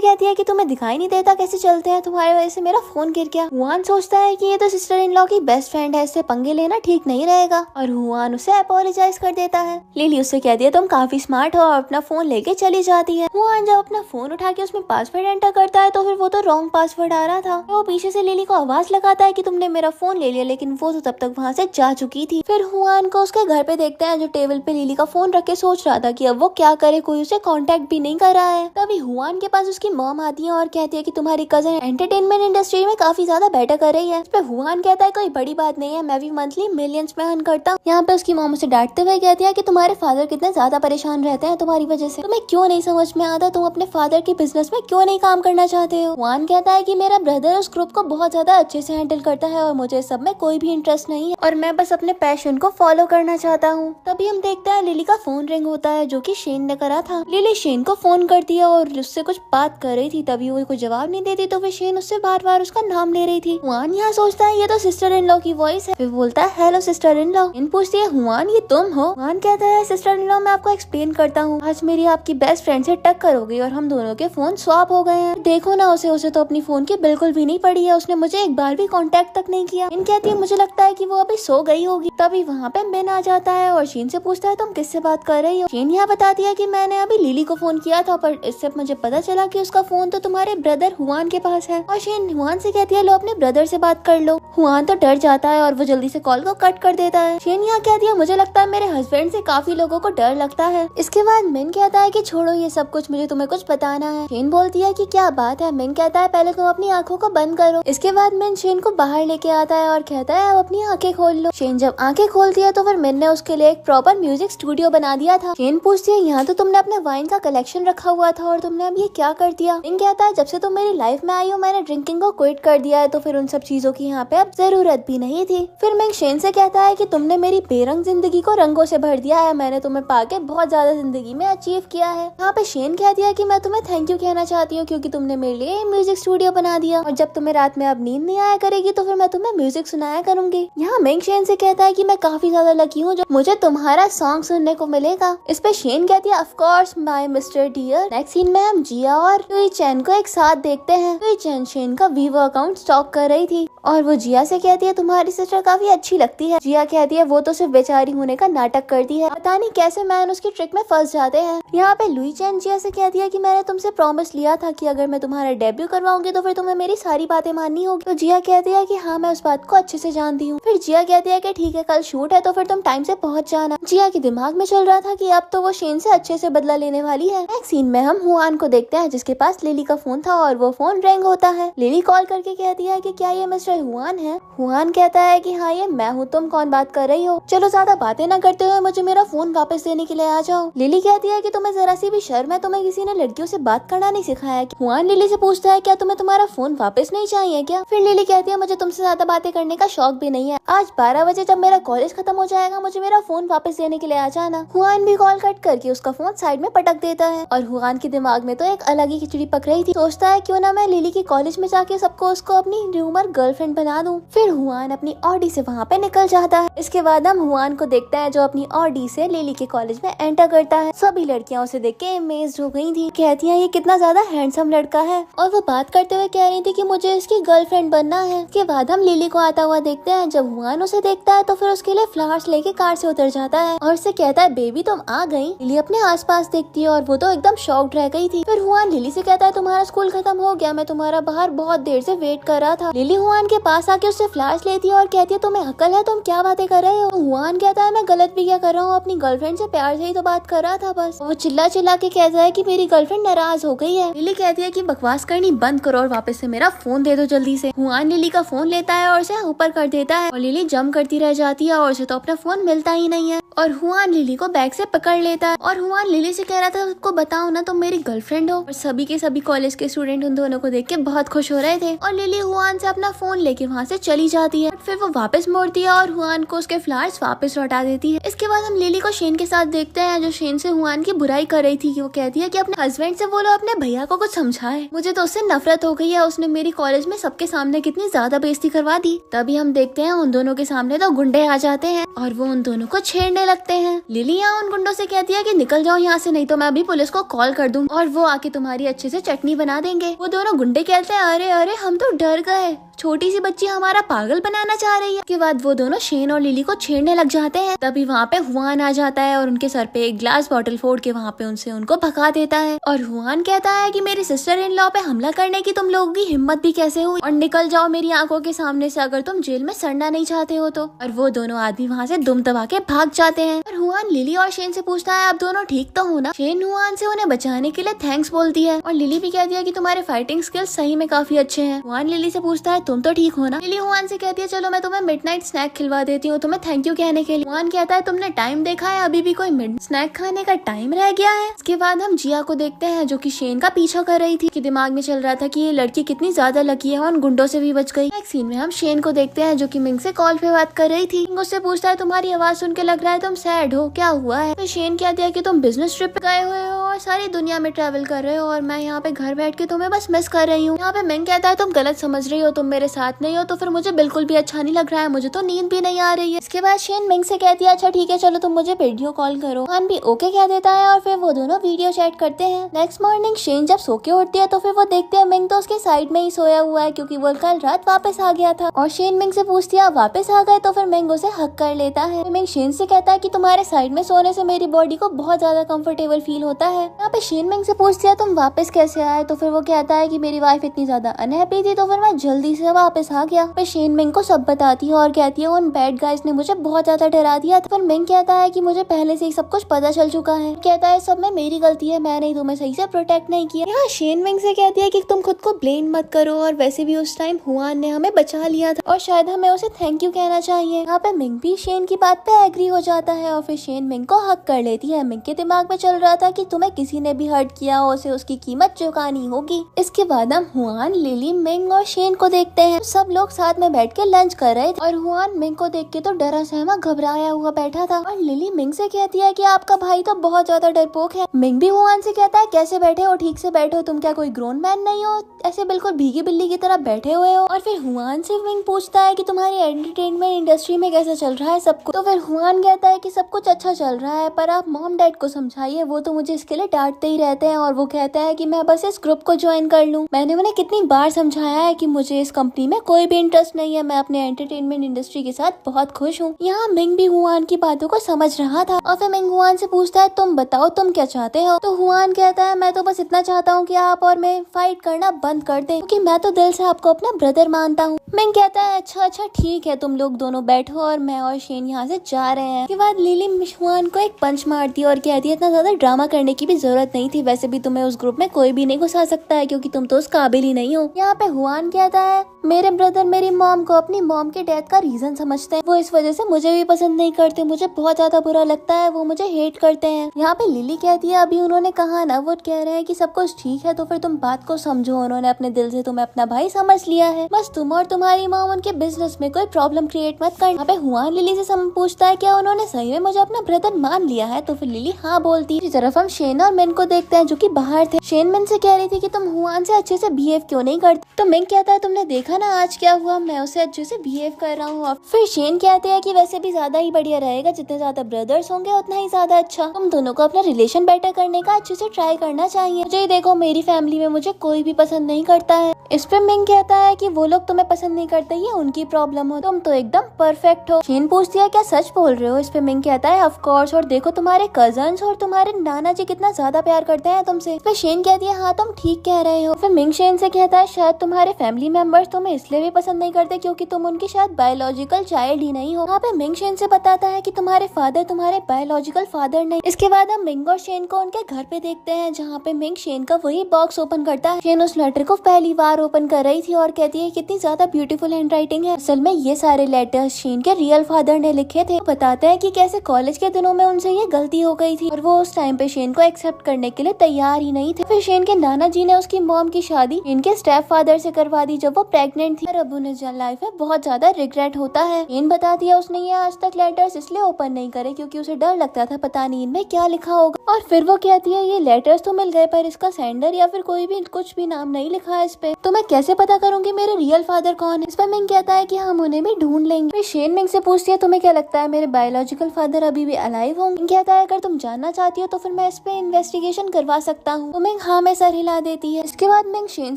कहती है कि तुम्हें दिखाई नहीं देता कैसे चलते हैं, तुम्हारे वजह से मेरा फोन गिर गया। हुआन सोचता है कि ये तो सिस्टर इन लॉ की बेस्ट फ्रेंड है, इससे पंगे लेना ठीक नहीं रहेगा और हुआन उसे अपोलोजाइज कर देता है। लिली उससे कहती है तुम काफी स्मार्ट हो और अपना फोन लेके चली जाती है। हुआन जब अपना फोन उठा के उसमें पासवर्ड एंटर करता है तो फिर वो तो रॉन्ग पासवर्ड आ रहा था। वो पीछे से लिली को आवाज लगाता है कि तुमने मेरा फोन ले लिया, लेकिन वो तो तब तक वहाँ से जा चुकी थी। फिर हुआन को उसके घर पे देखते हैं जो टेबल पे लिली का फोन रख के सोच रहा था कि अब वो क्या करे, कोई उसे कांटेक्ट भी नहीं कर रहा है। तभी हुआन के पास उसकी मॉम आती है और कहती है कि तुम्हारी कजन एंटरटेनमेंट इंडस्ट्री में काफी ज्यादा बेटर कर रही है। इस पे हुआन कहता है कोई बड़ी बात नहीं है, मैं भी मंथली मिलियंस में अर्न करता हूँ। यहाँ पे उसकी मॉम उसे डांटते हुए कहती है कि तुम्हारे फादर कितने ज्यादा परेशान रहते हैं तुम्हारी वजह से, तुम्हें क्यों नहीं समझ में आता, तुम अपने फादर के बिजनेस में क्यों नहीं काम करना चाहते हो। हुआन कहता है कि मेरा ब्रदर उस ग्रुप को बहुत ज्यादा अच्छे से हैंडल करता है और मुझे सब में कोई भी इंटरेस्ट नहीं है और मैं बस अपने पैशन को फॉलो करना चाहता हूँ। तभी हम देखते हैं लिली का फोन रिंग होता है जो कि शेन ने करा था। लिली शेन को फोन करती है और उससे कुछ बात कर रही थी, तभी वो कोई जवाब नहीं देती तो फिर शेन उससे बार बार उसका नाम ले रही थी। हुआन यहाँ सोचता है ये तो सिस्टर इन लॉ की वॉइस है, फिर बोलता है हेलो सिस्टर इन लॉ। इन पूछती है हुआन ये तुम हो। हुआन कहता है सिस्टर इन लॉ मैं आपको एक्सप्लेन करता हूँ, आज मेरी आपकी बेस्ट फ्रेंड से टक्कर हो गई और हम दोनों के फोन स्वैप हो गए हैं। देखो ना उसे तो अपनी फोन की बिल्कुल भी नहीं पड़ी है, उसने मुझे एक बार भी कांटेक्ट तक नहीं किया। इन कहती है मुझे लगता है कि वो अभी सो गई होगी। तभी वहाँ पे बेन आ जाता है और शेन से पूछता है तुम किससे बात कर रही हो। शेन यहाँ बताती है कि मैंने अभी लिली को फोन किया था पर इससे मुझे पता चला कि उसका फोन तो तुम्हारे ब्रदर हुआन के पास है। और शेन हुआन से कहती है लो अपने ब्रदर से बात कर लो। हुआन तो डर जाता है और वो जल्दी से कॉल को कट कर देता है। शेन यहाँ कहती है मुझे लगता है मेरे हस्बैंड से काफी लोगों को डर लगता है। इसके बाद मिन कहता है कि छोड़ो ये सब कुछ, मुझे तुम्हें कुछ बताना है। शेन बोलती है कि क्या बात है। मिन कहता है पहले तुम अपनी आंखों को बंद करो। इसके बाद मिन शेन को बाहर लेके आता है और कहता है अब अपनी आंखें खोल लो। शेन जब आंखें खोलती है तो फिर मिन ने उसके लिए एक प्रॉपर म्यूजिक स्टूडियो बना दिया था। शेन पूछती है यहाँ तो तुमने अपने वाइन का कलेक्शन रखा हुआ था और तुमने अब ये क्या कर दिया। मिन कहता है जब से तुम मेरी लाइफ में आई हो मैंने ड्रिंकिंग को क्विट कर दिया है, तो फिर उन सब चीजों की यहाँ पे अब जरूरत भी नहीं थी। फिर मिन शेन से कहता है कि तुमने मेरी बेरंग जिंदगी को रंगों से भर दिया है, मैंने तुम्हें पाके बहुत ज्यादा जिंदगी में अचीव किया है। यहाँ पे शेन कहती है कि मैं तुम्हें थैंक यू कहना चाहती हूँ क्योंकि तुमने मेरे लिए म्यूजिक स्टूडियो बना दिया और जब तुम्हें रात में अब नींद नहीं आया करेगी तो फिर मैं तुम्हें म्यूजिक सुनाया करूंगी। यहाँ मिंग शेन से कहता है कि मैं काफी ज्यादा लकी हूँ जो मुझे तुम्हारा सॉन्ग सुनने को मिलेगा। इस पे शेन कहती है of course my mister dear. Next scene में हम जिया और युई चैन को एक साथ देखते हैं। युई चैन शेन का वीवो अकाउंट स्टॉक कर रही थी और वो जिया से कहती है तुम्हारी सिस्टर काफी अच्छी लगती है। जिया कहती है वो तो सिर्फ बेचारी होने का नाटक करती है, पता नहीं कैसे मैन उसकी ट्रिक में फंस जाते हैं। यहाँ पे लुई चैन जिया से कहती है कि मैंने तुमसे प्रॉमिस लिया था कि अगर मैं तुम्हारा डेब्यू करवाऊंगी तो फिर तुम्हें मेरी सारी बातें माननी होगी। तो जिया कहती है कि हाँ मैं उस बात को अच्छे से जानती हूँ। फिर जिया कहती है कि ठीक है कल शूट है तो फिर तुम टाइम से पहुंच जाना। जिया के दिमाग में चल रहा था कि अब तो वो शेन से अच्छे से बदला लेने वाली है। नेक्स्ट सीन में हम हुआन को देखते हैं जिसके पास लिली का फोन था और वो फोन रिंग होता है। लिली कॉल करके कहती है कि क्या ये मिस्टर हुआन है। हुआन कहता है कि हाँ ये मैं हूँ, तुम कौन बात कर रही हो, चलो ज्यादा बातें ना करते हुए मुझे मेरा फोन वापस देने के लिए आ जाओ। लिली कहती है कि तुम्हें जरा सी भी शर्म है, तुम्हें किसी ने लड़कियों से बात करना नहीं सिखाया। हुआन लिली से पूछता है क्या तुम्हें तुम्हारा फोन वापस नहीं चाहिए क्या। फिर लिली कहती है मुझे तुमसे ज्यादा बातें करने का शौक भी नहीं है, आज 12 बजे जब मेरा कॉलेज खत्म हो जाएगा मुझे मेरा फोन वापस देने के लिए आ जाना। हुआन भी कॉल कट करके उसका फोन साइड में पटक देता है और हुआन के दिमाग में तो एक अलग ही खिचड़ी पक रही थी। सोचता है क्यों ना मैं लिली की कॉलेज में जाके सबको उसको अपनी रूमर गर्लफ्रेंड बना दूं। फिर हुआन अपनी ऑडी से वहाँ पे निकल जाता है। इसके बाद हम हुआन को देखते हैं जो अपनी ऑडी से लिली के कॉलेज में एंटर करता है। सभी लड़कियां उसे उसे देख के अमेज्ड हो गई थी। कहती है ये कितना ज्यादा हैंडसम लड़का है, और वो बात करते हुए कह रही थी कि मुझे इसकी गर्लफ्रेंड बनना है। उसके बाद हम लिली को आता हुआ देखते हैं। जब हुआन उसे देखता है तो फिर उसके लिए फ्लावर्स लेके कार से उतर जाता है और उससे कहता है बेबी तुम आ गई। लिली अपने आसपास देखती है और वो तो एकदम शॉक्ड रह गई थी। फिर हुआन लिली से कहता है तुम्हारा स्कूल खत्म हो गया, मैं तुम्हारा बाहर बहुत देर से वेट कर रहा था। लिली हुआन के पास आके उससे फ्लावर्स लेती है और कहती है तुम्हें अकल है, तुम क्या बातें कर रहे हो। हुआन कहता है मैं गलत भी क्या कर रहा हूँ, अपनी गर्लफ्रेंड से प्यार से ही तो बात कर रहा था बस। वो चिल्ला चिल्ला के कहता है कि मेरी गर्लफ्रेंड नाराज हो गई है। लिली कहती है कि बकवास करनी बंद करो और वापस से मेरा फोन दे दो जल्दी से। हुआन लिली का फोन लेता है और उसे ऊपर कर देता है और लिली जंप करती रह जाती है और उसे तो अपना फोन मिलता ही नहीं है। और हुआन लिली को बैग से पकड़ लेता है और हुआन लिली से कह रहा था उसको बताओ ना तुम मेरी गर्लफ्रेंड हो। और सभी के सभी कॉलेज के स्टूडेंट उन दोनों को देख के बहुत खुश हो रहे थे और लिली हुआन से अपना फोन लेके वहाँ से चली जाती है। फिर वो वापस मोड़ती है और हुआन को उसके फ्लावर्स वापस लौटा देती है। इसके बाद हम लिली को शेन के साथ देखते हैं जो शेन से हुआन की बुराई कर रही थी। कि वो कहती है कि अपने हस्बैंड से बोलो अपने भैया को कुछ समझाए, मुझे तो उससे नफरत हो गई है, उसने मेरी कॉलेज में सबके सामने कितनी ज्यादा बेइज्जती करवा दी। तभी हम देखते हैं उन दोनों के सामने तो गुंडे आ जाते हैं और वो उन दोनों को छेड़ने लगते हैं। लिली यहाँ उन गुंडों से कहती है कि निकल जाओ यहाँ से, नहीं तो मैं अभी पुलिस को कॉल कर दूँ और वो आके तुम्हारी अच्छे से चटनी बना देंगे। वो दोनों गुंडे कहते हैं अरे अरे हम तो डर गए, छोटी सी बच्ची हमारा पागल बनाना चाह रही है। के बाद वो दोनों शेन और लिली को छेड़ने लग जाते हैं। तभी वहाँ पे हुआन आ जाता है और उनके सर पे एक ग्लास बॉटल फोड़ के वहाँ पे उनको भगा देता है। और हुआन कहता है कि मेरी सिस्टर इन लॉ पे हमला करने की तुम लोगों की हिम्मत भी कैसे हुई, और निकल जाओ मेरी आंखों के सामने से अगर तुम जेल में सड़ना नहीं चाहते हो तो। और वो दोनों आदमी वहाँ से दुम दबा के भाग जाते हैं। और हुआन लिली और शेन से पूछता है आप दोनों ठीक तो हो ना। शेन हुआन से उन्हें बचाने के लिए थैंक्स बोलती है और लिली भी कहती है कि तुम्हारे फाइटिंग स्किल्स सही में काफी अच्छे हैं। हुआन लिली से पूछता है तुम तो ठीक हो ना। लिली हुआन से कहती है चलो मैं तुम्हें मिडनाइट स्नैक खिलवा देती हूँ तुम्हें थैंक यू कहने के लिए। हुआन कहता है तुमने टाइम देखा है, अभी भी कोई मिड स्नैक खाने का टाइम रह गया है। इसके बाद हम जिया को देखते हैं जो कि शेन का पीछा कर रही थी। कि दिमाग में चल रहा था कि ये लड़की कितनी ज्यादा लकी है और गुंडों से भी बच गई। एक सीन में हम शेन को देखते हैं जो कि मिंग से कॉल पे बात कर रही थी। उससे पूछता है तुम्हारी आवाज सुन के लग रहा है तुम सैड हो, क्या हुआ है। तो शेन कहती है कि तुम बिजनेस ट्रिप पे गए हुए हो और सारी दुनिया में ट्रैवल कर रहे हो और मैं यहाँ पे घर बैठ के तुम्हें बस मिस कर रही हूँ। यहाँ पे मिंग कहता है तुम गलत समझ रही हो, तुम मेरे साथ नहीं हो तो फिर मुझे बिल्कुल भी अच्छा नहीं लग रहा है, मुझे तो नींद भी नहीं आ रही है। इसके बाद शेन मिंग से कहती है अच्छा ठीक है चलो तुम मुझे वीडियो कॉल करो। हान भी ओके कह देता है और फिर वो दोनों वीडियो चैट करते हैं। नेक्स्ट मॉर्निंग शेन जब सो के उठती है तो फिर वो देखते हैं मिंग तो उसके साइड में ही सोया हुआ है क्योंकि वो कल रात वापस आ गया था। और शेन मिंग से पूछती है आप वापस आ गए, तो फिर मिंग उसे हक कर लेता है। मिंग शेन से कहता है कि तुम्हारे साइड में सोने से मेरी बॉडी को बहुत ज्यादा कंफर्टेबल फील होता है। यहाँ पे शेन मिंग से पूछती है तुम वापस कैसे आए, तो फिर वो कहता है कि मेरी वाइफ इतनी ज्यादा अनहैप्पी थी तो फिर मैं जल्दी से वापस आ गया। फिर शेन मिंग को सब बताती है और कहती है उन बैड गाइज ने मुझे बहुत ज्यादा डरा दिया था। पर मिंग कहता है कि मुझे पहले से ही सब कुछ पता चल चुका है। कहता है सब में मेरी गलती है, मैंने ही तुम्हें सही से प्रोटेक्ट नहीं किया। यहाँ शेन मिंग से कहती है कि तुम खुद को ब्लेम मत करो और वैसे भी उस टाइम हुआन ने हमें बचा लिया था और शायद हमें उसे थैंक यू कहना चाहिए। यहाँ पे मिंग भी शेन की बात पे एग्री हो जाता है और फिर शेन मिंग को हक कर लेती है। मिंग के दिमाग में चल रहा था कि तुम्हें किसी ने भी हर्ट किया हो उसे उसकी कीमत चुकानी होगी। इसके बाद हम हुआन, लिली, मिंग और शेन को देखते हैं। सब लोग साथ में बैठ के लंच कर रहे थे और हुआन मिंग को देख के तो डरा सहमा घबराया हुआ बैठा था। और लिली मिंग से कहती है कि आपका भाई तो बहुत ज्यादा डरपोक है। मिंग भी हुआन से कहता है कैसे बैठे हो, ठीक से बैठो, तुम क्या कोई ग्रोन मैन नहीं हो, ऐसे बिल्कुल भीगी बिल्ली की तरह बैठे हुए हो। और फिर हुआन से मिंग पूछता है कि तुम्हारी एंटरटेनमेंट इंडस्ट्री में कैसा चल रहा है सब कुछ। तो फिर हुआन कहता है कि सब कुछ अच्छा चल रहा है पर आप मॉम डैड को समझाइए, वो तो मुझे इसके लिए डांटते ही रहते हैं। और वो कहता है कि मैं बस इस ग्रुप को ज्वाइन कर लूं, मैंने उन्हें कितनी बार समझाया है कि मुझे इस कंपनी में कोई भी इंटरेस्ट नहीं है, मैं अपने एंटरटेनमेंट इंडस्ट्री के साथ बहुत खुश हूँ। यहाँ मिंग भी हुआन की बातों को समझ रहा था और फिर मिंग हुआन से पूछता है तुम बताओ तुम क्या चाहते हो। तो हुआन कहता है मैं तो बस इतना चाहता हूँ कि आप और मैं फाइट करना बंद कर दें क्योंकि मैं तो दिल से आपको अपना ब्रदर मानता हूँ। मिंग कहता है अच्छा ठीक है, तुम लोग दोनों बैठो और मैं और शेन यहाँ से जा रहे हैं। के बाद लिली हुआन को एक पंच मारती है और कहती है इतना ज्यादा ड्रामा करने की भी जरूरत नहीं थी, वैसे भी तुम्हें उस ग्रुप में कोई भी नहीं घुसा सकता है क्योंकि तुम तो उस काबिल ही नहीं हो। यहाँ पे हुआन कहता है मेरे ब्रदर मेरी मॉम को अपनी मॉम के डेथ का रीजन समझते हैं, वो इस वजह से मुझे भी पसंद नहीं करते, मुझे बहुत ज्यादा बुरा लगता है, वो मुझे हेट करते हैं। यहाँ पे लिली कहती है अभी उन्होंने कहा ना, वो कह रहे हैं कि सब कुछ ठीक है तो फिर तुम बात को समझो, उन्होंने अपने दिल से तुम्हें अपना भाई समझ लिया है, बस तुम और तुम्हारे तुम्हारी मॉम उनके बिजनेस में कोई प्रॉब्लम क्रिएट मत कर। यहाँ पे हुआन लिली से पूछता है क्या उन्होंने सही में मुझे अपना ब्रदर मान लिया है, तो फिर लिली हाँ बोलती है। इसी तरफ हम शेन और मिन को देखते हैं जो कि बाहर थे। शेन मिन से कह रही थी कि तुम हुआन से अच्छे से बिहेव क्यों नहीं करते, तो मिन कहता है तुमने देखा ना आज क्या हुआ, मैं उसे अच्छे से बिहेव कर रहा हूँ। फिर शेन कहते हैं कि वैसे भी ज्यादा ही बढ़िया रहेगा, जितने ज्यादा ब्रदर्स होंगे उतना ही ज्यादा अच्छा, तुम दोनों को अपना रिलेशन बेटर करने का अच्छे से ट्राई करना चाहिए। मुझे देखो मेरी फैमिली में मुझे कोई भी पसंद नहीं करता है। इस पे मिंग कहता है कि वो लोग तुम्हें पसंद नहीं करते, ये उनकी प्रॉब्लम हो, तुम तो एकदम परफेक्ट हो। शेन पूछती है क्या सच बोल रहे हो। इस पे मिंग कहता है ऑफ कोर्स, और देखो तुम्हारे कजन्स और तुम्हारे नाना जी कितना ज्यादा प्यार करते हैं तुमसे। इस पे शेन कहती है हाँ तुम ठीक कह रहे हो। फिर मिंग शेन से कहता है शायद तुम्हारे फैमिली मेंबर्स तुम्हें इसलिए भी पसंद नहीं करते क्योंकि तुम उनकी शायद बायोलॉजिकल चाइल्ड ही नहीं हो। यहाँ पे मिंग शेन से बताता है कि तुम्हारे फादर तुम्हारे बायोलॉजिकल फादर नहीं। इसके बाद हम मिंग और शेन को उनके घर पे देखते हैं जहाँ पे मिंग शेन का वही बॉक्स ओपन करता है। शेन उस लेटर को पहली बार ओपन कर रही थी और कहती है कितनी ज्यादा ब्यूटीफुल हैंड राइटिंग है। असल में ये सारे लेटर्स शेन के रियल फादर ने लिखे थे। बताते हैं कि कैसे कॉलेज के दिनों में उनसे ये गलती हो गई थी और वो उस टाइम पे शेन को एक्सेप्ट करने के लिए तैयार ही नहीं थे। फिर शेन के नाना जी ने उसकी मॉम की शादी इनके स्टेप फादर से करवा दी जब वो प्रेग्नेंट थी। और अब उन्हें लाइफ में बहुत ज्यादा रिग्रेट होता है। शेन बताती है उसने ये आज तक लेटर्स इसलिए ओपन नहीं करे क्योंकि उसे डर लगता था पता नहीं इनमें क्या लिखा होगा। और फिर वो कहती है ये लेटर्स तो मिल गए पर इसका सेंडर या फिर कोई भी कुछ भी नाम नहीं लिखा है इस पे, तो मैं कैसे पता करूंगी मेरे रियल फादर कौन है। इस पर मिंग कहता है कि हम उन्हें भी ढूंढ लेंगे। फिर शेन मिंग से पूछती है तुम्हें क्या लगता है मेरे बायोलॉजिकल फादर अभी भी अलाइव होंगे। मिंग कहता है अगर तुम जानना चाहती हो तो फिर मैं इस पे इन्वेस्टिगेशन करवा सकता हूँ। तो मिंग हाँ में सर हिला देती है। इसके बाद मिंग शेन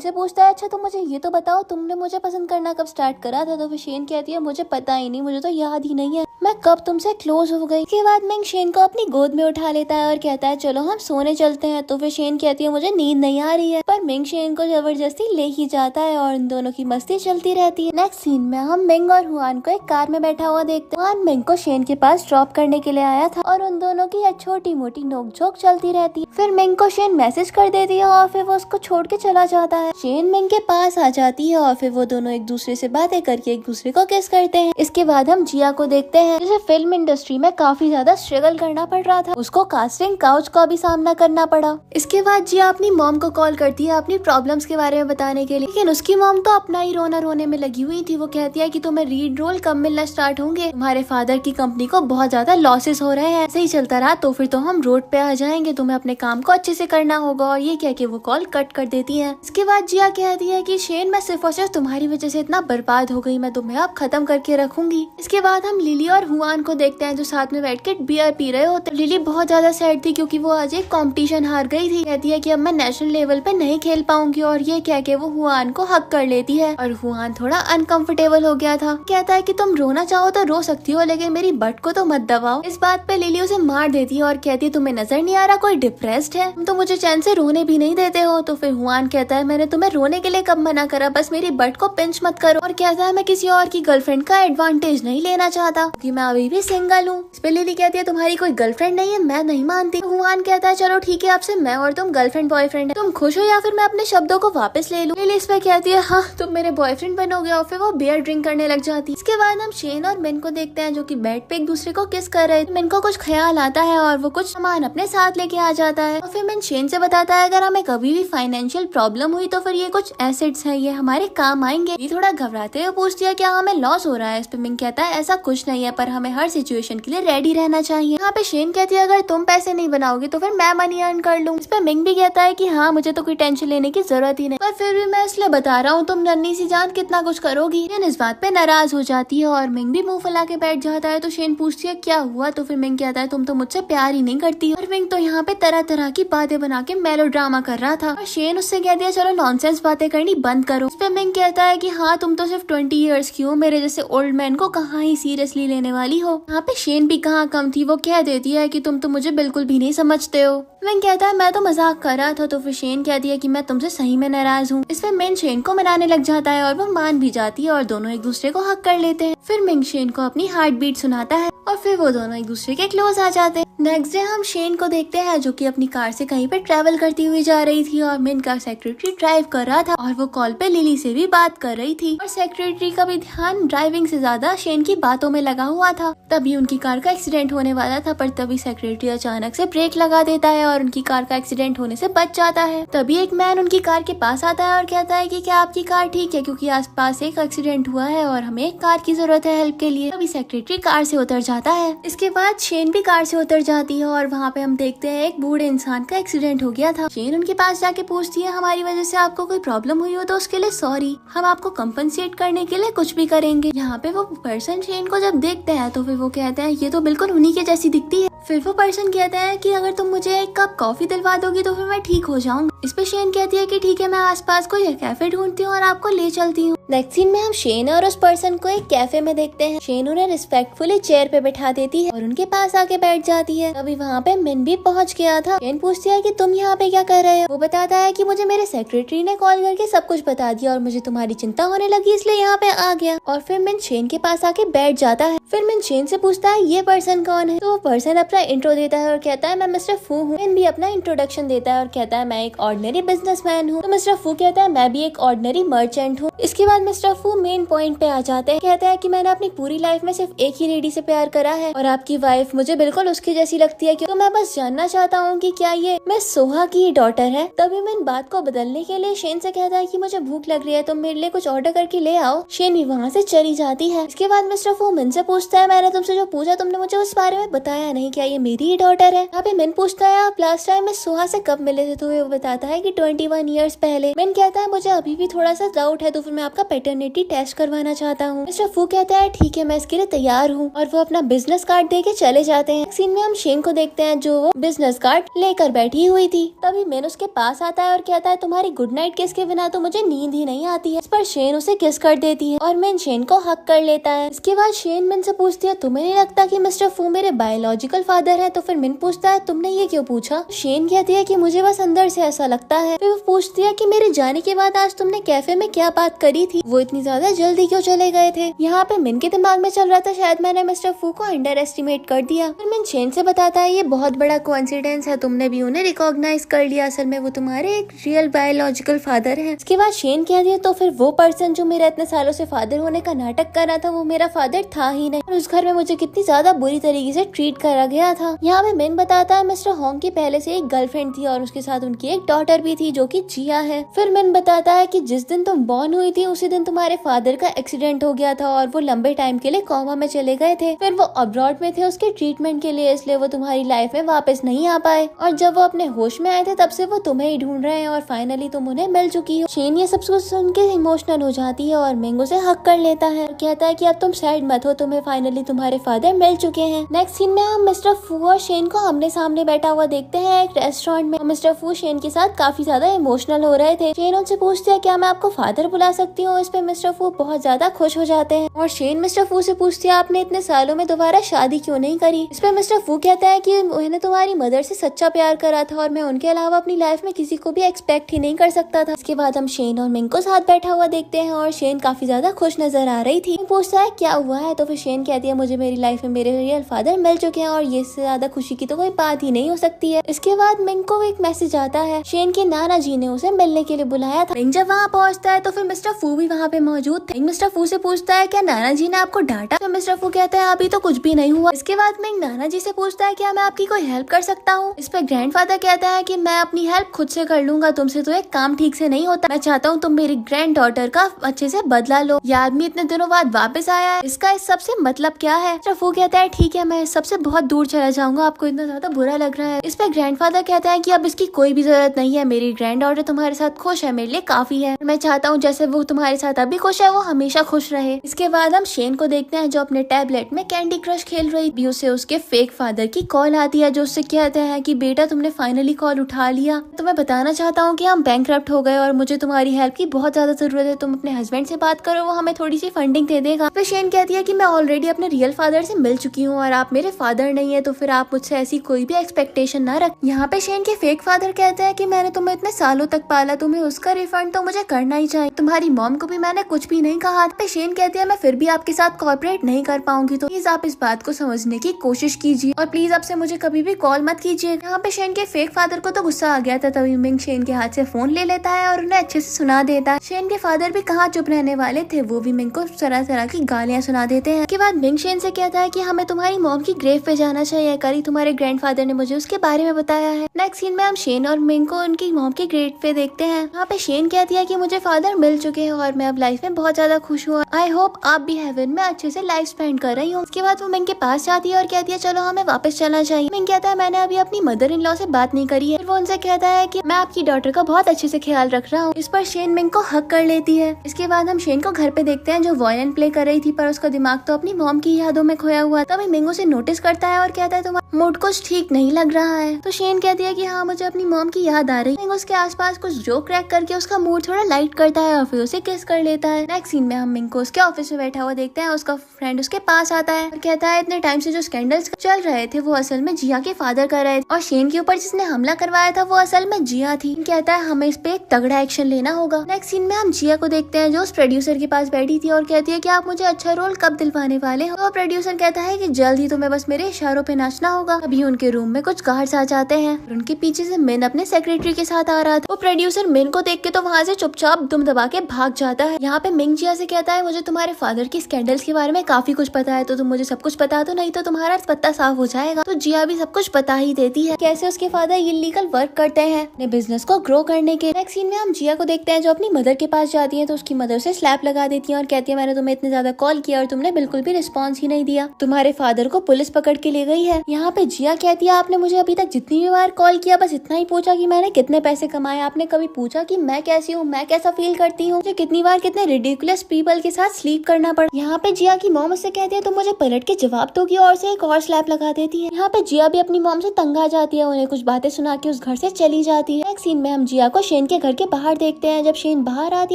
से पूछता है अच्छा तुम मुझे ये तो बताओ तुमने मुझे पसंद करना कब स्टार्ट करा था। तो फिर शेन कहती है मुझे पता ही नहीं, मुझे तो याद ही नहीं है मैं कब तुमसे क्लोज हो गई। इसके बाद मिंग शेन को अपनी गोद में उठा लेता है और कहता है चलो हम सोने चलते हैं। तो फिर शेन कहती है मुझे नींद नहीं आ रही है, पर मिंग शेन को जबरदस्ती ले ही जाता है और इन दोनों की मस्ती चलती रहती है। नेक्स्ट सीन में हम मिंग और हुआन को एक कार में बैठा हुआ देखते हैं। हुआन मिंग को शेन के पास ड्रॉप करने के लिए आया था और उन दोनों की छोटी मोटी नोकझोंक चलती रहती है। फिर मिंग को शेन मैसेज कर देती है और फिर वो उसको छोड़ के चला जाता है। शेन मिंग के पास आ जाती है और फिर वो दोनों एक दूसरे से बातें करके एक दूसरे को किस करते हैं। इसके बाद हम जिया को देखते हैं जिसे फिल्म इंडस्ट्री में काफी ज्यादा स्ट्रगल करना पड़ रहा था। उसको कास्टिंग काउच का भी सामना करना पड़ा। इसके बाद जिया अपनी मॉम को कॉल करती है अपनी प्रॉब्लम्स के बारे में बताने के लिए, लेकिन उसकी मॉम तो अपना ही रोना रोने में लगी हुई थी। वो कहती है कि तुम्हें रीड रोल कब मिलना स्टार्ट होंगे, तुम्हारे फादर की कंपनी को बहुत ज्यादा लॉसेस हो रहे हैं, ऐसे ही चलता रहा तो फिर तो हम रोड पे आ जाएंगे, तुम्हें अपने काम को अच्छे से करना होगा। और ये कह के वो कॉल कट कर देती है। इसके बाद जिया कहती है कि शेन मैं सिर्फ और सिर्फ तुम्हारी वजह से इतना बर्बाद हो गई, मैं तुम्हें अब खत्म करके रखूंगी। इसके बाद हम लिली और हुआन को देखते हैं जो साथ में बैठ के बियर पी रहे होते। लिली बहुत ज्यादा सैड थी क्योंकि वो आज एक कंपटीशन हार गई थी। कहती है कि अब मैं नेशनल लेवल पे नहीं खेल पाऊंगी और ये कह के वो हुआन को हक कर लेती है और हुआन थोड़ा अनकंफर्टेबल हो गया था। कहता है कि तुम रोना चाहो तो रो सकती हो लेकिन मेरी बट को तो मत दबाओ। इस बात पे लिली उसे मार देती है और कहती है तुम्हें नजर नहीं आ रहा कोई डिप्रेस्ड है, तुम तो मुझे चैन से रोने भी नहीं देते हो। तो फिर हुआन कहता है मैंने तुम्हें रोने के लिए कब मना करा, बस मेरी बट को पिंच मत करो। और कहता है मैं किसी और की गर्लफ्रेंड का एडवांटेज नहीं लेना चाहता क्योंकि मैं अभी भी सिंगल हूँ। इस पे लिली कहती है तुम्हारी कोई गर्लफ्रेंड नहीं है, मैं नहीं मानती। हुआन कहता है चलो ठीक है आपसे मैं और तुम गर्लफ्रेंड बॉयफ्रेंड है, तुम खुश हो या फिर मैं अपने शब्दों को वापस ले लूं। लिली इस पे कहती है हाँ तुम मेरे बॉयफ्रेंड बनोगे और फिर वो बियर ड्रिंक करने लग जाती है। इसके बाद हम शेन और मिन को देखते हैं जो कि बेड पे एक दूसरे को किस कर रहे थे। मिन को कुछ ख्याल आता है और वो कुछ सामान अपने साथ लेके आ जाता है और फिर मिन शेन से बताता है अगर हमें कभी भी फाइनेंशियल प्रॉब्लम हुई तो फिर ये कुछ एसेट्स है, ये हमारे काम आएंगे। ये थोड़ा घबराते हुए पूछती है क्या हमें लॉस हो रहा है। इस पे मिन कहता है ऐसा कुछ नहीं है पर हमें हर सिचुएशन के लिए रेडी रहना चाहिए। यहाँ पे शेन कहती है अगर तुम पैसे नहीं बनाओगे तो फिर मैं मनी अर्न कर लूँ। इस पे मिंग भी कहता है कि हाँ मुझे तो कोई टेंशन लेने की जरूरत ही नहीं, पर फिर भी मैं इसलिए बता रहा हूँ तुम नन्ही सी जान कितना कुछ करोगी। शेन इस बात पे नाराज हो जाती है और मिंग भी मुंह फैला के बैठ जाता है। तो शेन पूछती है क्या हुआ। तो फिर मिंग कहता है तुम तो मुझसे प्यार ही नहीं करती। और मिंग तो यहाँ पे तरह तरह की बातें बना के मेलोड्रामा कर रहा था और शेन उससे कहती है चलो नॉनसेंस बातें करनी बंद करो। इस पे मिंग कहता है कि हाँ तुम तो सिर्फ 20 ईयर्स की हो, मेरे जैसे ओल्ड मैन को कहाँ ही सीरियसली लेने वाली हो। यहाँ पे शेन भी कहाँ कम थी, वो कह देती है कि तुम तो मुझे बिल्कुल भी नहीं समझते हो। मिंग कहता है मैं तो मजाक कर रहा था। तो फिर शेन कहती है कि मैं तुमसे सही में नाराज हूँ। इस पे मिंग शेन को मनाने लग जाता है और वो मान भी जाती है और दोनों एक दूसरे को हक कर लेते हैं। फिर मिंग शेन को अपनी हार्ट बीट सुनाता है और फिर वो दोनों एक दूसरे के क्लोज आ जाते हैं। नेक्स्ट डे हम शेन को देखते हैं जो कि अपनी कार से कहीं पे ट्रैवल करती हुई जा रही थी और मिन का सेक्रेटरी ड्राइव कर रहा था और वो कॉल पे लिली से भी बात कर रही थी और सेक्रेटरी का भी ध्यान ड्राइविंग से ज्यादा शेन की बातों में लगा हुआ था। तभी उनकी कार का एक्सीडेंट होने वाला था, पर तभी सेक्रेटरी अचानक से ब्रेक लगा देता है और उनकी कार का एक्सीडेंट होने से बच जाता है। तभी एक मैन उनकी कार के पास आता है और कहता है कि क्या आपकी कार ठीक है, क्योंकि आसपास एक एक्सीडेंट हुआ है और हमें एक कार की जरूरत है हेल्प के लिए। तभी सेक्रेटरी कार से उतर जाता है। इसके बाद शेन भी कार से उतर जाती है और वहाँ पे हम देखते हैं एक बूढ़े इंसान का एक्सीडेंट हो गया था। शेन उनके पास जाके पूछती है हमारी वजह से आपको कोई प्रॉब्लम हुई हो तो उसके लिए सॉरी, हम आपको कंपनसेट करने के लिए कुछ भी करेंगे। यहाँ पे वो पर्सन शेन को जब देखते हैं तो फिर वो कहते हैं ये तो बिल्कुल उन्हीं के जैसी दिखती है। फिर वो पर्सन कहता है कि अगर तुम मुझे एक कप कॉफी दिलवा दोगी तो फिर मैं ठीक हो जाऊंगा। इस पे शेन कहती है कि ठीक है, मैं आसपास कोई कैफे ढूंढती हूँ और आपको ले चलती हूँ। नेक्स्ट सीन में हम शेन और उस पर्सन को एक कैफे में देखते हैं। शेन उन्हें रिस्पेक्टफुली चेयर पे बैठा देती है और उनके पास आके बैठ जाती है। अभी वहाँ पे मिन भी पहुँच गया था। शेन पूछती है कि तुम यहाँ पे क्या कर रहे हो। वो बताता है कि मुझे मेरे सेक्रेटरी ने कॉल करके सब कुछ बता दिया और मुझे तुम्हारी चिंता होने लगी इसलिए यहाँ पे आ गया। और फिर मिन शेन के पास आके बैठ जाता है। फिर मिन शेन से पूछता है ये पर्सन कौन है। तो वो पर्सन अपना इंट्रो देता है और कहता है मैं मिस्टर फू हूँ। मिन भी अपना इंट्रोडक्शन देता है और कहता है मैं एक ऑर्डिनरी बिजनेसमैन हूँ। तो मिस्टर फू कहता है मैं भी एक ऑर्डिनरी मर्चेंट हूँ। इसके बाद मिस्टर फू मेन पॉइंट पे आ जाते हैं। कहता है कि मैंने अपनी पूरी लाइफ में सिर्फ एक ही लेडी से प्यार करा है और आपकी वाइफ मुझे बिल्कुल उसकी जैसी लगती है। तो मैं बस जानना चाहता हूँ कि क्या ये मैं सोहा की डॉटर है। तभी मैं बात को बदलने के लिए शेन से कहता है कि मुझे भूख लग रही है, तुम मेरे लिए कुछ ऑर्डर करके ले आओ। शेन भी वहाँ से चली जाती है। इसके बाद मिस्टर फू मिन से पूछता है मैंने तुमसे जो पूछा तुमने मुझे उस बारे में बताया नहीं, क्या ये मेरी ही डॉटर है। यहाँ पे मिन पूछता है आप लास्ट टाइम मिस सोहा से कब मिले थे। तो वो बताता है कि 21 ईयर्स पहले। मिन कहता है मुझे अभी भी थोड़ा सा डाउट है तो फिर मैं आपका पैटर्निटी टेस्ट करवाना चाहता हूँ। मिस्टर फू कहता है ठीक है मैं इसके लिए तैयार हूँ और वो अपना बिजनेस कार्ड दे के चले जाते हैं। सीन में हम शेन को देखते हैं जो वो बिजनेस कार्ड लेकर बैठी हुई थी। तभी मिन उसके पास आता है और कहता है तुम्हारी गुड नाइट किस के बिना तो मुझे नींद ही नहीं आती है। इस पर शेन उसे किस कर देती है और मिन शेन को हक कर लेता है। इसके बाद शेन मिन से पूछती है तुम्हें नहीं लगता कि मिस्टर फू मेरे बायोलॉजिकल फादर है। तो फिर मिन पूछता है तुमने ये क्यों पूछा। शेन कहती है कि मुझे बस अंदर से ऐसा लगता है। फिर वो पूछती है कि मेरे जाने के बाद आज तुमने कैफे में क्या बात करी थी, वो इतनी ज्यादा जल्दी क्यों चले गए थे। यहाँ पे मिन के दिमाग में चल रहा था शायद मैंने मिस्टर फू को अंडर एस्टिमेट कर दिया। फिर मिन शेन से बताता है ये बहुत बड़ा कोइंसिडेंस है, तुमने भी उन्हें रिकॉग्नाइज कर लिया, असल में वो तुम्हारे एक रियल बायोलॉजिकल फादर है। इसके बाद शेन कह दिया तो फिर वो पर्सन जो मेरा इतने सालों से फादर होने का नाटक कर रहा था वो मेरा फादर था ही नहीं और उस घर में मुझे कितनी ज्यादा बुरी तरीके से ट्रीट करा गया था। यहाँ पे मिन बताता है मिस्टर होंग की पहले से एक गर्लफ्रेंड थी और उसके साथ उनकी एक डॉटर भी थी जो कि जिया है। फिर मिन बताता है कि जिस दिन तुम बॉर्न हुई थी उसी दिन तुम्हारे फादर का एक्सीडेंट हो गया था और वो लंबे टाइम के लिए कोमा में चले गए थे। फिर वो अब्रॉड में थे उसके ट्रीटमेंट के लिए, इसलिए वो तुम्हारी लाइफ में वापस नहीं आ पाए और जब वो अपने होश में आए थे तब से वो तुम्हें ही ढूंढ रहे हैं और फाइनली तुम उन्हें मिल चुकी हो। शेन ये सब कुछ सुन के इमोशनल हो जाती है और मिंग उसे हक कर लेता है और कहता है कि अब तुम सैड मत हो, तुम्हें फाइनली तुम्हारे फादर मिल चुके हैं। नेक्स्ट सीन में हम मिस्टर फू और शेन को आमने सामने बैठा हुआ देखते हैं एक रेस्टोरेंट में। मिस्टर फू शेन के साथ काफी ज्यादा इमोशनल हो रहे थे। शेन उनसे पूछते हैं क्या मैं आपको फादर बुला सकती हूँ। इस पे मिस्टर फू बहुत ज्यादा खुश हो जाते हैं और शेन मिस्टर फू से पूछती है आपने इतने सालों में दोबारा शादी क्यों नहीं करी। इस पे मिस्टर फू कहता है कि मैंने तुम्हारी मदर से सच्चा प्यार करा था और मैं उनके अलावा अपनी लाइफ में किसी को भी एक्सपेक्ट ही नहीं कर सकता था। इसके बाद हम शेन और मिंग को साथ बैठा हुआ देखते हैं और शेन काफी ज्यादा खुश नजर आ रही थी। पूछता है क्या हुआ है। तो फिर शेन कहती है मुझे मेरी लाइफ में मेरे रियल फादर मिल चुके हैं और ये से ज्यादा खुशी की तो कोई बात ही नहीं हो सकती है। इसके बाद मिंग को एक मैसेज आता है, शेन के नाना जी ने उसे मिलने के लिए बुलाया था। मिंग जब वहाँ पहुँचता है तो फिर मिस्टर फू भी वहाँ पे मौजूद थे। मिस्टर फू से पूछता है क्या नाना जी ने आपको डांटा। तो मिस्टर फू कहता है अभी तो कुछ भी नहीं हुआ। इसके बाद मिंग नाना जी से पूछता है क्या मैं आपकी कोई हेल्प कर सकता हूँ। इस पे ग्रैंडफादर कहता है कि मैं अपनी हेल्प खुद से कर लूंगा, तुमसे तो एक काम ठीक से नहीं होता, मैं चाहता हूँ तुम मेरी ग्रैंड डॉटर का अच्छे से बदला लो। ये आदमी इतने दिनों बाद वापस आया है, इसका इस सबसे मतलब क्या है। मिस्टर फू कहता है ठीक है मैं सबसे बहुत दूर चला जाऊंगा, आपको इतना ज्यादा बुरा लग रहा है। इस पे ग्रैंडफादर कहता है कि अब इसकी कोई भी जरूरत नहीं है, मेरी ग्रैंड डॉटर तुम्हारे साथ खुश है, मेरे लिए काफी है। मैं चाहता हूँ जैसे वो तुम्हारे साथ अभी खुश है वो हमेशा खुश रहे। इसके बाद हम शेन को देखते हैं जो अपने टैबलेट में कैंडी क्रश खेल रही थी। उसे उसके फेक फादर की कॉल आती है जो उससे कहते हैं कि बेटा तुमने फाइनली कॉल उठा लिया, तो मैं बताना चाहता हूँ कि हम बैंकरप्ट हो गए और मुझे तुम्हारी हेल्प की बहुत ज्यादा जरूरत है, तुम अपने हस्बैंड से बात करो, वो हमें थोड़ी सी फंडिंग दे देगा। फिर शेन कहती है कि मैं ऑलरेडी अपने रियल फादर से मिल चुकी हूँ और आप मेरे फादर नहीं है, तो फिर आप मुझसे ऐसी कोई भी एक्सपेक्टेशन ना रख। यहाँ पे शेन के फेक फादर कहते हैं कि मैंने तुम्हें इतने सालों तक पाला, तुम्हें उसका रिफंड तो मुझे करना ही चाहिए। तुम्हारी मॉम को भी मैंने कुछ भी नहीं कहा। पे शेन कहती है मैं फिर भी आपके साथ कॉर्पोरेट नहीं कर पाऊंगी, तो प्लीज आप इस बात को समझने की कोशिश कीजिए और प्लीज आपसे मुझे कभी भी कॉल मत कीजिए। यहाँ पे शेन के फेक फादर को तो गुस्सा आ गया था, तभी मिंग शेन के हाथ से फोन ले लेता है और उन्हें अच्छे से सुना देता है। शेन के फादर भी कहाँ चुप रहने वाले थे, वो भी मिंग को तरह तरह की गालियाँ सुना देते हैं। उसके बाद मिंग शेन से कहता है कि हमें तुम्हारी मॉम की ग्रेव पे जाना चाहिए, कल तुम्हारे ग्रैंडफादर ने मुझे उसके बारे में बताया है। नेक्स्ट सीन में हम शेन और मिंग को उनकी मॉम की ग्रेव पे देखते हैं। यहाँ पे शेन कहती है कि मुझे फादर मिल चुके हैं और मैं अब लाइफ में बहुत ज्यादा खुश हूँ। आई होप आप भी हेवन में अच्छे से लाइफ स्पेंड कर रही हूँ। उसके बाद वो मिंग के पास जाती है और कहती है चलो हमें वापस चलना चाहिए। मिंग कहता है मैंने अभी अपनी मदर इन लॉ से बात नहीं करी है। फिर वो उनसे कहता है कि मैं आपकी डॉटर का बहुत अच्छे से ख्याल रख रहा हूँ। इस पर शेन मिंग को हक कर लेती है। इसके बाद हम शेन को घर पे देखते हैं जो वायलिन प्ले कर रही थी, पर उसका दिमाग तो अपनी मॉम की यादों में खोया हुआ। तभी मिंग उसे नोटिस करता है और कहता है तुम्हारा मूड कुछ ठीक नहीं लग रहा है। तो शेन कहती है कि हाँ मुझे अपनी मॉम की याद आ रही है। उसके आसपास कुछ जोक क्रैक करके उसका मूड थोड़ा लाइट करता है और फिर उसे किस कर लेता है। नेक्स्ट सीन में हम मिंग को उसके ऑफिस में बैठा हुआ देखते हैं। उसका फ्रेंड उसके पास आता है और कहता है इतने टाइम से जो स्कैंडल्स चल रहे थे वो असल में जिया के फादर कर रहे थे और शेन के ऊपर जिसने हमला करवाया था वो असल में जिया थी। कहता है हमें इस पे एक तगड़ा एक्शन लेना होगा। नेक्स्ट सीन में हम जिया को देखते हैं जो उस प्रोड्यूसर के पास बैठी थी और कहती है कि आप मुझे अच्छा रोल कब दिलवाने वाले हो। तो प्रोड्यूसर कहता है कि जल्द ही तुम्हें बस मेरे इशारों पे नाचना होगा। अभी उनके रूम में कुछ गार्ड्स आ जाते हैं और उनके पीछे से मिन अपने सेक्रेटरी के साथ आ रहा था। वो प्रोड्यूसर मिन को देख के तो वहाँ से चुपचाप दुम दबा के भाग जाता है। यहाँ पे मिंग जिया से कहता है मुझे तुम्हारे फादर की स्कैंडल्स के बारे में काफी कुछ पता है, तो तुम मुझे सब कुछ बता दो, नहीं तो तुम्हारा पत्ता साफ हो जाएगा। तो जिया भी सब कुछ बता ही देती है कैसे उसके फादर इलीगल वर्क करते हैं अपने बिजनेस को ग्रो करने के। नेक्स्ट सीन में हम जिया को देखते हैं जो अपनी मदर के पास जाती है, तो उसकी मदर से स्लैप लगा देती है और कहती है मैंने तुम्हें इतने ज्यादा कॉल किया और तुमने बिल्कुल भी रिस्पॉन्स ही नहीं दिया, तुम्हारे फादर को पुलिस पकड़ के ले गई है। यहाँ पे जिया कहती है आपने मुझे अभी तक जितनी भी बार कॉल किया बस इतना ही पूछा कि मैंने कितने पैसे कमाए, आपने कभी पूछा कि मैं कैसी हूँ, मैं कैसा फील करती हूँ, मुझे कितनी बार कितने रिडिकुलस पीपल के साथ स्लीप करना पड़ा। यहाँ पे जिया की मॉम उससे कहती है तो मुझे पलट के जवाब दोगी और से एक और स्लैप लगा देती है। यहाँ पे जिया भी अपनी मॉम से तंग आ जाती है, उन्हें कुछ बातें सुना के उस घर से चली जाती है। एक सीन में हम जिया को शेन के घर के बाहर देखते हैं। जब शेन बाहर आती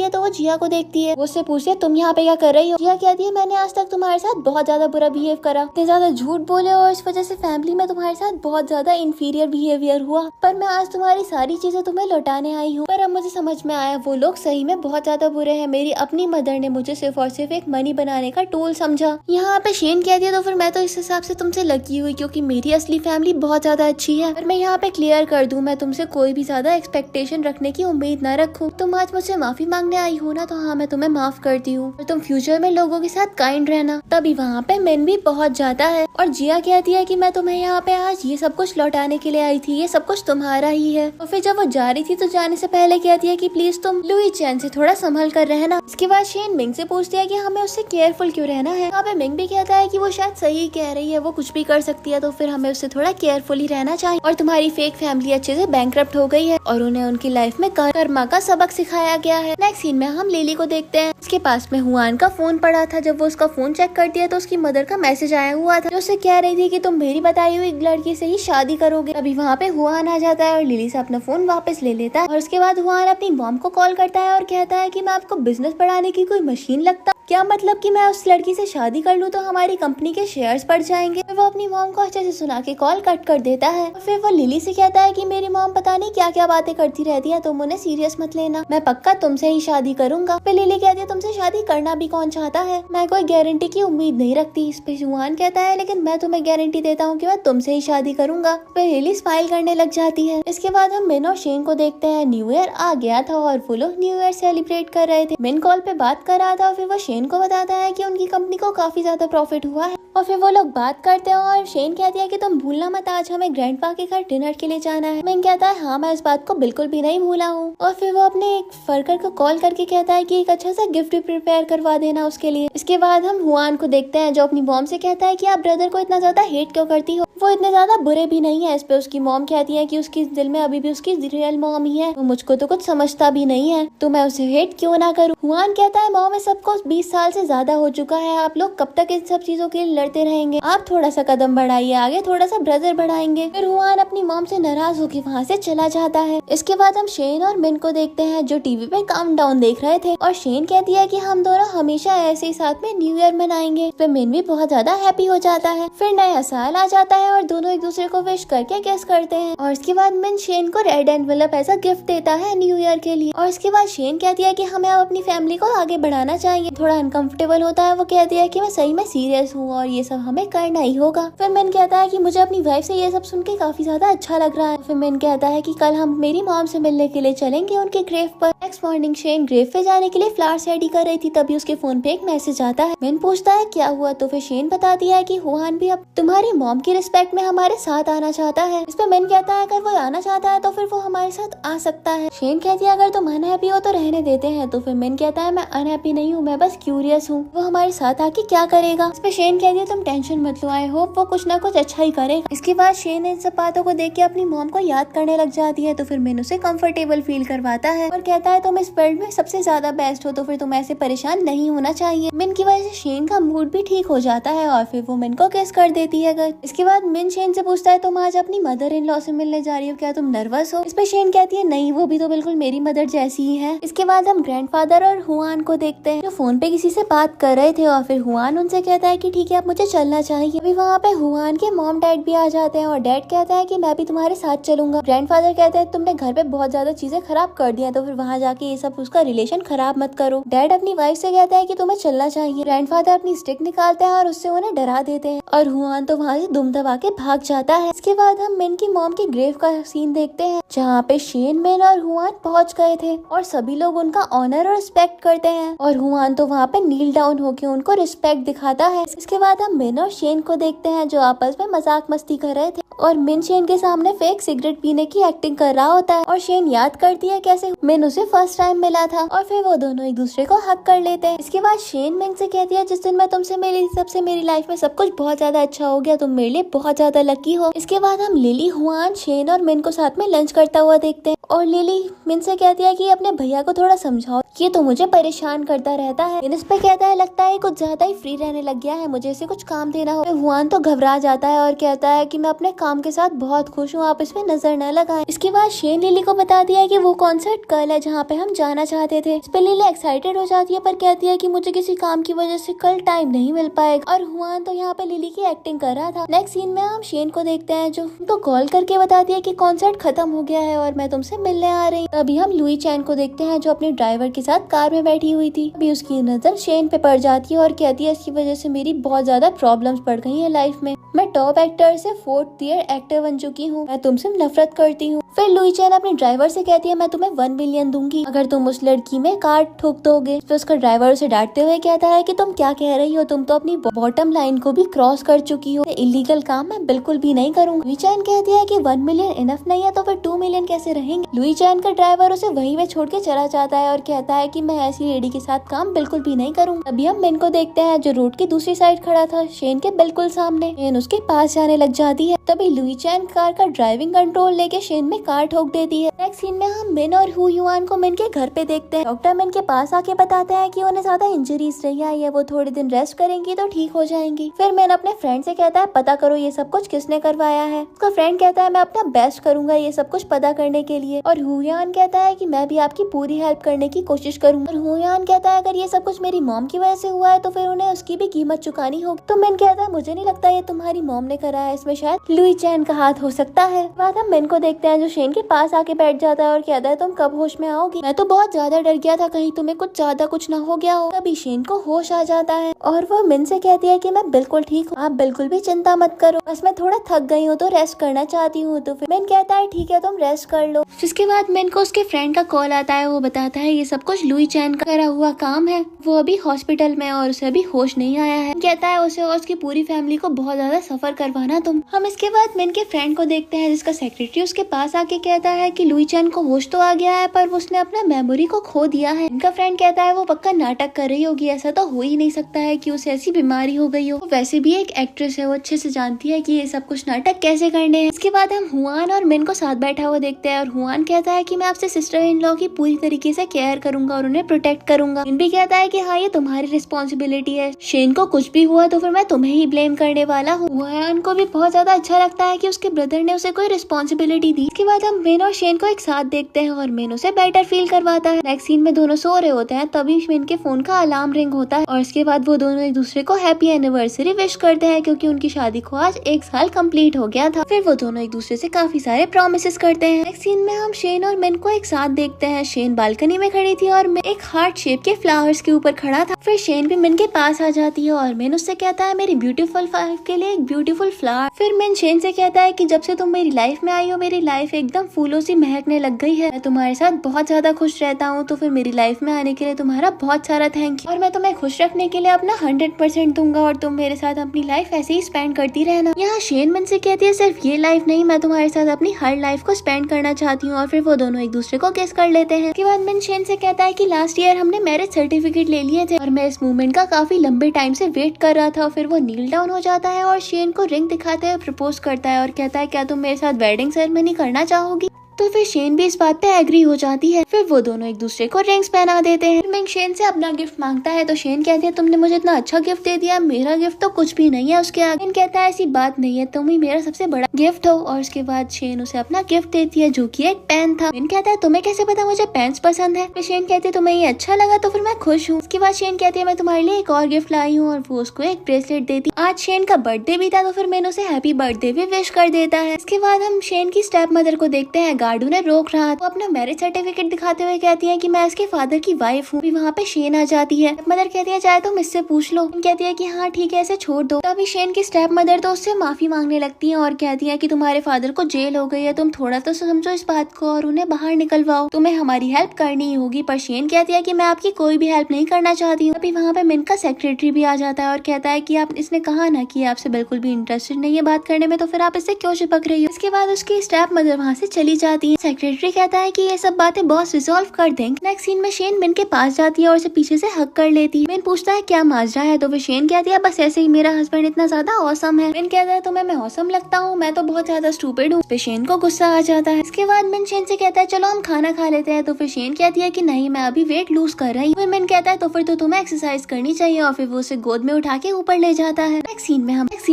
है तो वो जिया को देखती है, वो उससे पूछती है तुम यहाँ पे क्या कर रही हो। जिया कहती है मैंने आज तक तुम्हारे साथ बहुत ज्यादा बुरा बिहेव करा, इतने ज्यादा झूठ बोले और इस वजह से फैमिली में तुम्हारे साथ बहुत ज्यादा इंफीरियर बिहेवियर हुआ, पर मैं आज तुम्हारी सारी चीजें तुम्हें लौटाने आई हूँ। पर अब मुझे समझ में आया वो लोग सही में बहुत ज्यादा बुरे हैं, मेरी अपनी मदर ने मुझे सिर्फ और सिर्फ एक मनी बनाने का टूल समझा। यहाँ पे शेन कहती है तो फिर मैं तो इस हिसाब से तुमसे लगी हुई क्योंकि मेरी असली फैमिली बहुत ज्यादा अच्छी है। पर मैं यहाँ पे क्लियर कर दूं मैं तुमसे कोई भी ज्यादा एक्सपेक्टेशन रखने की उम्मीद न रखूं। तुम आज मुझसे माफी मांगने आई हो ना, तो हाँ मैं तुम्हें माफ करती हूँ और तुम फ्यूचर में लोगों के साथ काइंड रहना। तभी वहाँ पे मिन भी पहुँच जाता है और जिया कहती है कि मैं तुम्हें यहाँ पे आज ये सब कुछ लौटाने के लिए आई थी, ये सब कुछ तुम्हारा ही है। और फिर जब वो जा रही थी तो जाने से पहले कहती है कि प्लीज तुम लुई चैन से थोड़ा संभल कर रहना। इसके बाद शेन मिंग से पूछती है कि हमें उससे केयरफुल क्यों रहना है। यहाँ पे मिंग भी कहता है कि वो शायद सही कह रही है, वो कुछ भी कर सकती है, तो फिर हमें उससे थोड़ा केयरफुली रहना चाहिए। और तुम्हारी फेक फैमिली अच्छे से बैंकरप्ट हो गई है और उन्हें उनकी लाइफ में कर्मा का सबक सिखाया गया है। नेक्स्ट सीन में हम लिली को देखते हैं, उसके पास में हुआन का फोन पड़ा था। जब वो उसका फोन चेक करती है तो उसकी मदर का मैसेज आया हुआ था जो उससे कह रही थी कि तुम मेरी बताई हुई लड़की से ही शादी करोगे। अभी वहाँ पे हुआन आ जाता है और लिली से अपना फोन वापस ले लेता है और उसके बाद हुआन अपनी मॉम को कॉल करता है और कहता है कि मैं आपको बिजनेस बढ़ाने की कोई मशीन लगता, क्या मतलब कि मैं उस लड़की से शादी कर लूँ तो हमारी कंपनी के शेयर्स बढ़ जाएंगे। फिर वो अपनी मॉम को अच्छे से सुना के कॉल कट कर देता है और फिर वो लिली से कहता है कि मेरी मॉम पता नहीं क्या क्या बातें करती रहती है, तुम उन्हें सीरियस मत लेना, मैं पक्का तुमसे ही शादी करूंगा। फिर लिली कहती है तुमसे शादी करना भी कौन चाहता है, मैं कोई गारंटी की उम्मीद नहीं रखती। इस पे हुआन कहता है लेकिन मैं तुम्हें गारंटी देता हूँ कि मैं तुमसे ही शादी करूंगा। फिर लिली स्माइल करने लग जाती है। इसके बाद हम मिन और शेन को देखते हैं। न्यू ईयर आ गया था और वो लोग न्यू ईयर सेलिब्रेट कर रहे थे। मिन कॉल पे बात कर रहा था और फिर वो शेन को बताता है कि उनकी कंपनी को काफी ज्यादा प्रॉफिट हुआ है और फिर वो लोग बात करते हैं और शेन कहती है कि तुम भूलना मत आज हमें ग्रैंडपा के घर डिनर के लिए जाना है। मिन कहता है हाँ मैं इस बात को बिल्कुल भी नहीं भूला हूँ। और फिर वो अपने एक वर्कर को कॉल करके कहता है कि एक अच्छा सा गिफ्ट प्रिपेयर करवा देना उसके लिए। इसके बाद हम हुआन को देखते हैं जो अपनी मॉम से कहता है कि आप ब्रदर को इतना ज्यादा हेट क्यों करती हो, वो इतने ज्यादा बुरे भी नहीं है। इस पे उसकी मॉम कहती है कि उसके दिल में अभी भी उसकी रियल मॉम ही है, वो मुझको तो कुछ समझता भी नहीं है, तो मैं उसे हेट क्यों ना करूँ। हुआन कहता है मॉम इस सबको 20 साल से ज्यादा हो चुका है, आप लोग कब तक इन सब चीजों के लिए लड़ते रहेंगे, आप थोड़ा सा कदम बढ़ाइए आगे, थोड़ा सा ब्रदर बढ़ाएंगे। फिर हुआन अपनी मॉम से नाराज होकर वहाँ से चला जाता है। इसके बाद हम शेन और मिन को देखते हैं जो टीवी पे काउंटडाउन देख रहे थे और शेन कहती है कि हम दोनों हमेशा ऐसे ही साथ में न्यू ईयर मनाएंगे। फिर मिन भी बहुत ज्यादा हैप्पी हो जाता है। फिर नया साल आ जाता है और दोनों एक दूसरे को विश करके किस करते हैं। और इसके बाद मिन शेन को रेड एनवेलप ऐसा गिफ्ट देता है न्यू ईयर के लिए। और इसके बाद शेन कहती है कि हमें अब अपनी फैमिली को आगे बढ़ाना चाहिए। थोड़ा अनकंफर्टेबल होता है, वो कहती है कि मैं सही में सीरियस हूँ और ये सब हमें करना ही होगा। फिर मिन कहता है कि मुझे अपनी वाइफ से ये सब सुन के काफी ज्यादा अच्छा लग रहा है। फिर मिन कहता है कि कल हम मेरी मॉम से मिलने के लिए चलेंगे उनके ग्रेव पर। नेक्स्ट मॉर्निंग शेन ग्रेव पे जाने के लिए फ्लावर्स रेडी कर रही थी, तभी उसके फोन पे एक मैसेज आता है। मिन पूछता है क्या हुआ, तो फिर शेन बताती है कि हुआन भी अब तुम्हारी मॉम की रिस्पेक्ट में हमारे साथ आना चाहता है। इस पे मिन कहता है अगर वो आना चाहता है तो फिर वो हमारे साथ आ सकता है। शेन कहती है अगर तुम अनहैप्पी हो तो रहने देते हैं। तो फिर मिन कहता है मैं अनहैप्पी नहीं हूँ, मैं बस क्यूरियस हूँ, वो हमारे साथ आके क्या करेगा। इस पे शेन कहती है तुम टेंशन मत लो, आई होप वो कुछ ना कुछ अच्छा ही करेगा। इसके बाद शेन इन सब बातों को देख के अपनी मॉम को याद करने लग जाती है। तो फिर मिन उसे कंफर्टेबल फील करवाता है और कहता है तुम इस वर्ल्ड में सबसे ज्यादा बेस्ट हो, तो फिर तुम ऐसे परेशान नहीं होना चाहिए। मिन की वजह से शेन का मूड भी ठीक हो जाता है और फिर वो मिन को किस कर देती है। इसके बाद मिन शेन से पूछता है तुम आज अपनी मदर इन लॉ से मिलने जा रही हो, क्या तुम नर्वस हो। इस पे शेन कहती है नहीं, वो भी तो बिल्कुल मेरी मदर जैसी ही है। इसके बाद हम ग्रैंडफादर और हुआन को देखते हैं जो फोन पे किसी से बात कर रहे थे और फिर हुआन उनसे कहता है कि ठीक है अब मुझे चलना चाहिए। अभी वहाँ पे हुआन के मॉम डैड भी आ जाते हैं और डैड कहता है कि मैं भी तुम्हारे साथ चलूंगा। ग्रैंडफादर कहते हैं तुमने घर पे बहुत ज्यादा चीजें खराब कर दी हैं, तो फिर वहाँ जाके ये सब उसका रिलेशन खराब मत करो। डैड अपनी वाइफ से कहता है कि तुम्हें चलना चाहिए। ग्रैंडफादर अपनी स्टिक निकालते हैं और उससे उन्हें डरा देते हैं और हुआन तो वहाँ से दुम दबा के भाग जाता है। इसके बाद हम मिन की मॉम के ग्रेव का सीन देखते हैं जहाँ पे शेन, मिन और हुआन पहुँच गए थे और सभी लोग उनका ऑनर और रिस्पेक्ट करते हैं और हुआन तो वहाँ पे नील डाउन होके उनको रिस्पेक्ट दिखाता है। इसके बाद हम मिन और शेन को देखते हैं जो आपस में मजाक मस्ती कर रहे थे और मिन शेन के सामने फेक सिगरेट पीने की एक्टिंग कर रहा होता है और शेन याद करती है कैसे मिन उसे फर्स्ट टाइम मिला था और फिर वो दोनों एक दूसरे को हक कर लेते हैं। इसके बाद शेन मिन से कहती है जिस दिन मैं तुमसे मिली तब से मेरी लाइफ में सब कुछ बहुत ज्यादा अच्छा हो गया, तुम मेरे लिए बहुत ज्यादा लकी हो। इसके बाद हम लिली, हुआन, शेन और मिन को साथ में लंच करता हुआ देखते हैं और लिली मिन से कहती है कि अपने भैया को थोड़ा समझाओ, ये तो मुझे परेशान करता रहता है। मिन इस पे कहता है लगता है कुछ ज्यादा ही फ्री रहने लग गया है, मुझे इसे कुछ काम देना हो। हुआन तो घबरा जाता है और कहता है कि मैं अपने काम के साथ बहुत खुश हूँ, आप इसमें नजर न लगाएं। इसके बाद शेन लिली को बता दिया है कि वो कॉन्सर्ट कल है जहाँ पे हम जाना चाहते थे। इस पे लिली एक्साइटेड हो जाती है पर कहती है कि मुझे किसी काम की वजह से कल टाइम नहीं मिल पाएगा और हुआन तो यहाँ पे लिली की एक्टिंग कर रहा था। नेक्स्ट सीन में हम शेन को देखते हैं जो उनको कॉल करके बताती है कि कॉन्सर्ट खत्म हो गया है और मैं तुमसे मिलने आ रही। तभी हम लुई चैन को देखते हैं जो अपने ड्राइवर के साथ कार में बैठी हुई थी। अभी उसकी नजर शेन पे पड़ जाती है और कहती है इसकी वजह से मेरी बहुत ज्यादा प्रॉब्लम्स बढ़ गई है लाइफ में, मैं टॉप एक्टर से 4th ईयर एक्टर बन चुकी हूँ, मैं तुमसे नफरत करती हूँ। फिर लुई चैन अपने ड्राइवर से कहती है मैं तुम्हें 1 मिलियन दूंगी अगर तुम उस लड़की में कार ठोक दोगे। तो उसका ड्राइवर उसे डांटते हुए कहता है कि तुम क्या कह रही हो, तुम तो अपनी बॉटम लाइन को भी क्रॉस कर चुकी हो, इलीगल काम मैं बिल्कुल भी नहीं करूंगी। लुई चैन कहती है कि 1 मिलियन इनफ नहीं है तो फिर 2 मिलियन कैसे रहेंगे। लुई चैन का ड्राइवर उसे वहीं में छोड़ के चला जाता है और कहता है कि मैं ऐसी लेडी के साथ काम बिल्कुल भी नहीं करूंगा। अभी हम मिन को देखते हैं जो रोड की दूसरी साइड खड़ा था शेन के बिल्कुल सामने। शेन उसके पास जाने लग जाती है, तभी लुई चैन कार का ड्राइविंग कंट्रोल लेके शेन में कार ठोक देती है। नेक्स्ट सीन में हम मिन और हुआन को मिन के घर पे देखते हैं। डॉक्टर मिन के पास आके बताते हैं कि उन्हें ज्यादा इंजरीज नहीं आई है, वो थोड़े दिन रेस्ट करेंगी तो ठीक हो जाएंगी। फिर मिन अपने फ्रेंड से कहता है पता करो ये सब कुछ किसने करवाया है। उसका फ्रेंड कहता है मैं अपना बेस्ट करूंगा ये सब कुछ पता करने के लिए और हुआन कहता है कि मैं भी आपकी पूरी हेल्प करने की कोशिश करूंगा। और हुआन कहता है अगर ये सब कुछ मेरी मॉम की वजह से हुआ है तो फिर उन्हें उसकी भी कीमत चुकानी होगी। तो मिन कहता है मुझे नहीं लगता ये तुम्हारी मॉम ने करा है, इसमें शायद लुई चैन का हाथ हो सकता है। बाद हम मिन को देखते हैं जो शेन के पास आके बैठ जाता है और कहता है तुम कब होश में आओगी, मैं तो बहुत ज्यादा डर गया था कहीं तुम्हें कुछ ज्यादा कुछ ना हो गया हो। तभी शेन को होश आ जाता है और वो मिन से कहती है कि मैं बिल्कुल ठीक हूँ, आप बिल्कुल भी चिंता मत करो, बस मैं थोड़ा थक गई हूँ तो रेस्ट करना चाहती हूँ। तो फिर मिन कहता है ठीक है तुम रेस्ट कर लो। जिसके बाद मिन को उसके फ्रेंड का कॉल आता है, वो बताता है ये सब कुछ लुई चैन का करा हुआ काम है, वो अभी हॉस्पिटल में और उसे अभी होश नहीं आया है। कहता है उसे और उसकी पूरी फैमिली को बहुत ज्यादा सफर करवाना तुम। हम इसके बाद मिन के फ्रेंड को देखते हैं जिसका सेक्रेटरी उसके पास आके कहता है कि लुई चैन को होश तो आ गया है पर उसने अपना मेमोरी को खो दिया है। इनका फ्रेंड कहता है वो पक्का नाटक कर रही होगी, ऐसा तो हो ही नहीं सकता है कि उसे ऐसी बीमारी हो गई हो, वैसे भी एक एक्ट्रेस है, वो अच्छे से जानती है कि ये सब कुछ नाटक कैसे करने हैं। इसके बाद हम हुआन और मिन को साथ बैठा हुआ देखते हैं और हुआन कहता है कि मैं आपसे सिस्टर इन लॉ की पूरी तरीके से केयर करूंगा और उन्हें प्रोटेक्ट करूंगा। मिन भी कहता है कि हाँ ये तुम्हारी रिस्पॉन्सिबिलिटी है, शेन को कुछ भी हुआ तो फिर मैं तुम्हें ही ब्लेम करने वाला हूँ। वुयान को भी बहुत ज्यादा अच्छा लगता है कि उसके ब्रदर ने उसे कोई रिस्पॉन्सिबिलिटी दी। इसके बाद हम मिन और शेन को एक साथ देखते हैं और मिन उसे बेटर फील करवाता है। नेक्स्ट सीन में दोनों सो रहे होते हैं, तभी मिन के फोन का अलार्म रिंग होता है और इसके बाद वो दोनों एक दूसरे को हैप्पी एनिवर्सरी विश करते हैं क्योंकि उनकी शादी को आज 1 साल कंप्लीट हो गया था। फिर वो दोनों एक दूसरे से काफी सारे प्रॉमिसेस करते हैं। नेक्स्ट सीन में हम शेन और मिन को एक साथ देखते हैं। शेन बालकनी में खड़ी थी और मिन एक हार्ट शेप के फ्लावर्स के ऊपर खड़ा था। फिर शेन भी मिन के पास आ जाती है और मिन उससे कहता है मेरी ब्यूटीफुल वाइफ के लिए एक ब्यूटीफुल फ्लावर। फिर मिन शेन से कहता है कि जब से तुम मेरी लाइफ में आई हो मेरी लाइफ एकदम फूलों से महकने लग गई है। मैं तुम्हारे साथ बहुत ज्यादा खुश रहता हूँ, तो फिर मेरी लाइफ में आने के लिए तुम्हारा बहुत सारा थैंक यू और मैं तुम्हें खुश रखने के लिए अपना 100% दूंगा और तुम मेरे साथ अपनी लाइफ ऐसे ही स्पेंड करती रहना। यहाँ शेन मिन से कहती है सिर्फ ये लाइफ नहीं, मैं तुम्हारे साथ अपनी हर लाइफ को स्पेंड करना चाहती हूँ। और फिर वो दोनों एक दूसरे को किस कर लेते हैं। इसके बाद मिन शेन से कहता है कि लास्ट ईयर हमने मैरिज सर्टिफिकेट ले लिए थे और मैं इस मूवमेंट का काफी लंबे टाइम से वेट कर रहा था। फिर वो नील डाउन हो जाता है और शेन को रिंग दिखाते हुए प्रपोज करता है और कहता है क्या तुम मेरे साथ वेडिंग सेरेमनी करना चाहोगी। तो फिर शेन भी इस बात पे एग्री हो जाती है। फिर वो दोनों एक दूसरे को रिंग्स पहना देते हैं। मिंग शेन से अपना गिफ्ट मांगता है तो शेन कहती है तुमने मुझे इतना अच्छा गिफ्ट दे दिया, मेरा गिफ्ट तो कुछ भी नहीं है उसके आगे। शेन कहता है ऐसी बात नहीं है, तुम ही मेरा सबसे बड़ा गिफ्ट हो। और उसके बाद शेन उसे अपना गिफ्ट देती है जो की एक पेन था। शेन कहता है तुम्हें कैसे पता मुझे पेन्स पसंद है। फिर शेन कहती है तुम्हें ये अच्छा लगा तो फिर मैं खुश हूँ। उसके बाद शेन कहती है मैं तुम्हारे लिए एक और गिफ्ट लाई हूँ और वो उसको एक ब्रेसलेट देती। आज शेन का बर्थडे भी था तो फिर मैंने उसे हैप्पी बर्थडे भी विश कर देता है। इसके बाद हम शेन की स्टेप मदर को देखते हैं। गार्ड उन्हें रोक रहा, वो अपना मैरिज सर्टिफिकेट दिखाते हुए कहती है कि मैं इसके फादर की वाइफ हूँ। वहाँ पे शेन आ जाती है। मदर कहती है चाहे तुम इससे पूछ लो। कहती है कि हाँ ठीक है इसे छोड़ दो। तभी शेन की स्टेप मदर तो उससे माफी मांगने लगती है और कहती है कि तुम्हारे फादर को जेल हो गई है, तुम थोड़ा तो समझो इस बात को और उन्हें बाहर निकलवाओ, तुम्हें हमारी हेल्प करनी ही होगी। पर शेन कहती है कि मैं आपकी कोई भी हेल्प नहीं करना चाहती हूँ। अभी वहाँ पे मिन का सेक्रेटरी भी आ जाता है और कहता है कि आप इसने कहा ना कि आपसे बिल्कुल भी इंटरेस्टेड नहीं है बात करने में, तो फिर आप इससे क्यों चिपक रही हो। इसके बाद उसकी स्टेप मदर वहाँ से चली जाती है। सेक्रेटरी कहता है कि ये सब बातें बॉस रिजॉल्व कर देंगे। नेक्स्ट सीन में शेन मिन के पास जाती है और उसे पीछे से हक कर लेती है। मिन पूछता है क्या माजरा है, तो फिर शेन कहती है बस ऐसे ही मेरा हस्बैंड इतना ज्यादा औसम है। मिन कहता है तुम्हें मैं औसम लगता हूँ, मैं तो बहुत ज्यादा स्टूपिड हूँ। फिर शेन को गुस्सा आ जाता है। इसके बाद मिन शेन से कहता है चलो हम खाना खा लेते हैं। तो फिर शेन कहती है कि नहीं मैं अभी वेट लूज कर रही हूँ। फिर मिन कहता है तो फिर तो तुम्हें एक्सरसाइज करनी चाहिए और फिर वो उसे गोद में उठा के ऊपर ले जाता है। नेक्स्ट सीन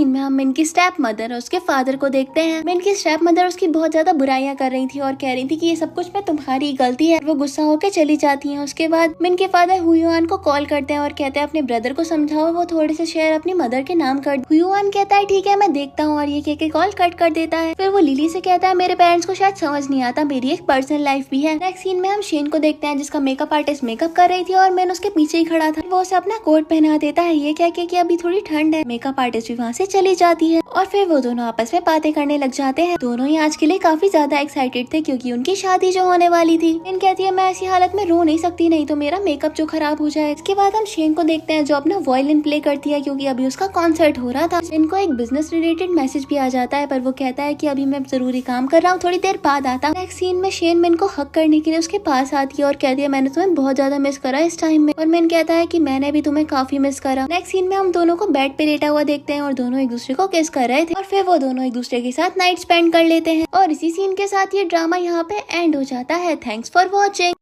में हम मिन की स्टेप मदर और उसके फादर को देखते हैं। मिन की स्टेप मदर उसकी बहुत ज्यादा बुराइयां कर रही थी और कह रही थी कि ये सब कुछ मैं तुम्हारी गलती है। वो गुस्सा होकर चली जाती हैं। उसके बाद मिन के फादर हुयुआन को कॉल करते हैं और कहते हैं अपने ब्रदर को समझाओ वो थोड़े से शेयर अपनी मदर के नाम कर। हुयुआन कहता है ठीक है मैं देखता हूँ और ये कह के कॉल कट कर देता है। फिर वो लिली से कहता है मेरे पेरेंट्स को शायद समझ नहीं आता, मेरी एक पर्सनल लाइफ भी है। नेक्स्ट सीन में हम शेन को देखते हैं जिसका मेकअप आर्टिस्ट मेकअप कर रही थी और मैंने उसके पीछे ही खड़ा था। वो उसे अपना कोट पहना देता है ये कह के कि अभी थोड़ी ठंड है। मेकअप आर्टिस्ट भी वहाँ से चली जाती है और फिर वो दोनों आपस में बातें करने लग जाते हैं। दोनों ही आज के लिए काफी ज्यादा एक्साइटेड थे क्योंकि उनकी शादी जो होने वाली थी। मिन कहती है मैं ऐसी हालत में रो नहीं सकती, नहीं तो मेरा मेकअप जो खराब हो जाए। इसके बाद हम शेन को देखते हैं जो अपना वायलिन प्ले करती है क्योंकि अभी उसका कॉन्सर्ट हो रहा था। शेन को एक बिजनेस रिलेटेड मैसेज भी आ जाता है पर वो कहता है कि अभी मैं जरूरी काम कर रहा हूँ, थोड़ी देर बाद आता। नेक्स्ट सीन में शेन मिन को हक करने के लिए उसके पास आती है और कहती है मैंने तुम्हें बहुत ज्यादा मिस करा इस टाइम में। और मिन कहता है कि मैंने भी तुम्हें काफी मिस करा। नेक्स्ट सीन में हम दोनों को बेड पे लेटा हुआ देखते हैं और दोनों एक दूसरे को किस कर रहे थे और फिर वो दोनों एक दूसरे के साथ नाइट स्पेंड कर लेते हैं। और इसी सीन के साथ ये ड्रामा यहाँ पे एंड हो जाता है। Thanks for watching.